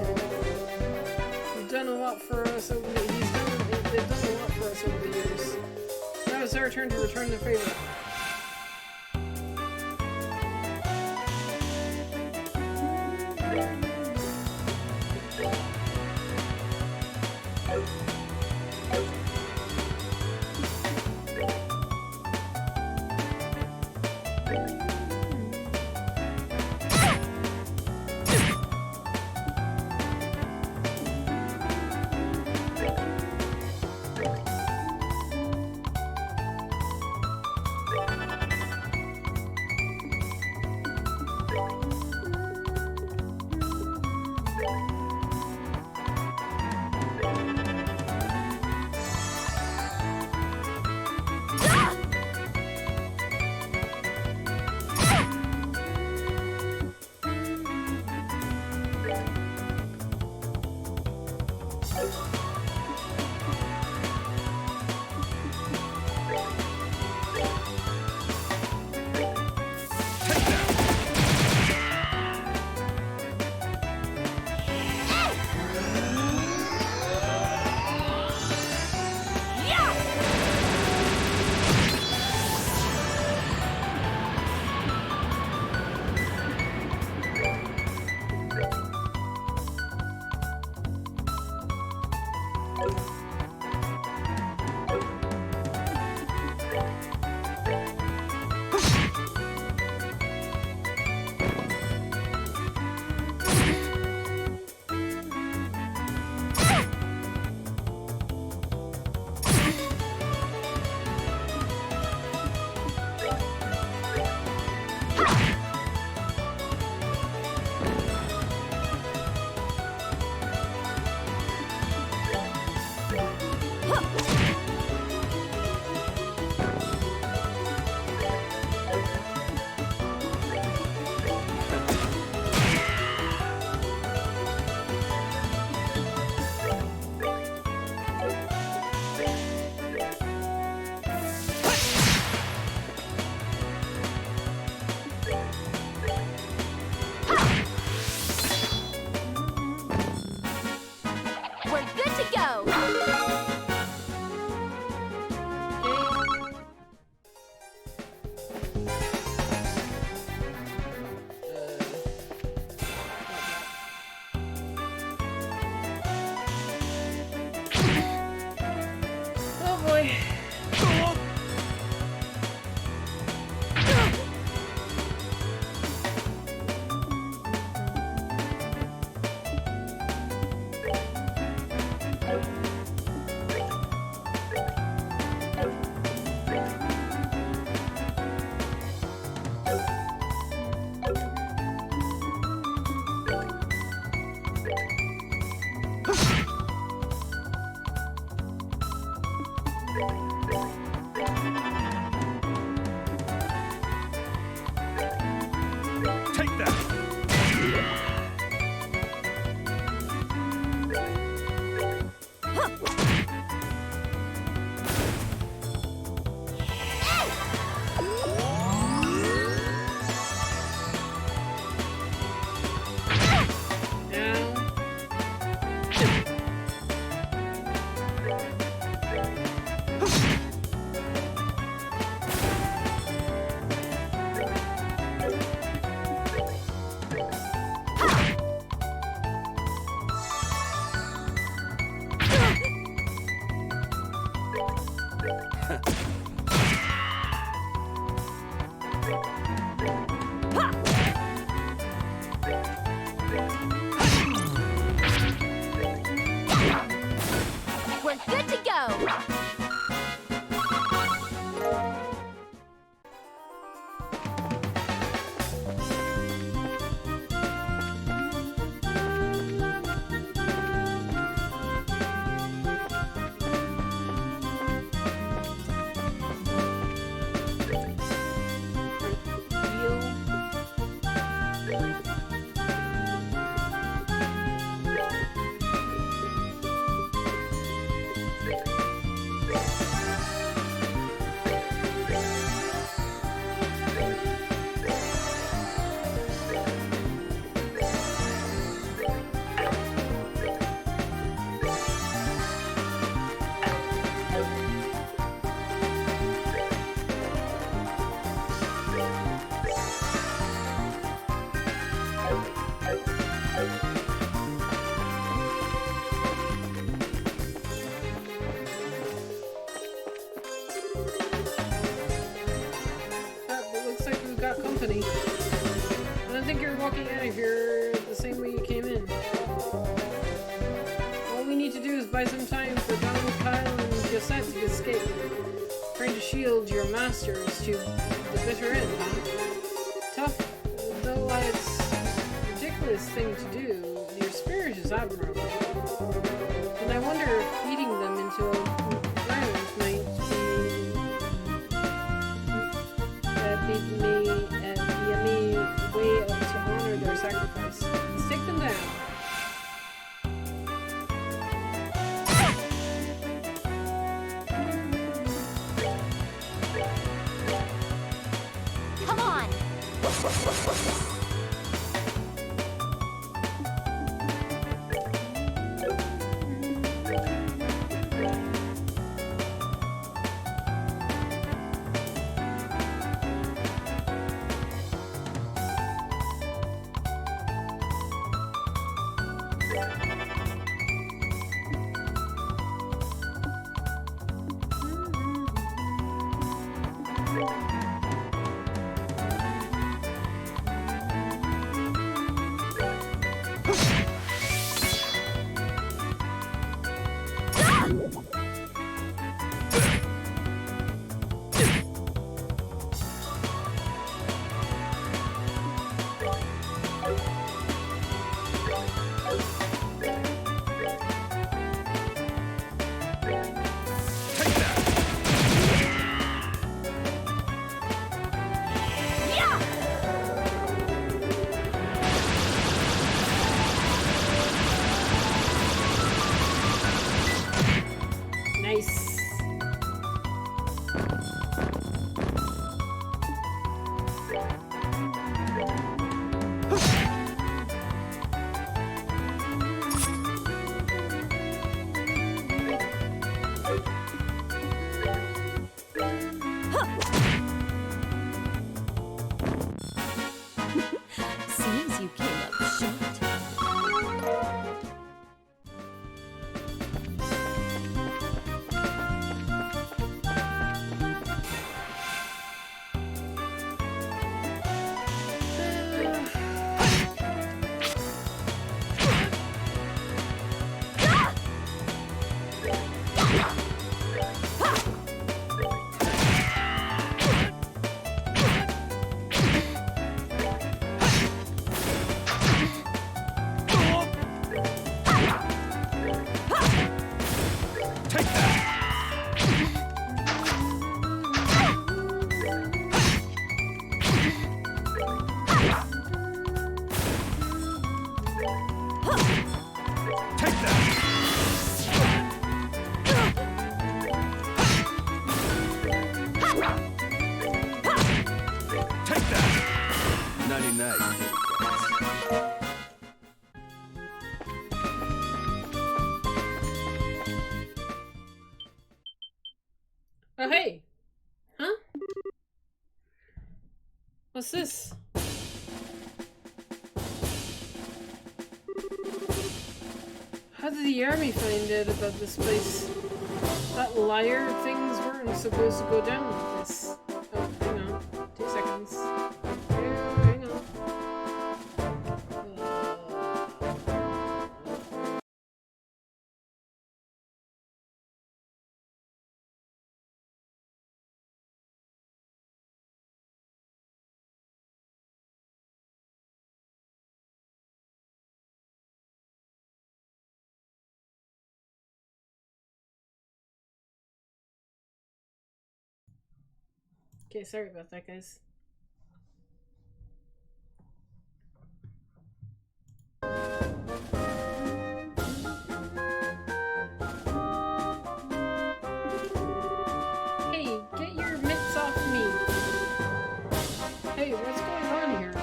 You've done a lot for us over the they've done a lot for us over the years. Now it's our turn to return the favor. We're good to go. It looks like we've got company. I don't think you're walking out of here the same way you came in. All we need to do is buy some time for Donald, Kyle, and Josette to escape. Trying to shield your masters to the bitter end, huh? Tough, though it's a ridiculous thing to do, your spirit is admirable. And I wonder if eating them into a ground might be a me way to honor their sacrifice. Let's take them down. Come on. Nice. Seems you came up short. Oh, hey! Huh? What's this? How did the army find out about this place? That liar things weren't supposed to go down like this. Oh, hang on. 2 seconds. Hang on. Okay, sorry about that, guys. Hey, get your mitts off me! Hey, what's going on here?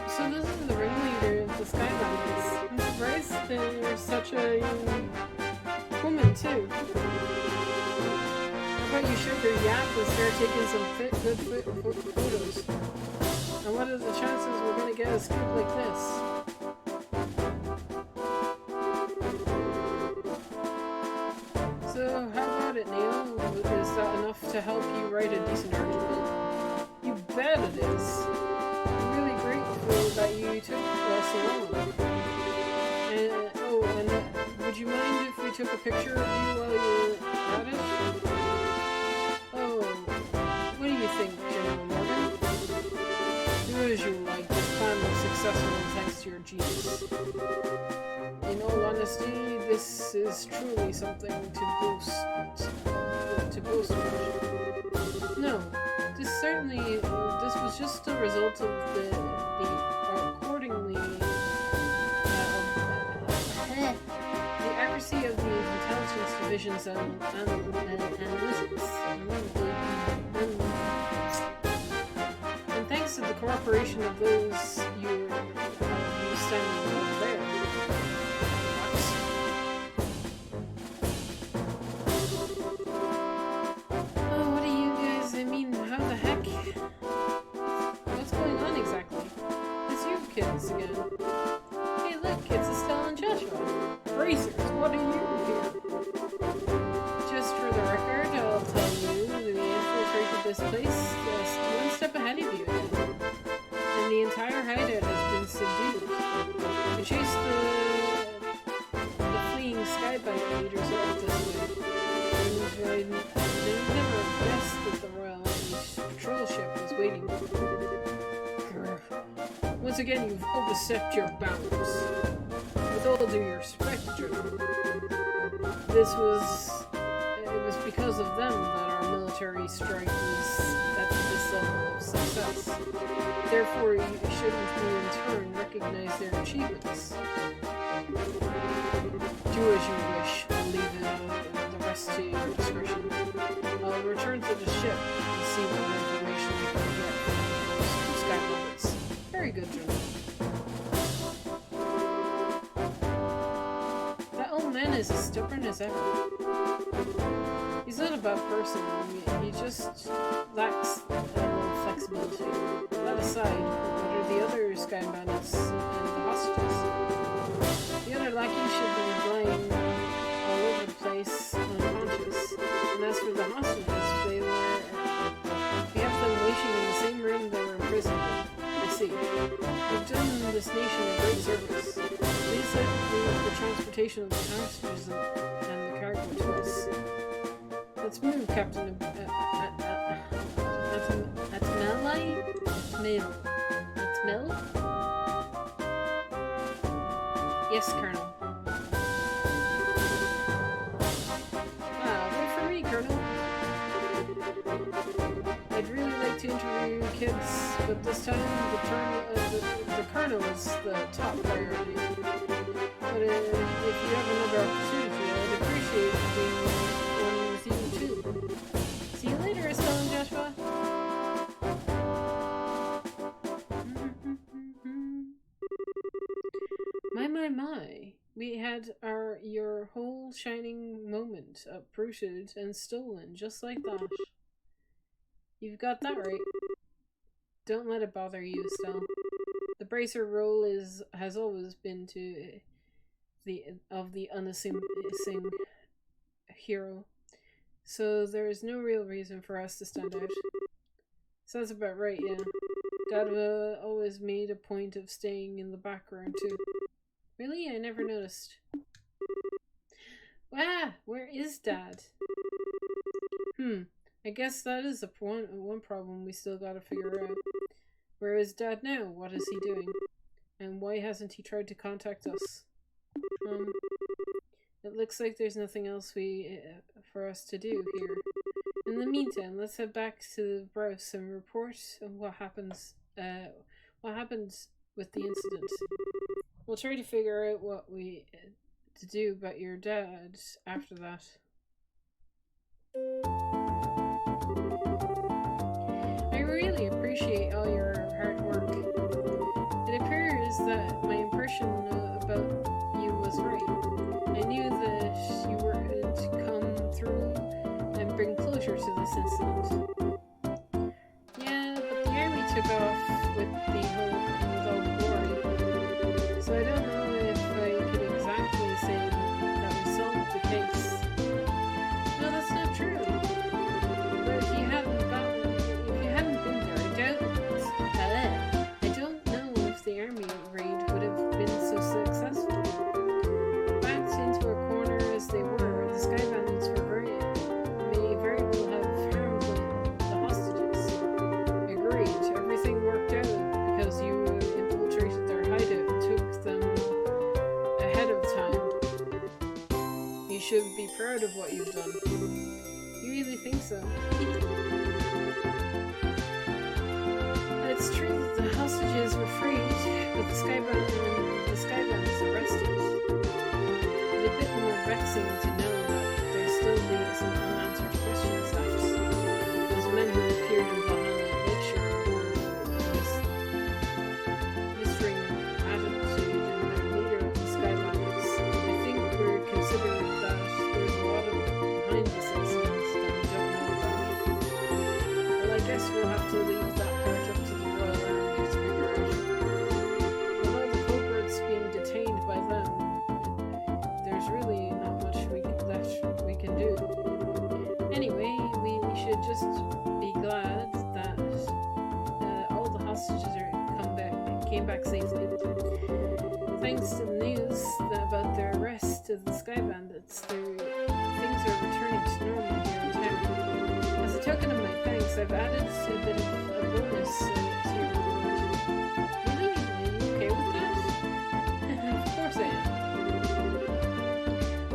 So this is the ringleader of the Skybandits. I'm surprised they're such a woman, too. How about you show your yap and start taking some good photos? And what are the chances we're gonna get a scoop like this? So, how about it, Neil? Is that enough to help you write a decent article? You bet it is. I'm really grateful that you took us along. And, oh, and would you mind if we took a picture of you while you're at it? Oh, what do you think, General Morgan? Do as you like. This plan was successful thanks to your genius. In all honesty, this is truly something to boast about. No, this was just a result of the accuracy of the intelligence division's analytics. And thanks to the cooperation of those you standing over there. Oh, what do you guys, I mean, how the heck? What's going on exactly? It's you kids again. Hey look, it's Estelle and Joshua. Racers, what are you here? Just for the record, I'll tell you, we infiltrated this place just one step ahead of you again. And the entire hideout has been subdued. We chased the fleeing Skybite leaders off this way. And they never guessed that the Royal Army's patrol ship was waiting. Once again, you've overstepped your bounds. With all due respect, General, it was because of them that our military strike was at this level of success. Therefore, you shouldn't we in turn recognize their achievements. Do as you wish. I'll leave the rest to your discretion. I'll return to the ship and see what information I can get from those Skybandits. Very good, General. Man is as stubborn as ever. He's not a bad person, he just lacks a little flexibility. That aside, what are the other Skybandits and the hostages? The other lackeys should be lying all over the place, unconscious. And as for the hostages, we have them waiting in the same room they were imprisoned in. I see. You've done this nation a great service. Please let the transportation of the hostages and the cargo to us. Let's move, Captain Atmel? Yes, Colonel. Wait for me, Colonel. I'd really like to interview you kids, but this time the Colonel is the top priority. But if you have another opportunity, I'd appreciate doing one with you too. See you later, Estelle and Joshua. My. We had your whole shining moment uprooted and stolen, just like that. You've got that right. Don't let it bother you, Estelle. The bracer role has always been to the unassuming hero. So there is no real reason for us to stand out. Sounds about right, yeah. Dad always made a point of staying in the background too. Really? I never noticed. Ah, where is Dad? I guess that is one problem we still gotta figure out. Where is Dad now? What is he doing? And why hasn't he tried to contact us? It looks like there's nothing else for us to do here. In the meantime, let's head back to the Browse and report on what happened with the incident. We'll try to figure out what to do about your dad after that. I really appreciate all your hard work. It appears that my impression about you was right. I knew that you were to come through and bring closure to this incident. Yeah, but the army took off with all the glory. So I don't know if I could exactly say that we solved the case. No, that's not true. But if you hadn't been there, I don't know if the army raid would have been so successful. Backed into a corner as they were, the Sky Bandits may very well have harmed the hostages. Agreed, everything worked out because you infiltrated their hideout and took them ahead of time. You should be proud of what you've done. You really think so? It's true that the hostages were freed, but the Sky Bandits arrested. It's a bit more vexing to know that there still be some unanswered questions left. Those men who appeared in Valhalla Lakeshore were Mistring attitude and their leader of the Sky Bandits. I think we're considering that there's a lot behind this incident that we don't know about. Well, I guess we'll have to leave that part up to the Royal Army to figure out. Although the culprits being detained by them, there's really not much left we can do. Anyway, we should just be glad that all the hostages came back safely. Thanks to the news about their arrest of the Sky Bandits, things are returning to normal here in town. As a token of my thanks, I've added a bit of a bonus to your reward. Really? Are you okay with that? Of course I am.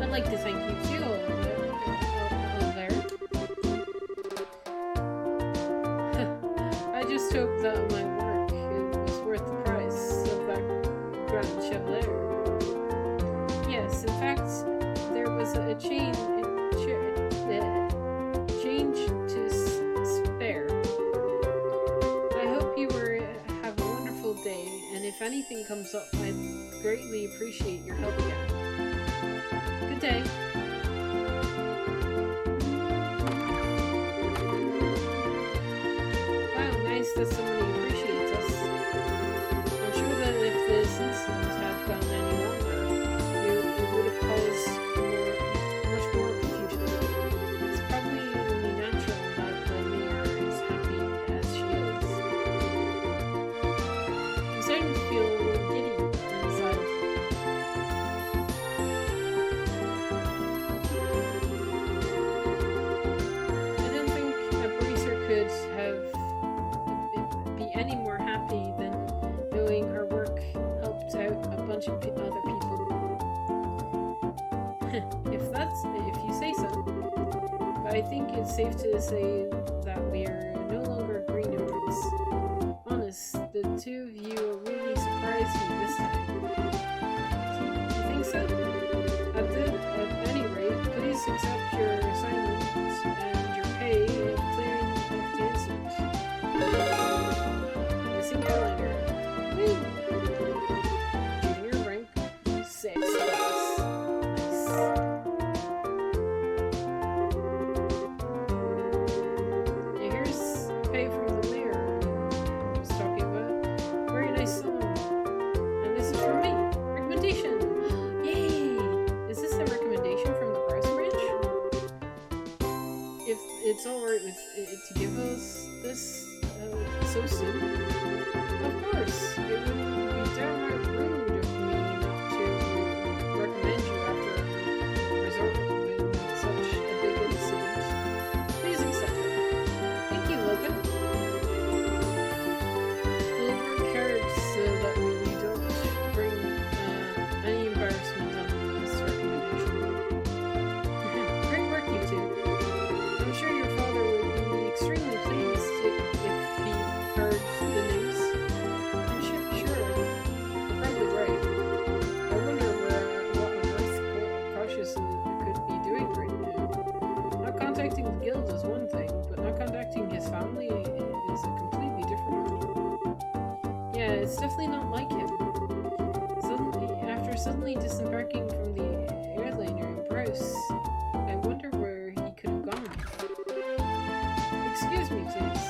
I'd like to thank you too, Oliver. I just hope that my work was worth the price of that Grand Chevalier. Yes, in fact, there was a change to spare. I hope you have a wonderful day, and if anything comes up, I'd greatly appreciate your help again. Good day. Wow, nice that somebody appreciates us. I'm sure that if this incident had gone any longer, it would have caused much more confusion. It's probably only natural that the mayor is happy as she is. I'm starting to feel a little giddy inside. I don't think a bracer could be any more happy than knowing her work helped out a bunch of other people. If you say so. But I think it's safe to say that we are no longer greenhorns. Honest, the two of you really surprised me this time. You think so? At any rate, please accept your assignment and your pay in clearing up the incident. Missing calendar. Woo! Junior rank 6 class. Nice. And here's pay from the mayor I was talking about. Very nice song. And this is from me. it's alright with to give us this so soon? Of course, it would be downright rude of me not to recommend you after a resort with such a big incident. Please accept it. Thank you, Logan. We'll work hard so that we don't bring any embarrassment on this recommendation. Great work, you two. I'm sure your father would be extremely pleased if he heard the news. I'm sure you're probably right. I wonder what on earth Cautious could be doing right now. Not contacting the guild is one thing, but not contacting his family is a completely different one. Yeah, it's definitely not like him. After suddenly disembarking from the airliner in Brose, I wonder where he could have gone. Excuse me, please.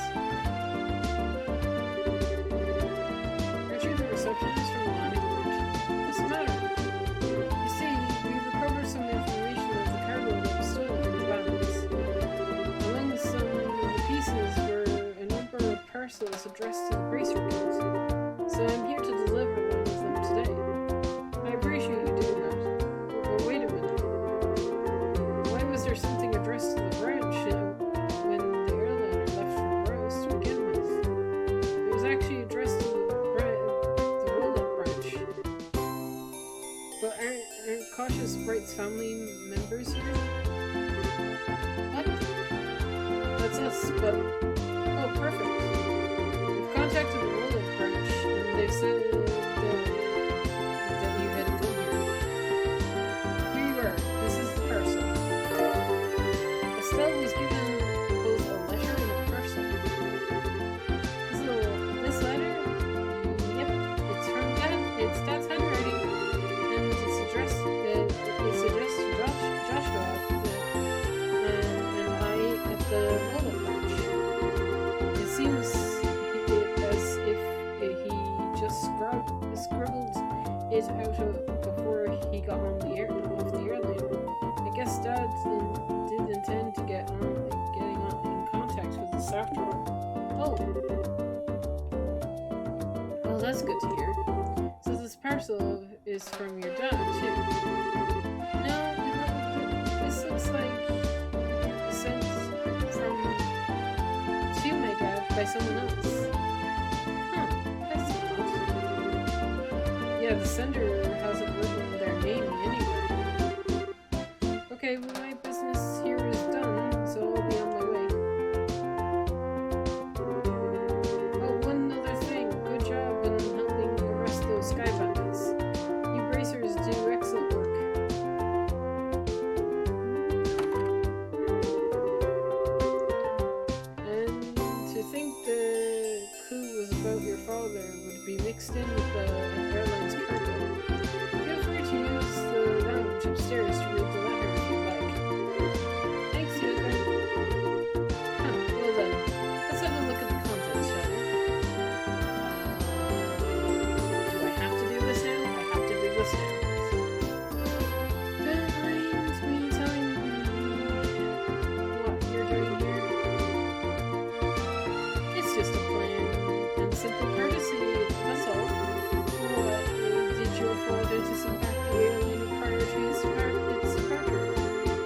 Aren't you the receptionist from the landing port? What's the matter? You see, we recovered some information of the cargo that was stolen from the vans. Among some of the pieces were a number of parcels addressed to the Bracer Guild, so I'm here to deliver one of them today. I appreciate you doing that. But wait a minute. Why was there something addressed to the branch when the airliner left from Rose to begin with? It was actually addressed to the roll-up branch. But aren't Cautious Bright's family members here? What? That's us, but... Oh, perfect. We've contacted the roll-up branch, and they've said that you had to come here. Here you are. This is the parcel. Estelle was given both a letter and a parcel. This letter? Yep, it's from Dad. It's Dad's handwriting, and it's addressed to Joshua and I at the roll-up branch. It seems as if he just scribbled it out before he got on off the airliner. I guess Dad did intend to getting in contact with us after all. Oh. Well, that's good to hear. So this parcel is from your dad, too. No, this looks like sent to my dad by someone else. Huh, that's odd. Yeah, the sender hasn't written their name anywhere. Okay, well, my business here is done, so I'll be on my way. Oh, one other thing. Good job in helping arrest those sky bandits. You bracers do excellent work. And to think the clue was about your father would be mixed in with the airline's cargo. Feel free to use the lounge upstairs to read the letter if you like. Thanks, Yuka. Huh, well then, let's have a look at the contents, shall we? Do I have to do this now? I have to do this now. Don't mind me telling you what you're doing here. It's just a plan and simple courtesy, that's all. What, did your father disembark the airliner prior to its departure?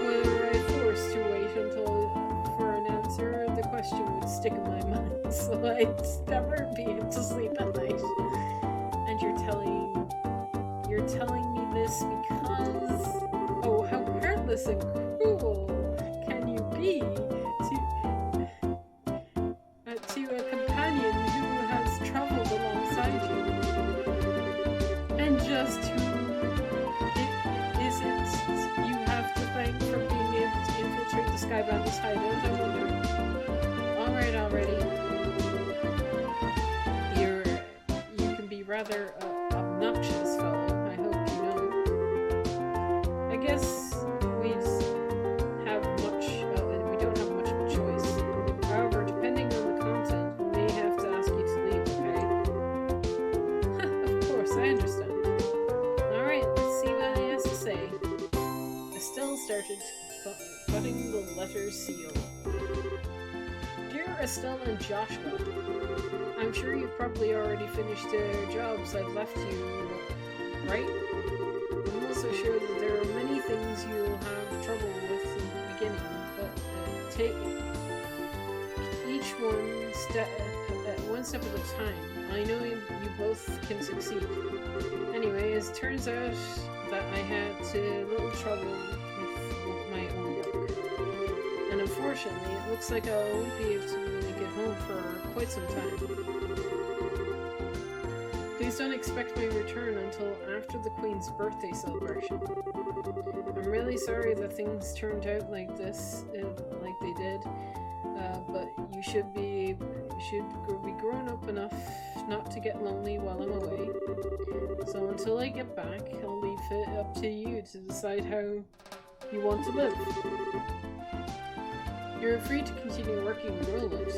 Were I forced to wait for an answer, the question would stick in my mind, so I'd never be able to sleep at night. And you're telling me this because... Oh, how heartless and cruel can you be to a companion who has traveled alongside you, and just who it isn't you have to thank for being able to infiltrate the Sky Bandits hideout, I wonder. Alright, already. You can be rather obnoxious, fellow, I hope you know. I guess we don't have much of a choice. However, depending on the content, we may have to ask you to leave, okay? Of course, I understand. Alright, let's see what he has to say. Estelle started cutting the letter seal. Dear Estelle and Joshua, I'm sure you've probably already finished the jobs I've left you, right? I'm also sure that there are many things you'll have trouble with in the beginning, but take each one step at a time. I know you both can succeed. Anyway, it turns out that I had a little trouble with my own work. And unfortunately, it looks like I won't be able to make it home for quite some time. Please don't expect my return until after the Queen's birthday celebration. I'm really sorry that things turned out like this, like they did, but you should be grown up enough not to get lonely while I'm away. So until I get back, I'll leave it up to you to decide how you want to live. You're free to continue working with Roland,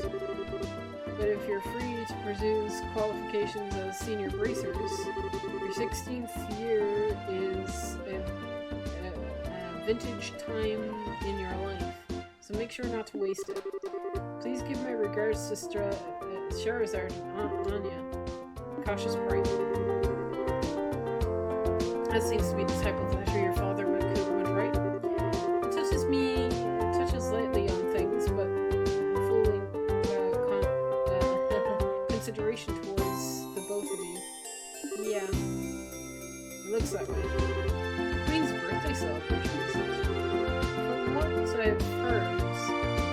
but if you're free to pursue qualifications as senior bracers, your 16th year is a vintage time in your life, so make sure not to waste it. Please give my regards to Charizard and Anya. Cautious Bright. That seems to be the type of letter your father would write. It touches lightly on things, but fully consideration towards the both of you. Yeah, it looks that way. Queen's birthday celebration. From what I've heard,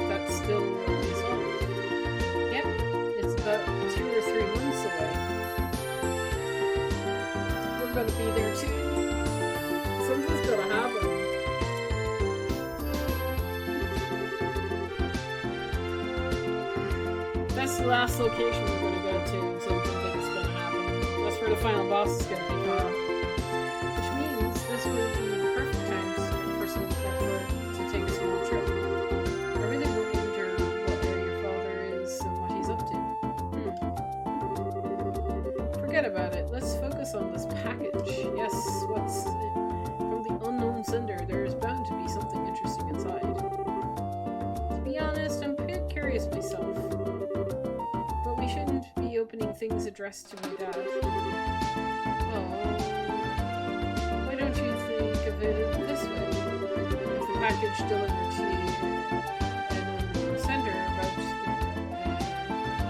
that's still resolved. Yep, it's about 2 or 3 months away. We're gonna be there too. Something's gonna happen. That's the last location we're gonna go to, so something's gonna happen. That's where the final boss is gonna be far. Which means this would be the perfect time to take a small trip. I really wonder where your father is and what he's up to. Forget about it. Let's focus on this package. Yes, what's from the unknown sender? There's bound to be something interesting inside. To be honest, I'm a bit curious myself. But we shouldn't be opening things addressed to my dad. Oh, why don't you think of it this way? If the package delivered to and sender about the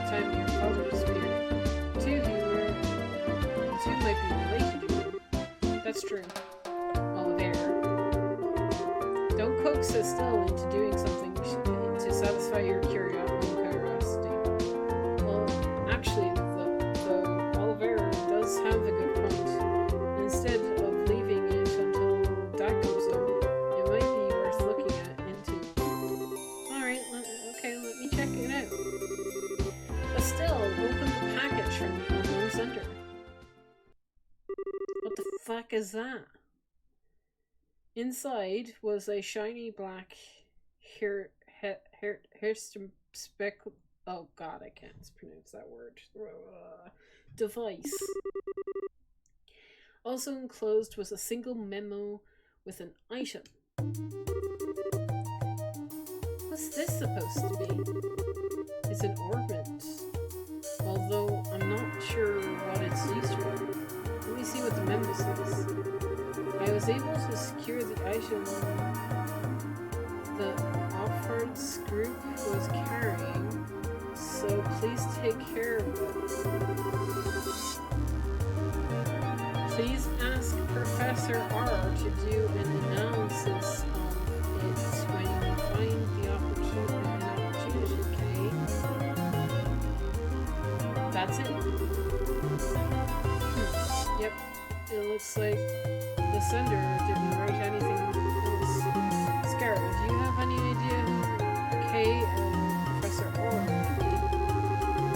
time your father disappeared, the two might be related. That's true. Oliver. Don't coax Estelle into doing something to satisfy your curiosity. Well, actually, though Oliver does have a good point. Instead of leaving it until Dad comes home, it might be worth looking into. Alright, let me check it out. Estelle, open the package from the unknown sender. What the fuck is that? Inside was a shiny black oh god, I can't pronounce that word. Device. Also enclosed was a single memo with an item. What's this supposed to be? It's an orbit. Although I'm not sure what it's used for. Let me see what the memo says. I was able to secure the item the Offard's group was carrying, so please take care of it. Please ask Professor R to do an analysis of it when you find the opportunity, okay? That's it. Yep, it looks like the sender didn't write anything else. Scarra, do you have any idea who Kay and Professor R might be?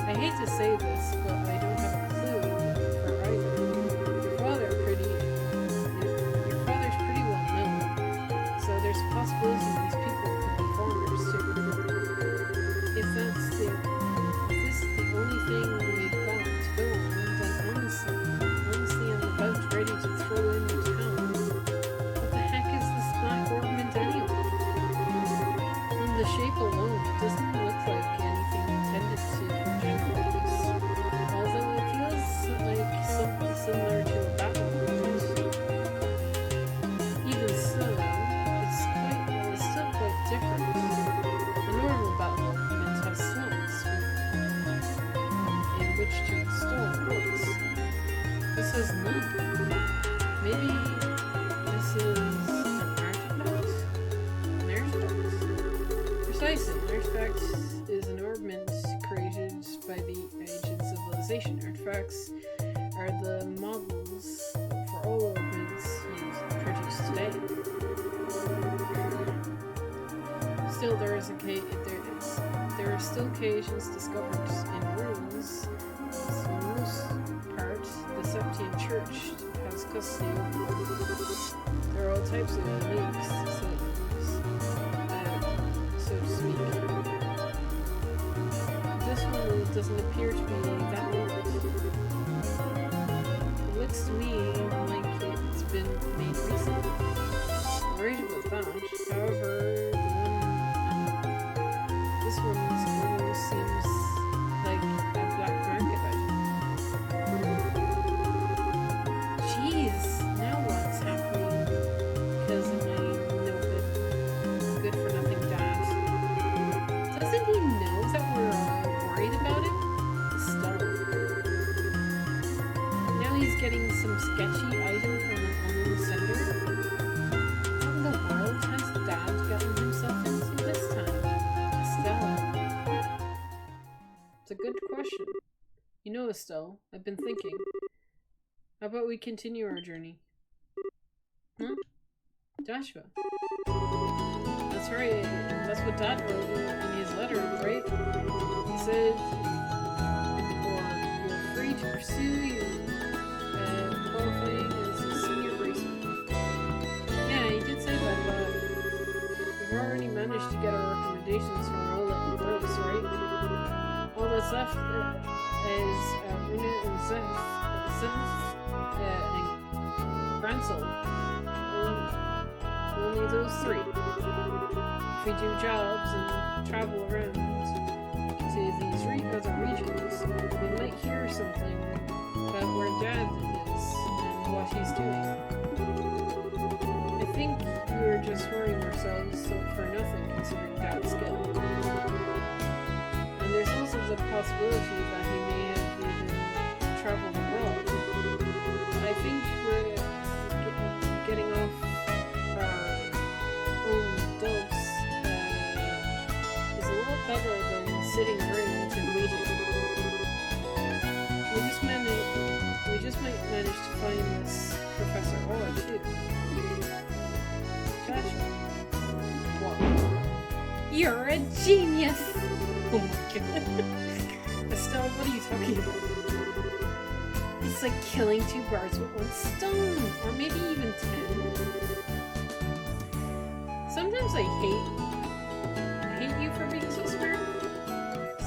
I hate to say this, but I don't have a clue for either. Your father's pretty well known, so there's a possibility these people could be foreigners too. If this is the only thing we've got to go on, then honestly I'm about ready to throw in the towel. What the heck is this black ornament anyway? From the shape alone, it doesn't look like anything Precisely. Artifact is an ornament created by the ancient civilization. Artifacts are the models for all ornaments produced today. Still, there are still occasions discovered in ruins. For the most part, the Septian Church has custody over them. There are all types of leagues, so to speak. This one doesn't appear to be that old. It looks to me like it's been made recently. I'm worried about that. However, this one almost seems like a black market item. Jeez, now what's happening? Because of my no good for nothing dad. Doesn't he know that we're worried about it? Estelle. Now he's getting some sketchy item from an unknown sender. What in the world has dad gotten himself into this time? Estelle. It's a good question. You know, Estelle, I've been thinking. How about we continue our journey? Huh? Joshua. That's right. That's what Dad wrote in his letter, right? He said, or you're free to pursue you qualifying as a senior bracer. Yeah, he did say that, but we've already managed to get our recommendations from Rolla and Bruce, right? All that's left is Una and Zeth and Grancel. Only those three. If we do jobs and travel around to these other regions, we might hear something about where Dad is and what he's doing. I think we were just worrying ourselves for nothing considering Dad's skill. And there's also the possibility that he may have even traveled abroad. I think we're getting off our own dubs is a lot better than sitting around and waiting. We just might manage to find this Professor Orr too. Joshua. What? You're a genius! Oh my god. Estelle, what are you talking about? It's like killing two birds with one stone, or maybe even 10. Sometimes I hate you for being so smart.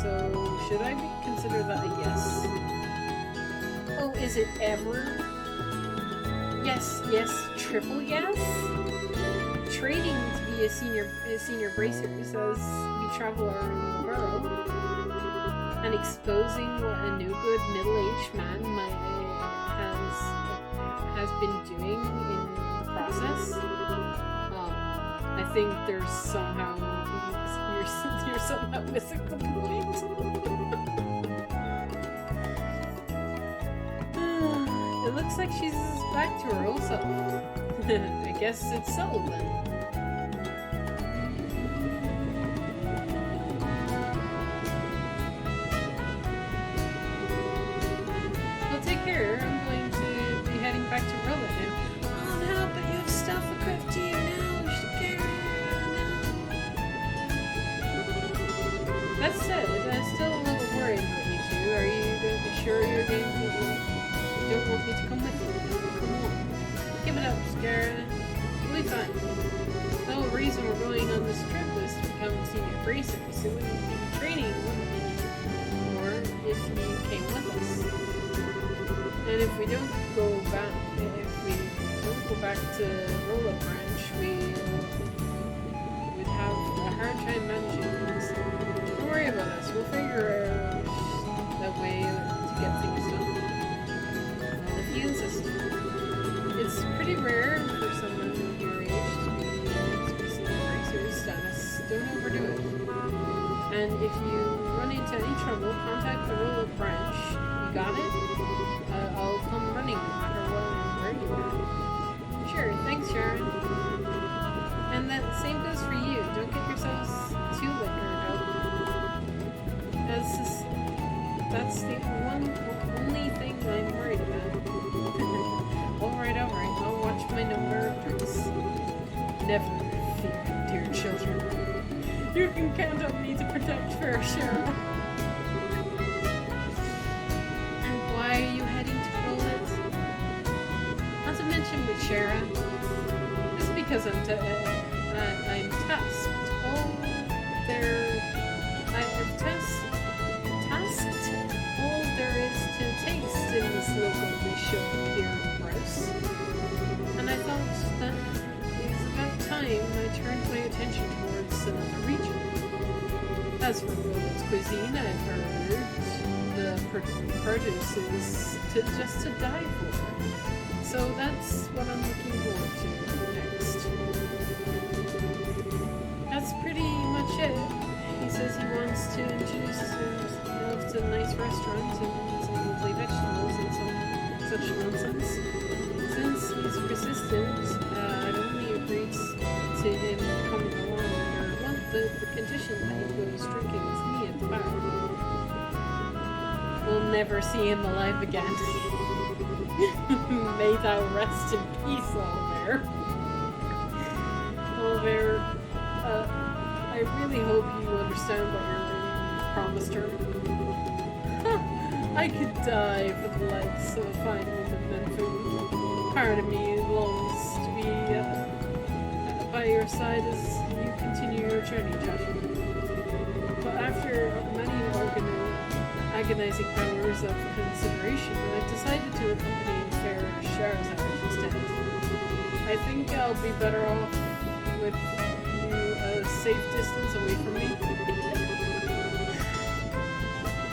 So should I consider that a yes? Oh, is it ever? Yes, triple yes. Trading to be a senior bracer says we travel around the borough. And exposing what a no-good middle-aged man has been doing in the process. I think there's somehow you're somehow missing the point. It looks like she's back to her old self. I guess it's settled then. Back to Rolla now. Oh no, but you have stuff equipped to you now. You should carry That said, I'm still a little worried about you two. Are you sure you're going to... You don't want me to come with you? Come on. Give it up, Scara. We'll be fine. The whole reason we're going on this trip is to become senior bracers, so we wouldn't be training, wouldn't we? Or if you came with us. And if we don't go back to Rolla Branch, we would have a hard time managing things. Don't worry about us. We'll figure out a way to get things done. The fuel system. It's pretty rare for someone your age to be senior bracer status. Don't overdo it. And if you run into any trouble, contact the Rolla Branch. You got it? I'll come running no matter where you are. Sure, thanks, Sharon. And that same goes for you. Don't get yourselves too liquid. That's the only thing I'm worried about. Alright, I'll watch my number of drinks. Never fear, dear children. You can count on me to protect fair share. And why are you heading to Bullet? Not to mention with Shara. Just because I'm tasked. I've tasked all there is to taste in this local dish here in Brose. And I thought that it was about time I turned my attention towards another region. As for Bullet's cuisine, I've heard the produce is just to die for. So that's what I'm looking forward to next. That's pretty much it. He says he wants to introduce himself to a nice restaurant and some lovely vegetables and some such nonsense. Since he's persistent, I've only agreed to him coming along under the condition that he goes drinking with me at the bar. We'll never see him alive again. May thou rest in peace, Oliver. Oliver, I really hope you understand what you promised her. I could die for the likes of a fine woman and food. Part of me longs to be by your side as you continue your journey, Joshua. But after many agonizing hours of consideration, I've decided to accompany Fair Shahrazad instead. I think I'll be better off with you a safe distance away from me.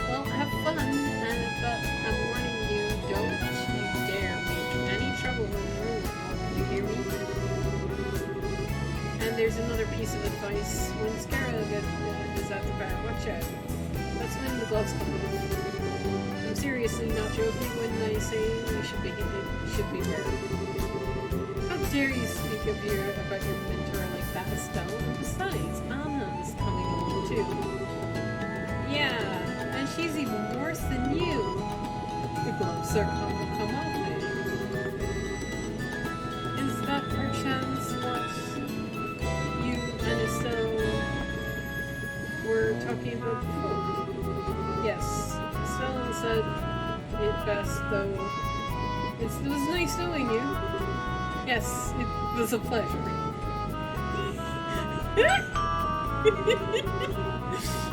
Well, have fun, but I'm warning you, don't you dare make any trouble in the room. You hear me? And there's another piece of advice. When Scarra is at the bar, watch out. That's when the gloves come off. I'm seriously not joking when I say you should beware. How dare you speak about your mentor like that, Estelle? And besides, Anna's coming along too. Yeah, and she's even worse than you. The gloves are come off now. Is that perchance what you and Estelle were talking about before? Yes, Estelle said it best, though. It was nice knowing you. Yes, it was a pleasure.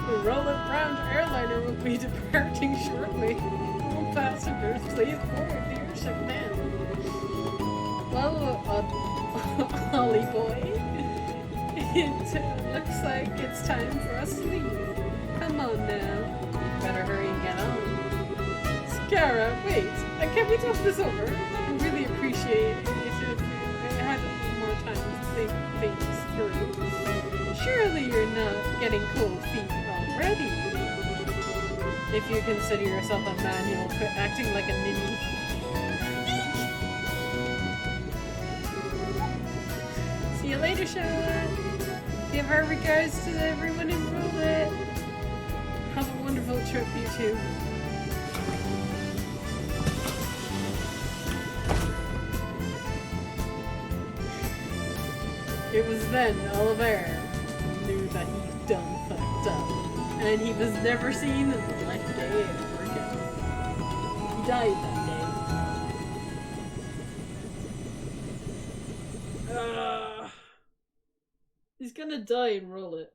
The Roland Brown airliner will be departing shortly. All passengers, please board the airship now. Well, Ollie boy, it looks like it's time for us to leave. Come on now. Better hurry and get on. Scarra, wait. Can we talk this over? I really appreciate it if I had a little more time to think things through. Surely you're not getting cold feet already. If you consider yourself a man, you'll quit acting like a ninny. See you later, Charlotte. Give our regards to everyone in Roulette. Have a wonderful trip, you two. It was then Oliver knew that he done fucked up, and he was never seen in the light of day ever again. He died that day. He's gonna die and roll it.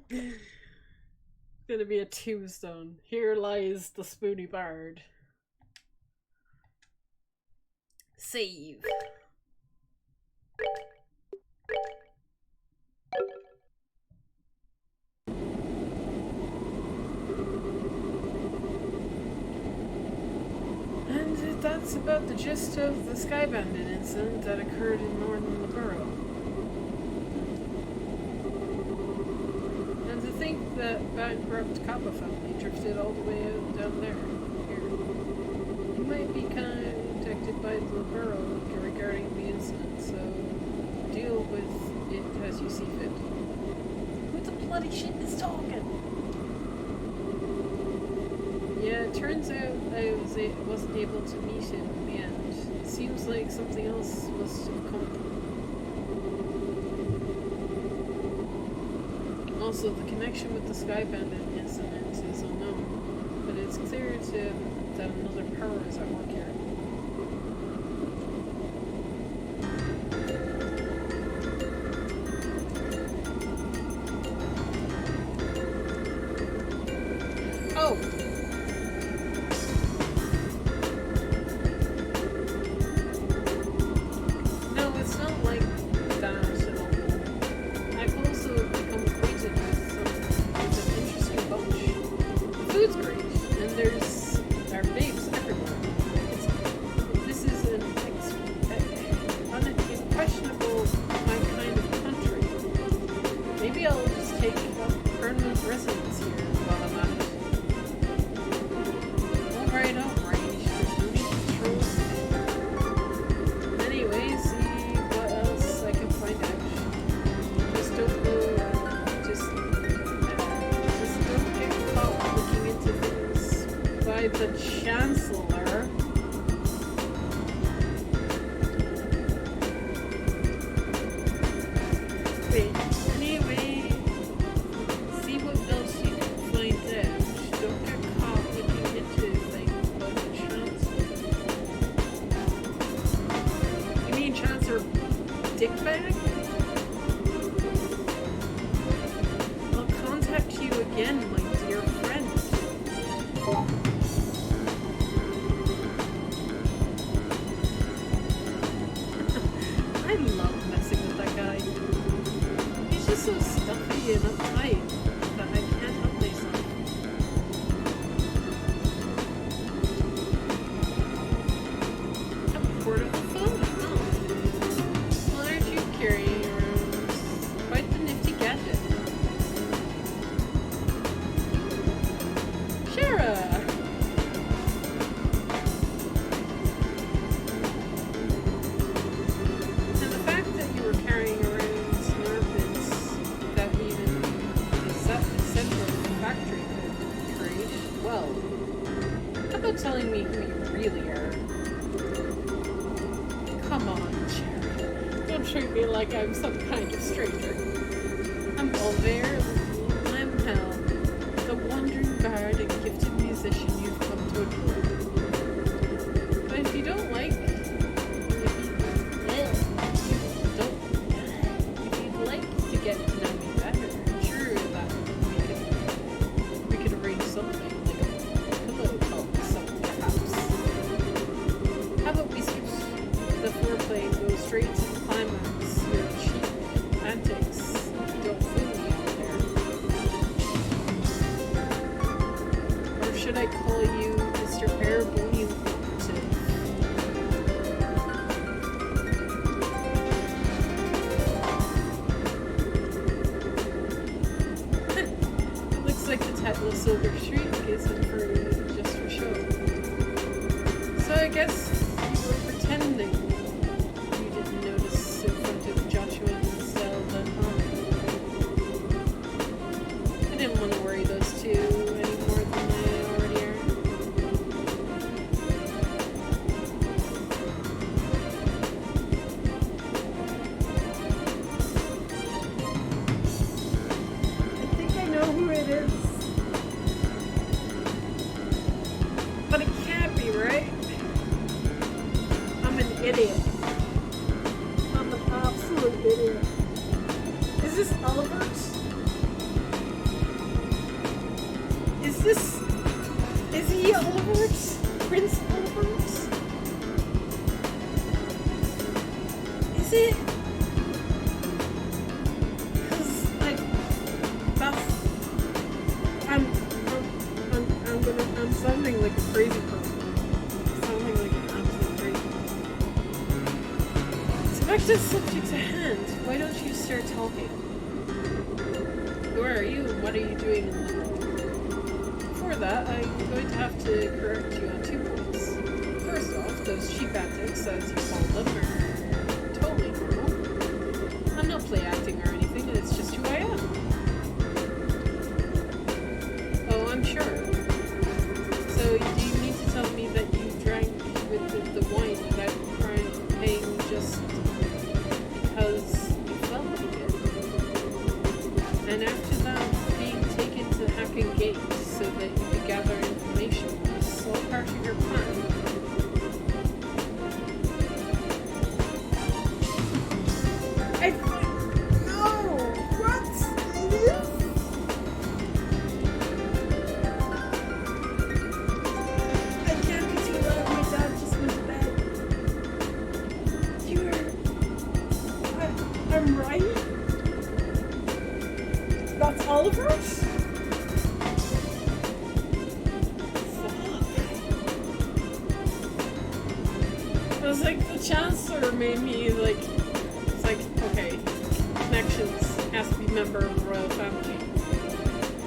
It's gonna be a tombstone. Here lies the spoony bard. Save. And that's about the gist of the Sky Bandit incident that occurred in northern Libero. And to think that bankrupt Kappa family drifted all the way out down there. Here. You might be contacted by the Libero regarding the incident, so deal with it as you see fit. Who the bloody shit is talking? Yeah, it turns out wasn't able to meet him in the end. It seems like something else must have come. Also, the connection with the Sky Bandit incident is unknown, but it's clear that another power is at work here. Oh! No, it's not like that at all. I've also become acquainted with an interesting bunch. The food's great, and there are babes everywhere. This is an unquestionable my kind of country. Maybe I'll just take up permanent residence here while I'm at it. Alright. There's no need to control. Anyway, see what else I can find out. Just don't go, just don't get caught looking into things by the Chancellor. Wait, anyway, see what else you can find out. Don't get caught looking into things by the Chancellor. You mean Chancellor Dickbag? I'll contact you again, my dear friend. I love messing with that guy. He's just so stuffy and uptight that I can't help myself. A portable phone, huh? Well, aren't you carrying around quite the nifty gadget? Shara! And the fact that you were carrying around snarpins that even the center of the factory could create, well, how about telling me who you really are? Come on, Cherry. Don't treat me like I'm some kind of stranger. I'm Volvaire Lemhel, the wandering bard and gifted musician you've come to adore. But if you don't like, if you'd like to get to know me better, sure that we could arrange something like a pillow talk or something, perhaps. How about we skip the foreplay and go straight to the climax? Your cheap antics don't fool me out there. Or should I call you Mr. Airborne Operative? It looks like the Tetla Silver Streak is in for just for show. So I guess you were pretending you didn't notice in front of Joshua and Zelda, huh? I didn't want to worry those two any more than they already are. I think I know who it is. But it can't be, right? I'm an idiot. I'm an absolute idiot. Is this Albert? Is he Albert? Prince Albert? Is it? Cause I'm sounding like a crazy person. Sounding like an absolute crazy person. So back to the subject at hand. Why don't you start talking? Who are you and what are you doing in the world? Before that, I'm going to have to correct you on 2 points. First off, those cheap antics, as you call them, are totally normal. I'm not play acting or anything, it's just who I am. Oh, I'm sure. And after that, being taken to Hacking Gate so that you could gather information was all part of your plan. I'm right? That's Oliver? It was like the Chancellor made me like, it's like, okay, connections, has to be member of the royal family.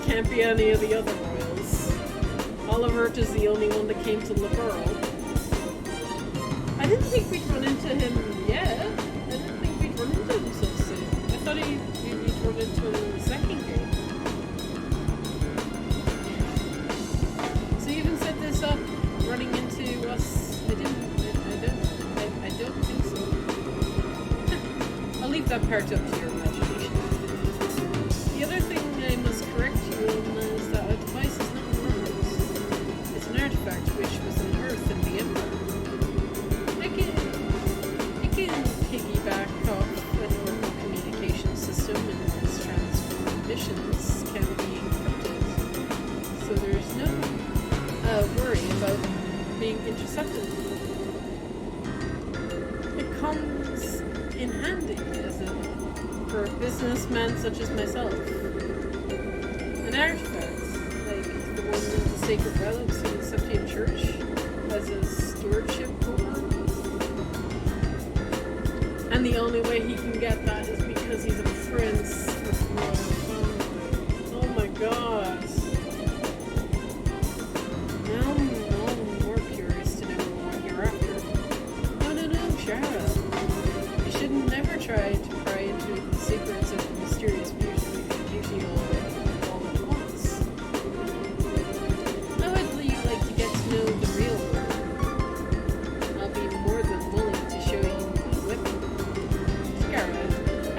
Can't be any of the other royals. Olivert is the only one that came to Liberl. I didn't think we'd run into him yet. I didn't think we'd run into him so soon. I thought we'd run into him in the second game. So you even set this up, running into us. I don't think so. I'll leave that part up to your imagination. The other thing I must correct you on is that a device is not an artifact. It's an artifact which was unearthed in the Empire. It can piggyback off a normal communication system and its transmissions can be encrypted. So there's no worry about being intercepted. It comes in handy as for a businessman such as myself. An artifact, like the one of the sacred relics in the Septian Church, has a stewardship over. And the only way he can get that is because he's a prince of the royal family. Oh my god. Now I'm all more curious to know what you're after. No, Shara. You should never try to pry into the secrets of the mysterious beauty all at once. I would like to get to know the real world. I'll be more than willing to show you my weapon. Shara,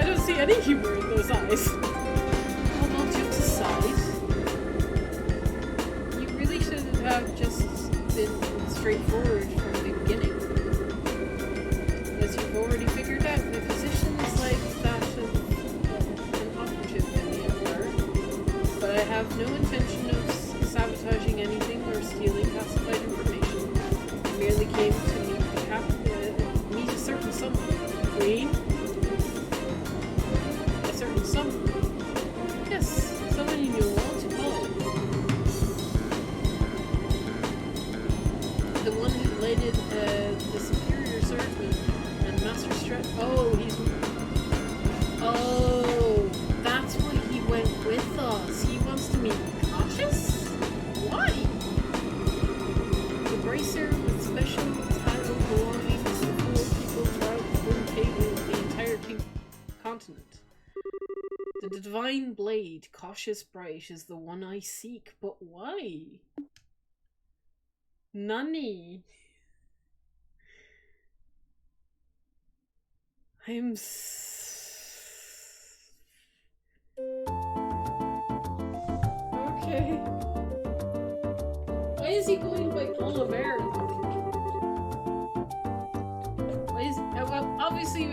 I don't see any humor in those eyes. All jokes aside, you really should have just been straightforward from the beginning. As you've already figured out, my position is like that of an operative in the Empire. But I have no intention of sabotaging anything or stealing classified information. I merely came to meet a certain someone. Queen? A certain someone? Yes, someone you knew well to call. The one who lighted the Superior Swordsman and Master Strat. Oh, that's why he went with us. He wants to meet Cautious? Why? The bracer with special title belonging to the four people throughout the whole table of the entire continent. The divine blade, Cautious Bright, is the one I seek, but why? Nani? Okay. Why is he going by Oliver? Why is well? Obviously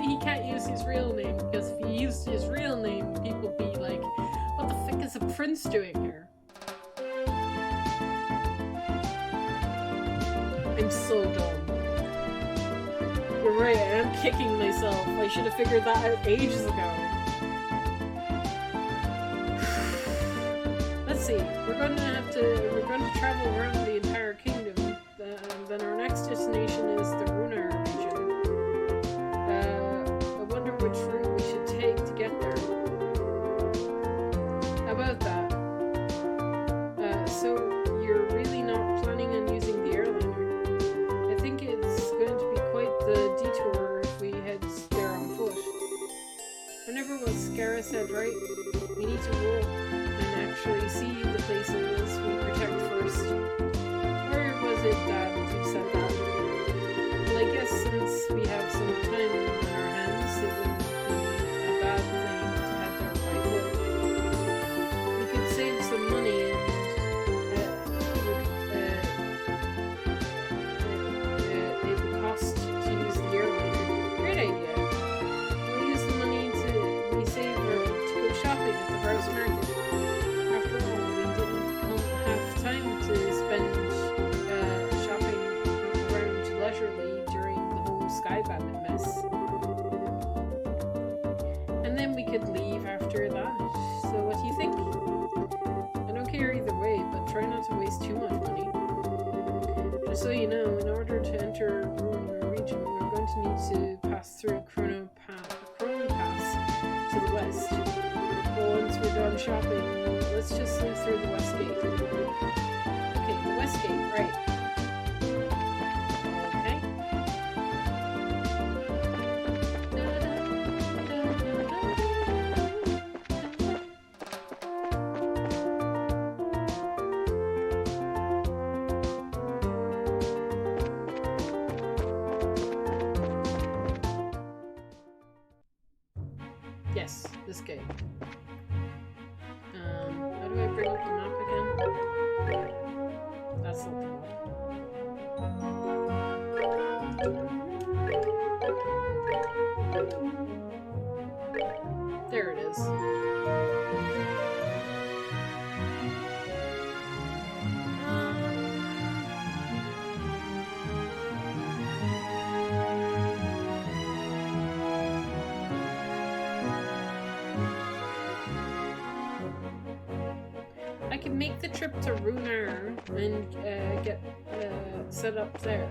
he can't use his real name, because if he used his real name, people would be like, "What the frick is a prince doing here?" I'm so dumb. You're right, I am kicking myself. I should have figured that out ages ago. Let's see. We're going to travel around the entire kingdom. Then our next destination is the Runar region. I wonder which route we should take to get there. How about that? So you're really not planning on using the airliner? I think it's going to be quite the detour if we head there on foot. Whenever what Scara said, right? We need to walk and actually see the places we protect first. Or was it Dad who said that? Well, I guess since we have some time in our hands, it wouldn't be a bad thing to head there by foot. then we could leave after that. So what do you think? I don't care either way, but try not to waste too much money. Just so you know, in order to enter Ruiner region, we're going to need to pass through Chrono Pass to the west. But once we're done shopping, let's just leave through the west gate. Okay, the west gate, right. Okay. Yes, this gate. How do I bring up the map again? That's not the map. There it is. I can make the trip to Ruiner and get set up there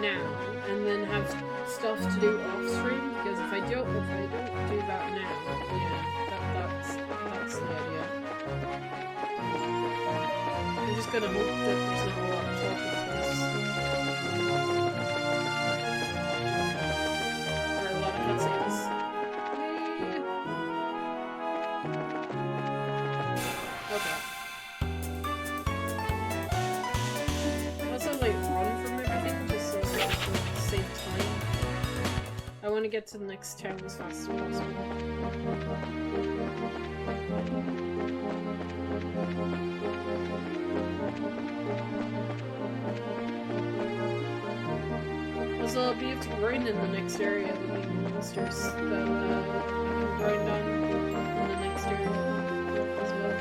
now, and then have stuff to do off stream. Because if I don't do that now, yeah, that's the idea. I'm just gonna hope that there's not a lot of talk about this, or a lot of cutscenes. Okay. Also, like, run from everything just so that I can save time. I want to get to the next town as fast as possible. Also, I'll be able to grind in the next area with the monsters that I can grind on in the next area as well.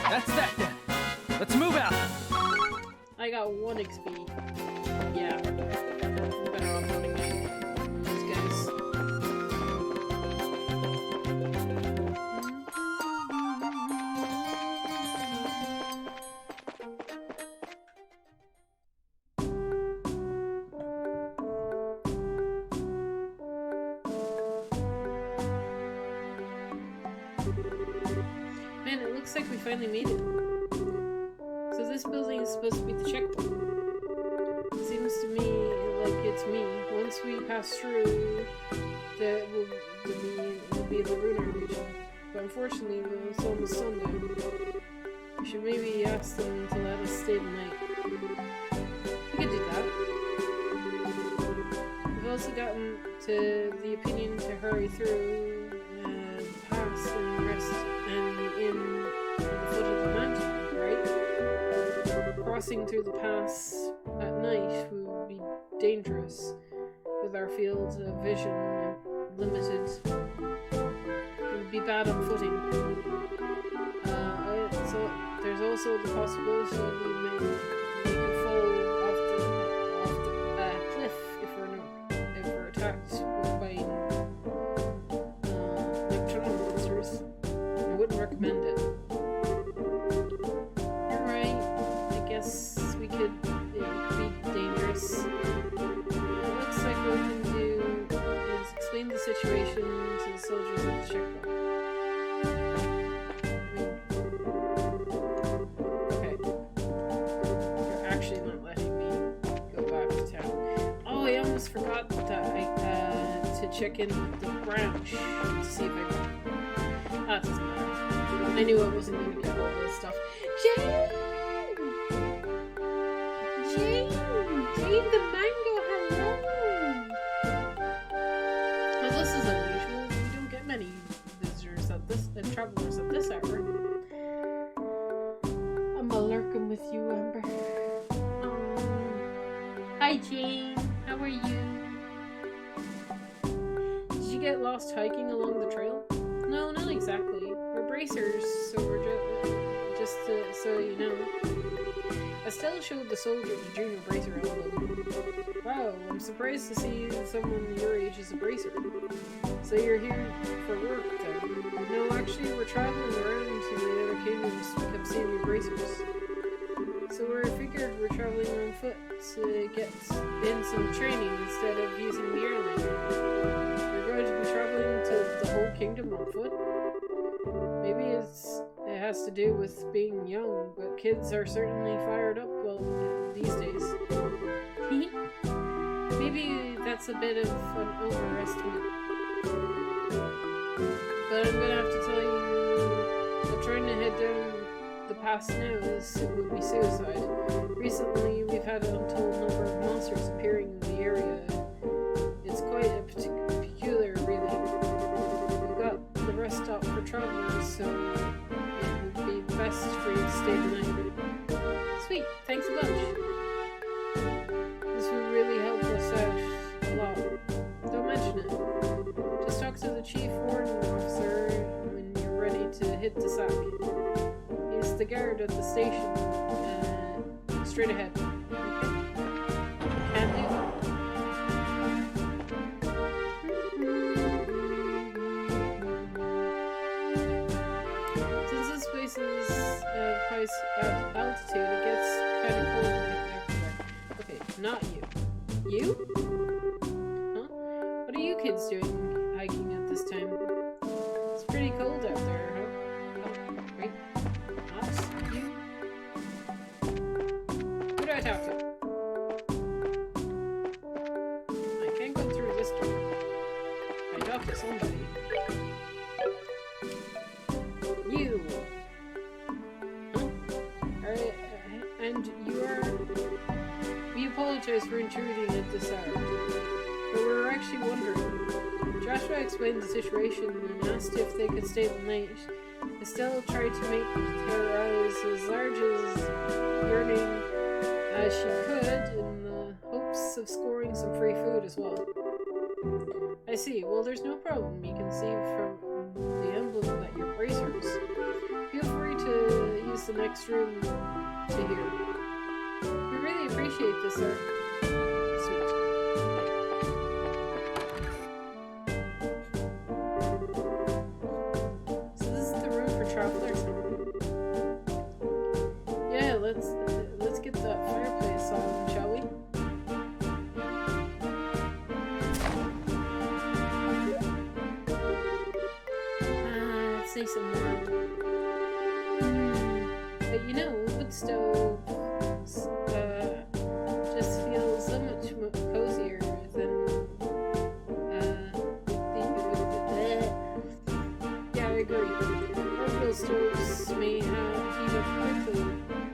That's that then. Let's move out. I got 1 XP. Yeah. Better off running these guys. Man, it looks like we finally made it. So this building is supposed to be the checkpoint. It seems to me like it's me. Once we pass through, there will be the Ruiner region. But unfortunately, it's almost sundown. We should maybe ask them to let us stay the night. We could do that. We've also gotten to the opinion to hurry through the pass and rest and in at the foot of the mountain, right? Crossing through the pass at night would be dangerous with our field of vision limited. It would be bad on footing. So there's also the possibility we could fall off the cliff if we're attacked by nocturnal monsters. I wouldn't recommend it. Alright, I guess it could be dangerous. It looks like what we can do is explain the situation to the soldiers at the checkpoint. Okay. You're actually not letting me go back to town. Oh, I almost forgot that to check in with the branch to see if I... Ah, it doesn't matter. I knew I wasn't going to get all this stuff. Jane! Jane! Jane the mango, hello! Well, this is unusual. We don't get many visitors at this, travelers at this hour. I'm a lurking with you, Amber. Hi, Jane. How are you? Did you get lost hiking along the trail? No, not exactly. We're bracers, so we're just so you know. Estelle showed the soldier the junior bracer album. Wow, I'm surprised to see someone your age as a bracer. So you're here for work then? No, actually we're traveling around to the other kingdoms to come see new bracers. So we figured we're traveling on foot to get in some training instead of using the airliner. You're going to be traveling to the whole kingdom on foot? Maybe it has to do with being young, but kids are certainly fired up these days. Maybe that's a bit of an overestimate. But I'm gonna have to tell you that trying to head down the pass now would be suicide. Recently, we've had an untold number of monsters appearing in the area. It's quite peculiar, really. We've got the rest stop for travelers, so it would be best for you to stay the night. Sweet, thanks a bunch. This would really help us out a lot. Don't mention it. Just talk to the chief warden officer when you're ready to hit the sack. He's the guard at the station. Straight ahead. Okay. Can do. Since this place is high altitude, it gets kind of cold everywhere. Okay, not you. You? Huh? What are you kids doing hiking at this time? It's pretty cold out there, huh? Oh, wait. Not you? Who do I talk to? I can't go through this door. I talk to somebody. You! Huh? Alright, and you are... We apologize for intruding at this hour, but we're actually wondering. Joshua explained the situation and asked if they could stay the night. Estelle tried to make her eyes as large as yearning as she could in the hopes of scoring some free food as well. I see. Well, there's no problem. You can see from the emblem that you're bracers. Feel free to use the next room to hear. We really appreciate this, sir. Sweet. So this is the room for travelers. Yeah, let's get that fireplace on, shall we? It's nice and warm. But you know, wood stove just feels so much cozier than yeah, I agree. Portable stoves may heat up quickly,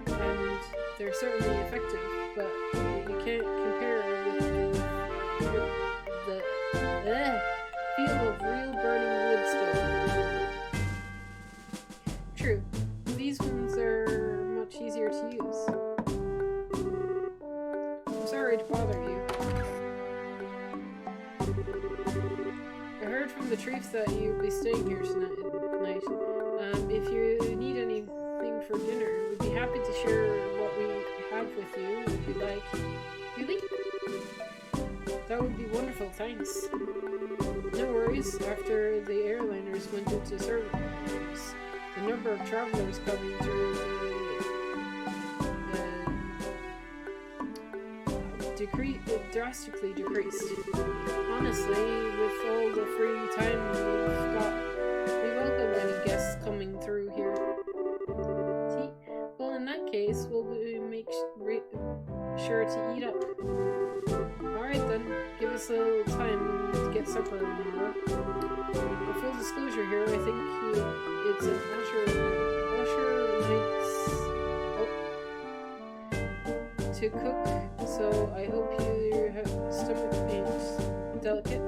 and they're certainly effective, but you can't compare with the feel of real burning wood stove. True, these ones are much easier to use. I'm sorry to bother you. I heard from the Treefs that you'll be staying here tonight. If you need anything for dinner, we'd be happy to share what we have with you if you'd like. Really? That would be wonderful, thanks. No worries, after the airliners went into service, the number of travelers coming through drastically decreased. Honestly, with all the free time we've got, we welcome any guests coming through here. See? Well, in that case, we'll make sure to eat up. Alright then, give us a little time to get supper tomorrow. For full disclosure here, I think it's a matter of to cook, so I hope your stomach ain't delicate.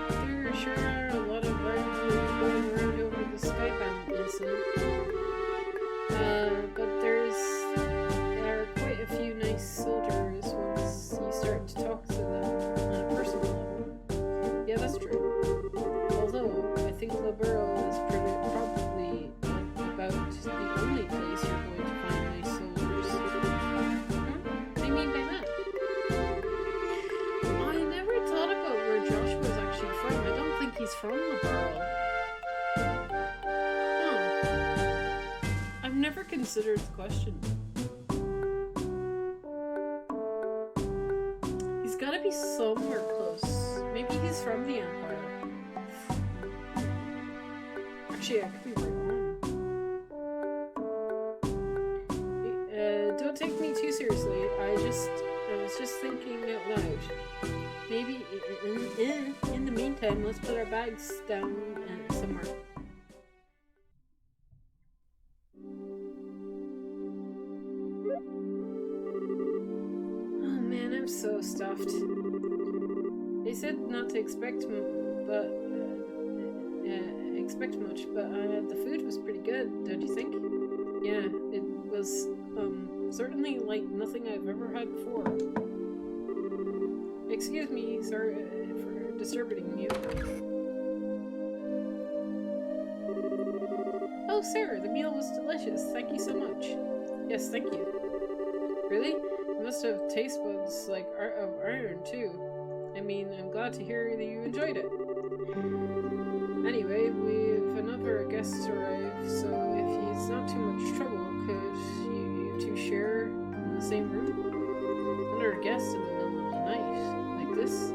There sure are a lot of rivalry going around over the Skybound incident. But there are quite a few nice soldiers once you start to talk to them on a personal level. Yeah, that's true. Although, I think Liberl is probably about the only place you're going to find nice soldiers. What do you mean by that? I never thought about where Josh was actually from. I don't think he's from Liberl. I've never considered the question. He's gotta be somewhere close. Maybe he's from the Empire. Actually, I could be right wrong. Don't take me too seriously. I was just thinking out loud. Maybe in the meantime, let's put our bags down somewhere. Oh man, I'm so stuffed. They said not to expect much, but the food was pretty good, don't you think? Yeah, it was certainly like nothing I've ever had before. Excuse me, sorry for disturbing you. Oh, sir, the meal was delicious. Thank you so much. Yes, thank you. Really? You must have taste buds like of iron too. I mean, I'm glad to hear that you enjoyed it. Anyway, we've another guest arrived, so if he's not too much trouble, could you two share in the same room? Another guest in the middle of the night, like this?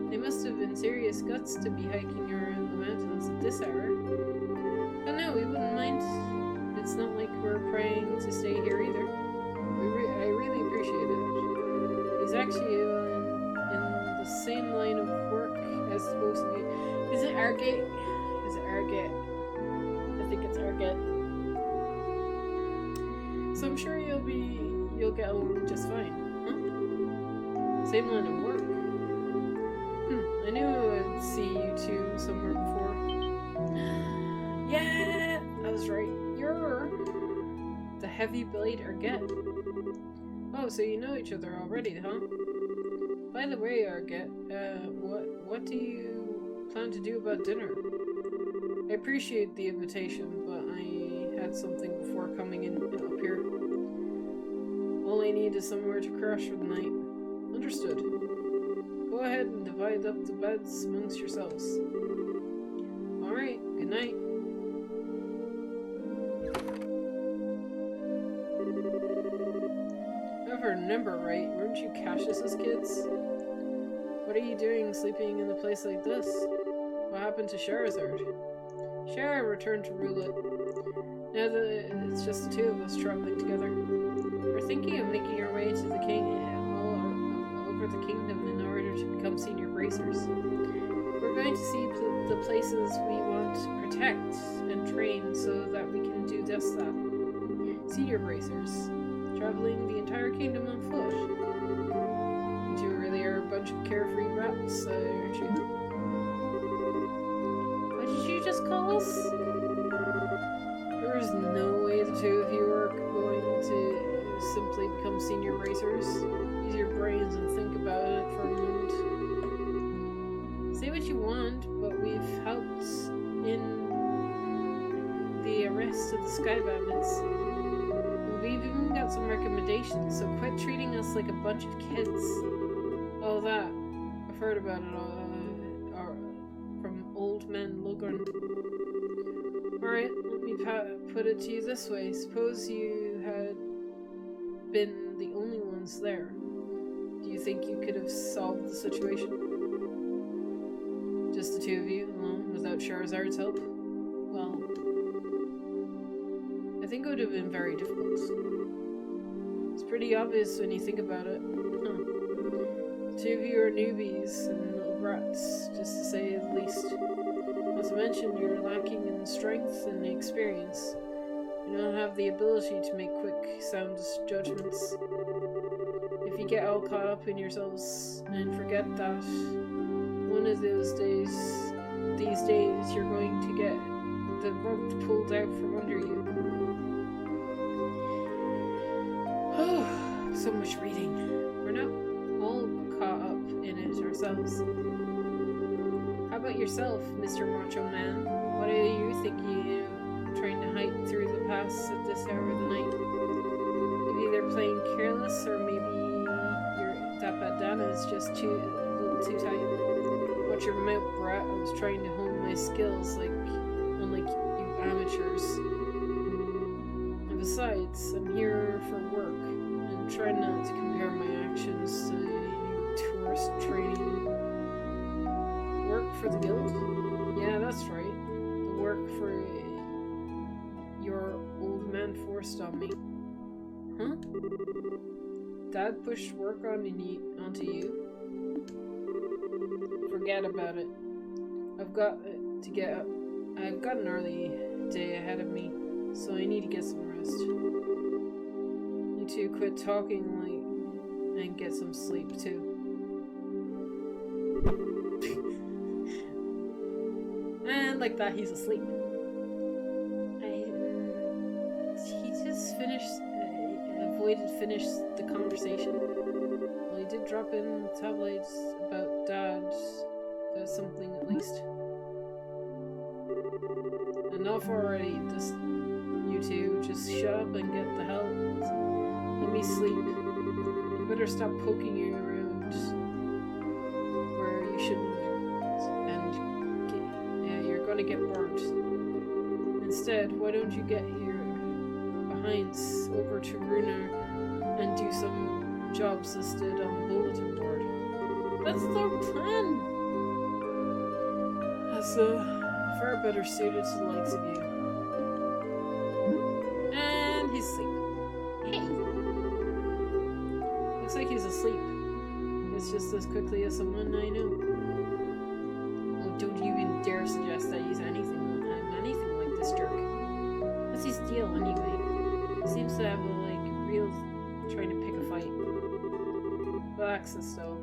They must have been serious guts to be hiking around the mountains at this hour. But no, we wouldn't mind. It's not like we're praying to stay here either. I really appreciate it. He's actually in the same line of work as supposed to be. Is it Argate? Is it Argate? I think it's Argate. So I'm sure you'll get along just fine. Huh? Same line of work. I knew I would see you two somewhere before. Yeah, I was right. You're the heavy blade Argette. Oh, so you know each other already, huh? By the way, Argette, what do you plan to do about dinner? I appreciate the invitation, but I had something before coming in up here. All I need is somewhere to crash for the night. Understood. Go ahead and divide up the beds amongst yourselves. Alright, good night. If I remember right, weren't you Cassius's kids? What are you doing sleeping in a place like this? What happened to Scheherazade? Shara returned to Roulette. Now that it's just the two of us traveling together. We're thinking of making our way to the king all over the kingdom in order to become senior bracers. We're going to see the places we want to protect and train so that we can do just that. Senior bracers. Traveling the entire kingdom on foot. You two really are a bunch of carefree brats, aren't you? What did you just call us? There is no way the two of you are going to simply become senior bracers. Use your brains and think about it for a moment. Say what you want, but we've helped in the arrest of the Sky Bandits. We've even got some recommendations, so quit treating us like a bunch of kids. All that. I've heard about it all, from old man Logran. Alright, let me put it to you this way. Suppose you had been the only ones there. Do you think you could have solved the situation? Just the two of you, alone, without Shahrazad's help? Well, I think it would have been very difficult. It's pretty obvious when you think about it. The two of you are newbies and little brats, just to say the least. As mentioned, you're lacking in strength and experience. You don't have the ability to make quick, sound judgments. If you get all caught up in yourselves and forget that one of these days you're going to get the rug pulled out from under you. So much reading. We're not all caught up in it ourselves. How about yourself, Mr. Macho Man? What are you thinking of trying to hike through the pass at this hour of the night? You're either playing careless or maybe that bandana is just a little too tight. Watch your mouth, brat. I was trying to hone my skills unlike you amateurs. And besides, I'm here for work, and try not to compare my actions to you tourist training. Work for the guild? Yeah, that's right. The work for your old man forced on me. Huh? Dad pushed work onto you? Forget about it. I've got an early day ahead of me, so I need to get some rest. You two quit talking and get some sleep too. And like that, he's asleep. He just finished the conversation. Well, he did drop in tabloids about Dad. Something at least. Enough already. You two, just shut up and get the hell. Let me sleep. You better stop poking you around where you shouldn't, and you're gonna get burnt. Instead, why don't you get your behinds over to Runa and do some jobs listed on the bulletin board? That's the plan! That's far better suited to the likes of you. And he's asleep. Hey! Looks like he's asleep. It's just as quickly as someone I know. Oh, don't you even dare suggest I use anything like this jerk. What's his deal anyway? He seems to have real trying to pick a fight. Relax, though.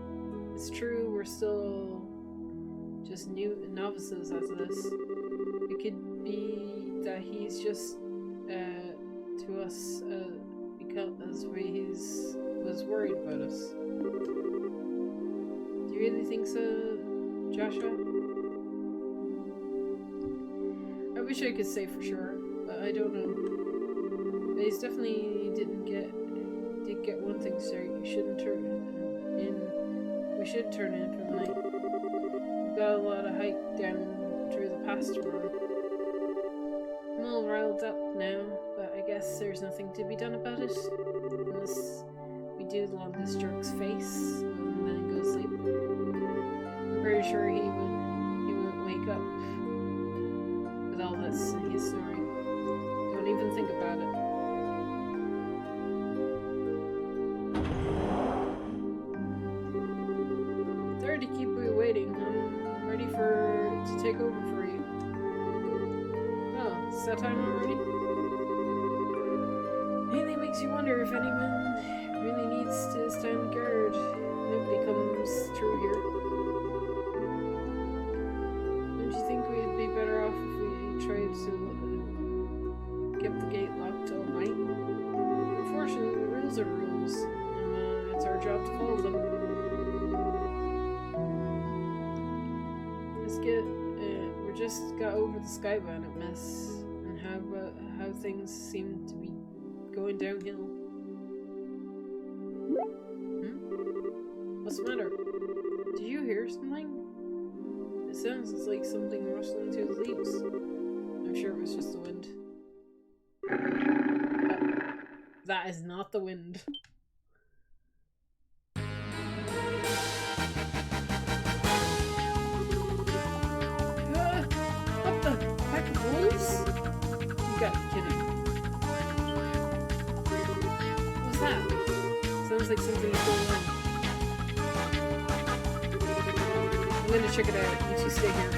It's true, we're still just novices as this. It could be that he's just to us because he was worried about us. Do you really think so, Joshua? I wish I could say for sure, but I don't know. But he's definitely did get one thing straight. You shouldn't turn in. We should turn in for the night. We've got a lot of hike down through the pass tomorrow. I'm all riled up now, but I guess there's nothing to be done about it. Unless we doodle on this jerk's face and then go to sleep. I'm pretty sure he won't wake up with all this he's snoring. Don't even think about it. Sorry to keep you waiting. I'm ready to take over for you. Oh, it's that time already? Really makes you wonder if anyone really needs to stand guard. Nobody comes through here. Don't you think we'd be better off if we tried to keep the gate locked all night? Unfortunately, the rules are rules, and it's our job to follow them. We just got over the Skybound mess, and how things seem to be going downhill. What's the matter? Did you hear something? It sounds like something rustling through the leaves. I'm sure it was just the wind. That is not the wind. What the heck, wolves? You gotta be kidding. What's that? Sounds like something is going on. I'm gonna check it out. You two stay here.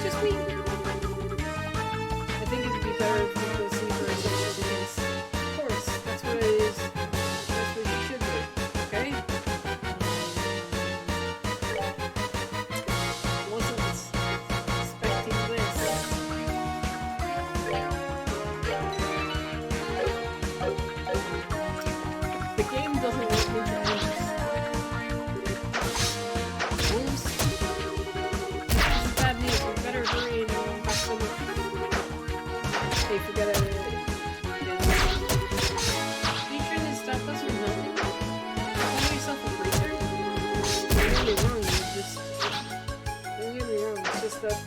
just wait. I think it'd be better if we go see for ourselves because, of course, that's what it is. That's what you should do. Okay? Wasn't expecting this. The game doesn't want me to lose. Wolves? This is bad news. We better hurry and back to the... Hey, forget it. Are you trying to stop us from helping? Call yourself a breaker? Don't get me wrong, don't get me wrong, it's just that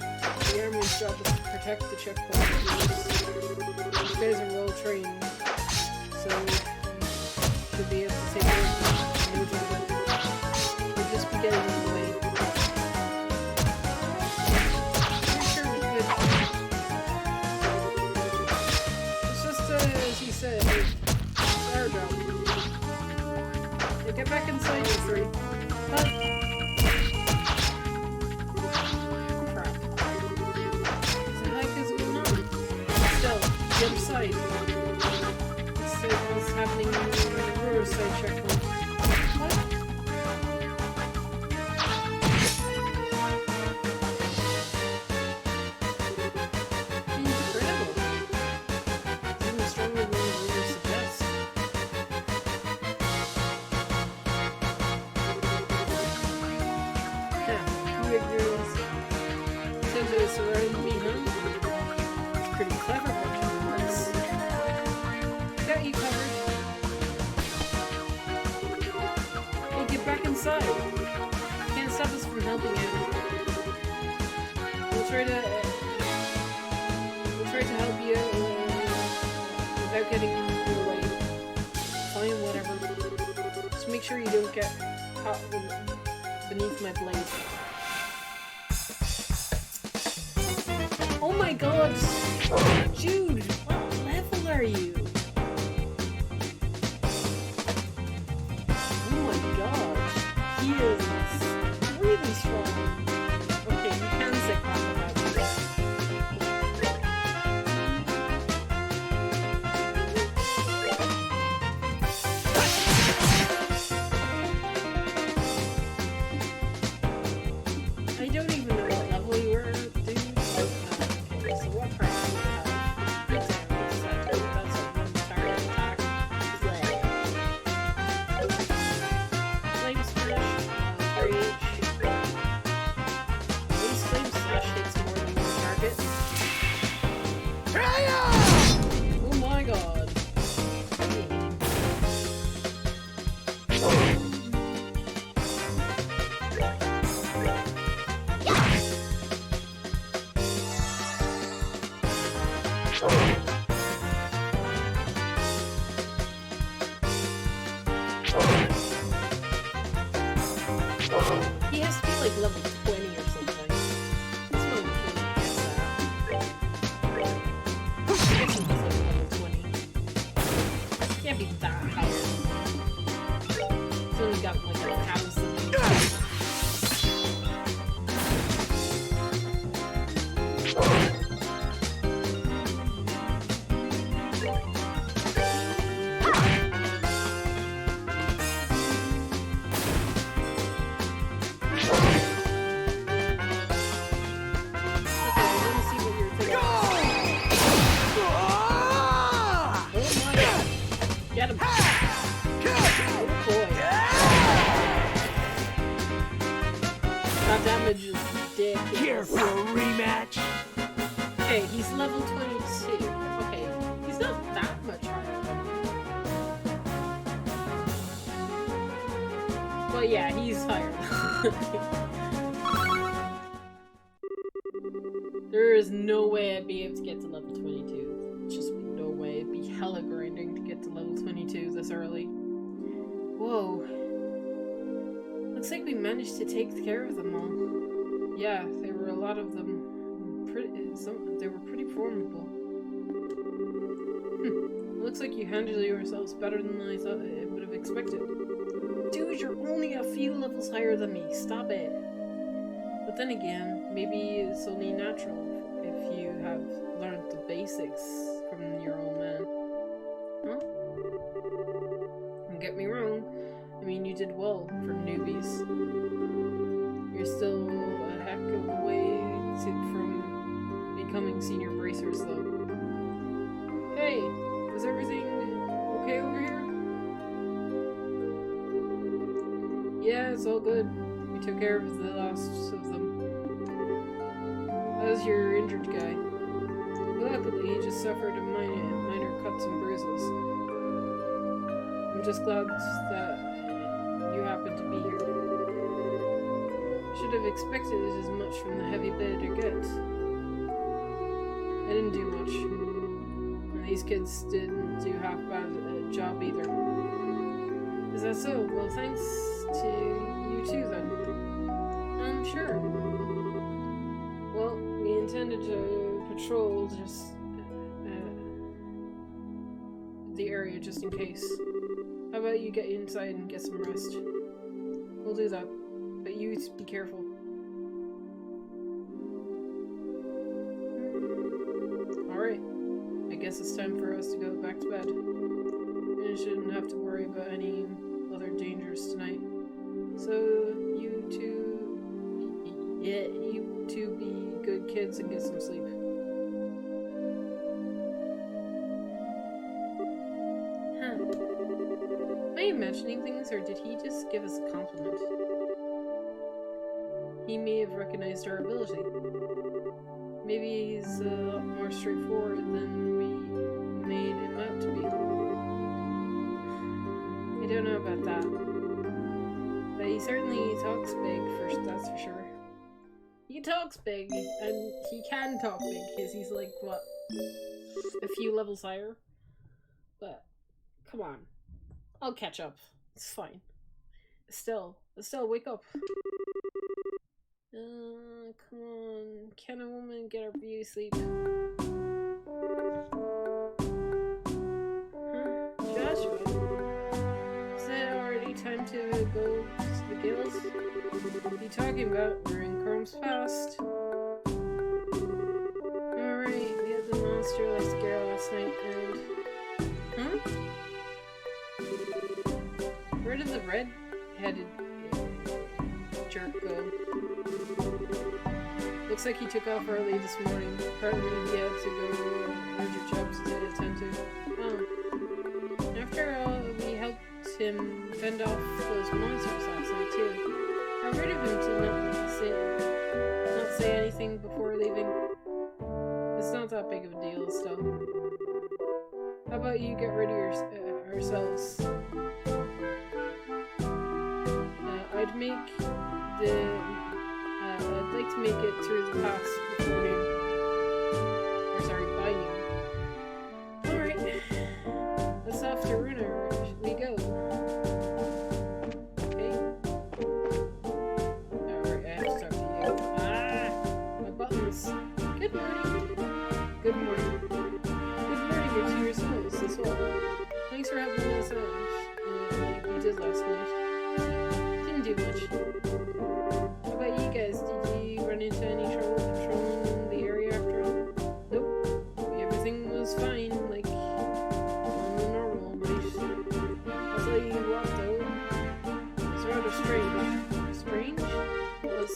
the airman's job is to protect the checkpoint. These guys are well trained, so should be able to take care of no job. We'll just be getting in the way. Pretty sure we could. It's just as he said, it's our job. Yeah, get back inside, you three. Huh? Crap. What the heck is going on? Still, the other side. What's happening in the Riverside checkpoint? What? Incredible. It's even stronger than the rumors suggest. Yeah, weird girls. Turns out it's surrounding me, huh? It's pretty clever watching this. Got you covered. Hey, get back inside. Can't stop us from helping you. We'll try to help you without getting in your way. Fine, whatever. Just make sure you don't get caught beneath my blade. Oh my god! Jude! What level are you? Oh my gosh, he is really strong. Okay, you can say crap about this. I don't even know what level you were, dude. Okay, so what price do you have? That's a one-target attack. Flame Smash, 3H. These Flame Slash hits more than one target. Oh my god. He has to be like level 20 or something. This one gets that. This one's like level 20. Can't be that higher. It's only got like 1,000. Get him! Oh boy! That damage is ridiculous. Here for a rematch. Okay, he's level 22. Okay, he's not that much higher than me. But yeah, he's higher. There is no way I'd be able to get to level 22. Just no way. It'd be hella grinding to get to level 22 this early. Whoa. Looks like we managed to take care of them all. Yeah, there were a lot of them. They were pretty formidable. Looks like you handled yourselves better than I thought I would have expected. Dude, you're only a few levels higher than me. Stop it. But then again, maybe it's only natural if you have learned the basics from your old man. Huh? Don't get me wrong. I mean, you did well for newbies. You're still a heck of a way from becoming senior bracers, though. Hey, is everything okay over here? Yeah, it's all good. We took care of the last of them. How's your injured guy? Luckily, he just suffered a minor cuts and bruises. I'm just glad that you happened to be here. Should have expected as much from the heavy-bladed guts. I didn't do much. And these kids didn't do half bad a job either. Is that so? Well, thanks to you too, then. Sure. Well, we intended to patrol just the area just in case. How about you get inside and get some rest? We'll do that, but you be careful. Alright, I guess it's time for us to go back to bed. And I shouldn't have to worry about any other dangers tonight. So, you two be good kids and get some sleep. Huh. Am I imagining things, or did he just give us a compliment? He may have recognized our ability. Maybe he's a lot more straightforward than we made him out to be. I don't know about that. But he certainly talks big, that's for sure. He talks big, and he can talk big, because he's like, what, a few levels higher? But, come on. I'll catch up. It's fine. Estelle, wake up. Come on. Can a woman get her beauty sleep? Huh? Joshua? Is it already time to go to the guilds? What are you talking about? We're in Chrome's Past. Alright, we had the monster like scare last night, and... Huh? Where did the red-headed jerk go? Looks like he took off early this morning. Apparently he had to go urgent jobs to attend to. Oh. After all, we helped him fend off those monsters last night, too. Got rid of him to not say anything before leaving. It's not that big of a deal, still. How about you get rid of ourselves? I'd like to make it through the pass before noon. Or sorry, by noon. Alright. Let's off to Runa. We go. Okay. Alright, I have to talk to you. Ah! My buttons. Good morning. Good morning. Good morning to your souls as well. Thanks for helping us out. Like we did last night. Didn't do much. How about you guys? Did you run into any trouble patrolling the area after all? Nope. Everything was fine, like on the normal night. I'll tell you what though, it's rather strange. Strange? Was,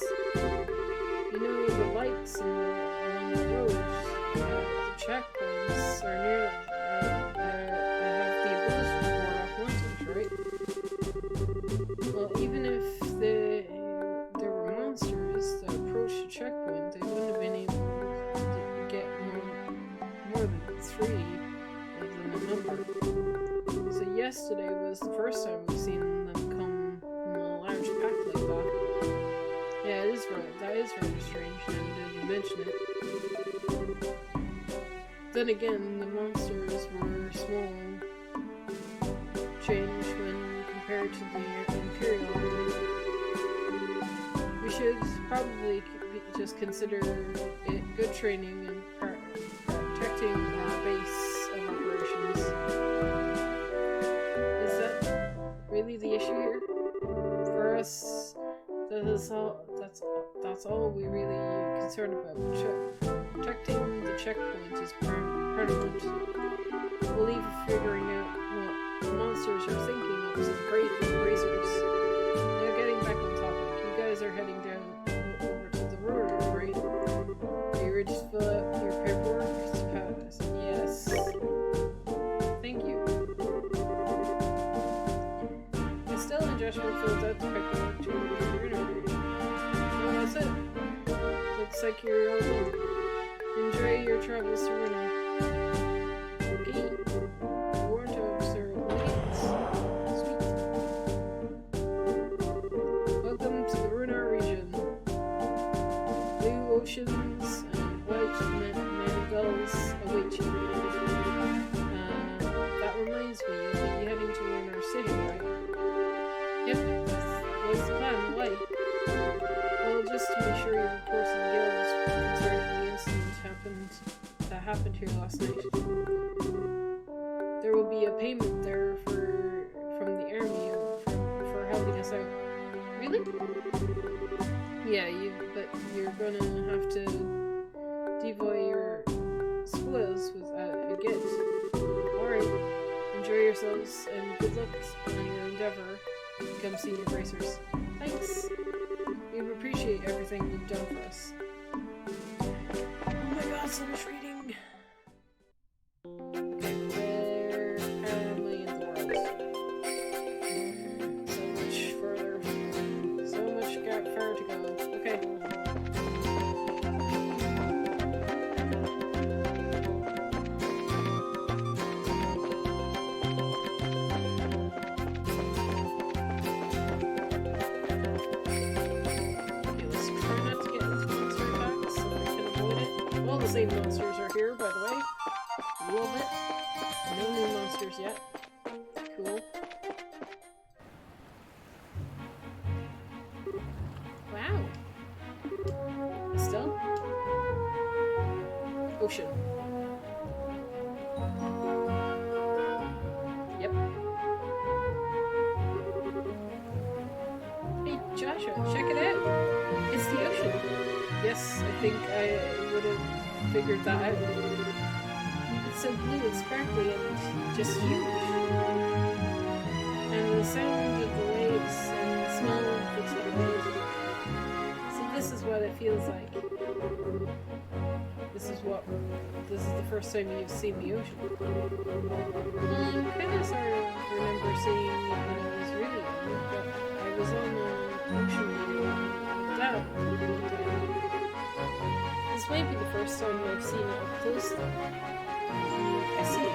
you know, the lights along the road, the checkpoints are near, have the ability to ward off monsters, right? Well, even if there were monsters that approached the checkpoint, they wouldn't have been able to get more than 3 of them in number. So yesterday was the first time we've seen them come in a large pack like that. Yeah, that is rather strange now that you mention it. Then again, the monsters were small change when compared to the Imperial Army. We should probably just consider it good training and protecting our base of operations. Is that really the issue here? For us, that's that's all we really concerned about. Protecting the checkpoint is paramount. We'll leave figuring out what monsters are thinking up to the great erasers. Now getting back on topic, you guys are heading down over to the road, right? Are you ready to fill out your paperwork to pass? Yes. Thank you. Estelle and Joshua filled out the paperwork to the interview. Well, that's it. Looks like you're all done. Enjoy your travels to Runa. Okay. Warrant officer waits. Sweet. Welcome to the Runa region. Blue oceans and white gulls await you. That reminds me, you'll be heading to Runa City, right? Yep, what's the plan? Why? Well, just to be sure your reports to the guilds concerning the incident that happened here last night. There will be a payment there from the army for helping us out. Really? Yeah, but you're gonna have to devoy your spoils with a gift. Alright, enjoy yourselves and good luck on your endeavor to become senior racers. Thanks. We appreciate everything you've done for us. Oh my god, so much reading! Okay, where am I in the world? So much further. So much far to go. Okay. Same monsters are here, by the way. A little bit. No new monsters yet. Cool. Wow. Still? Ocean. Yep. Hey, Joshua, check it out. It's the ocean. Yes, I think I would have figured that out. It's so blue and sparkly and just huge. And the sound of the waves and the smell of the tide. So this is what it feels like. This is the first time you've seen the ocean. Kind of sort of remember seeing it when I was really young, but I was on the ocean with Dad. This might be the first time I've seen it up close though. I see it.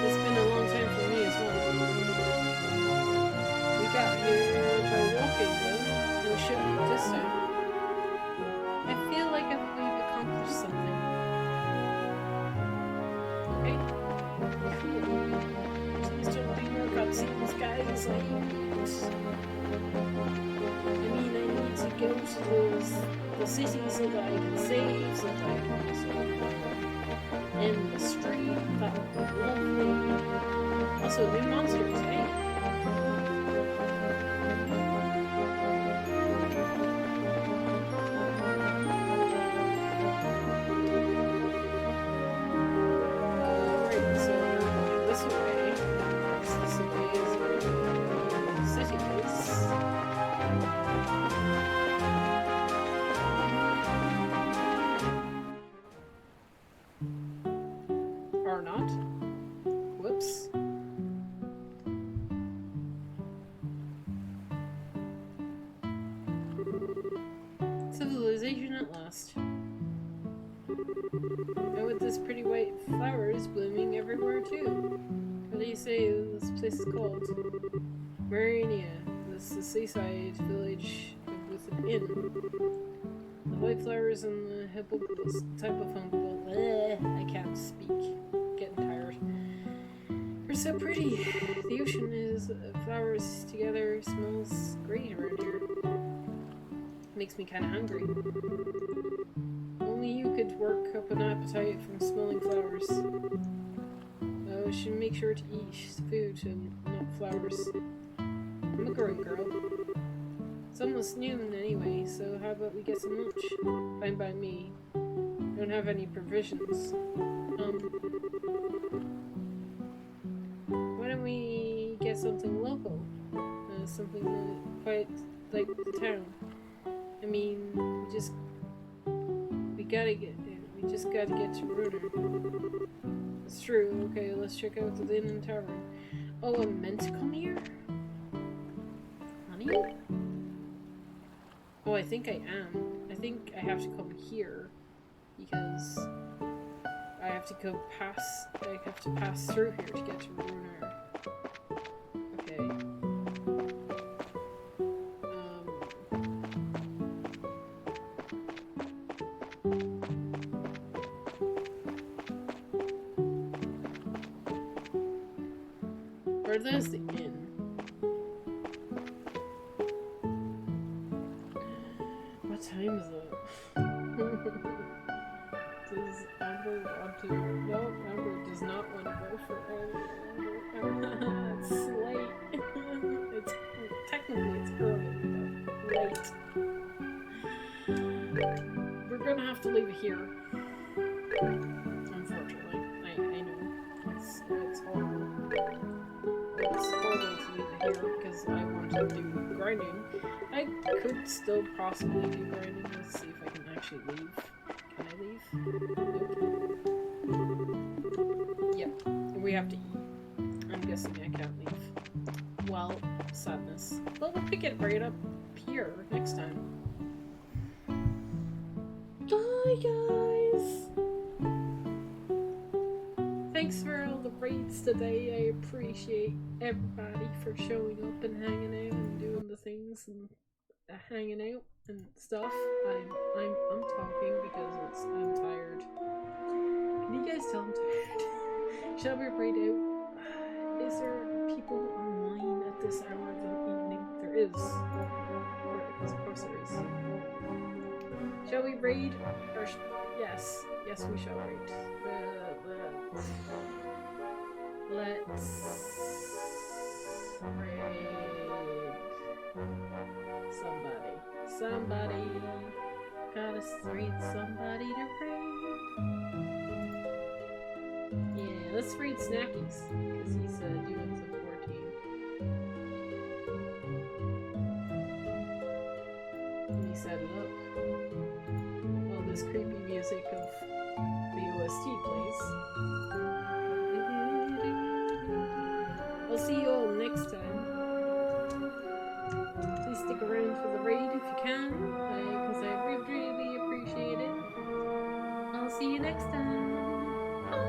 It's been a long time for me as well. We got here by walking though. No shipping this time. I feel like we've accomplished something. Okay. Cool. Please don't be more cutscenes, guys. I need to go to the city so that I can save, so that I can and the street, that would be lovely. Also, new monsters, hey? Alright, so this way. This way is where the city is. Or not. Whoops. Civilization at last. And with this pretty white flowers blooming everywhere too. What do you say this place is called? Marinia. This is a seaside village with an inn. The white flowers and the hippopotamus type of home. I can't speak. Getting tired. They're so pretty. The ocean is flowers together. Smells great around here. Makes me kind of hungry. Only you could work up an appetite from smelling flowers. I should make sure to eat food and not flowers. I'm a growing girl. It's almost noon anyway, so how about we get some lunch? Fine by me. Don't have any provisions. Why don't we get something local? Something quite like the town. I mean, we just gotta get to Ruiner. It's true. Okay, let's check out the inn and tavern. Oh, I'm meant to come here? Honey? Oh, I think I am. I think I have to come here because I have to pass through here to get to Ruiner. Okay. Or there's the inn. What time is it? Does Amber want to? No, Amber does not want to go for early. It's late. It's technically it's early, but late. We're gonna have to leave it here. Unfortunately, I know it's horrible. It's horrible to leave it here because I want to do grinding. I could still possibly do grinding. Let's see if I can actually leave. Can I leave? Nope. Yep. We have to eat. I'm guessing I can't leave. Well, sadness. Well, we'll pick it right up here next time. Bye, guys! Thanks for all the raids today. I appreciate everybody for showing up and hanging out and doing the things and hanging out and stuff. I'm talking because I'm tired. Can you guys tell I'm tired? Shall we raid out? Is there people online at this hour of the evening? There is. Of course there is. Shall we raid? Or yes. Yes, we shall raid. Let's raid somebody. Gotta raid somebody to raid. Yeah, let's raid Snackies because he's doing some 14. Let me set it up. While this creepy music of the OST plays. I'll see you all next time. Please stick around for the raid if you can, because I really appreciate it. I'll see you next time. Bye.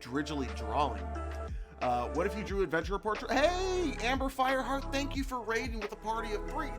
Drizzly drawing. What if you drew adventure portrait? Hey, Amber Fireheart, thank you for raiding with a party of 3.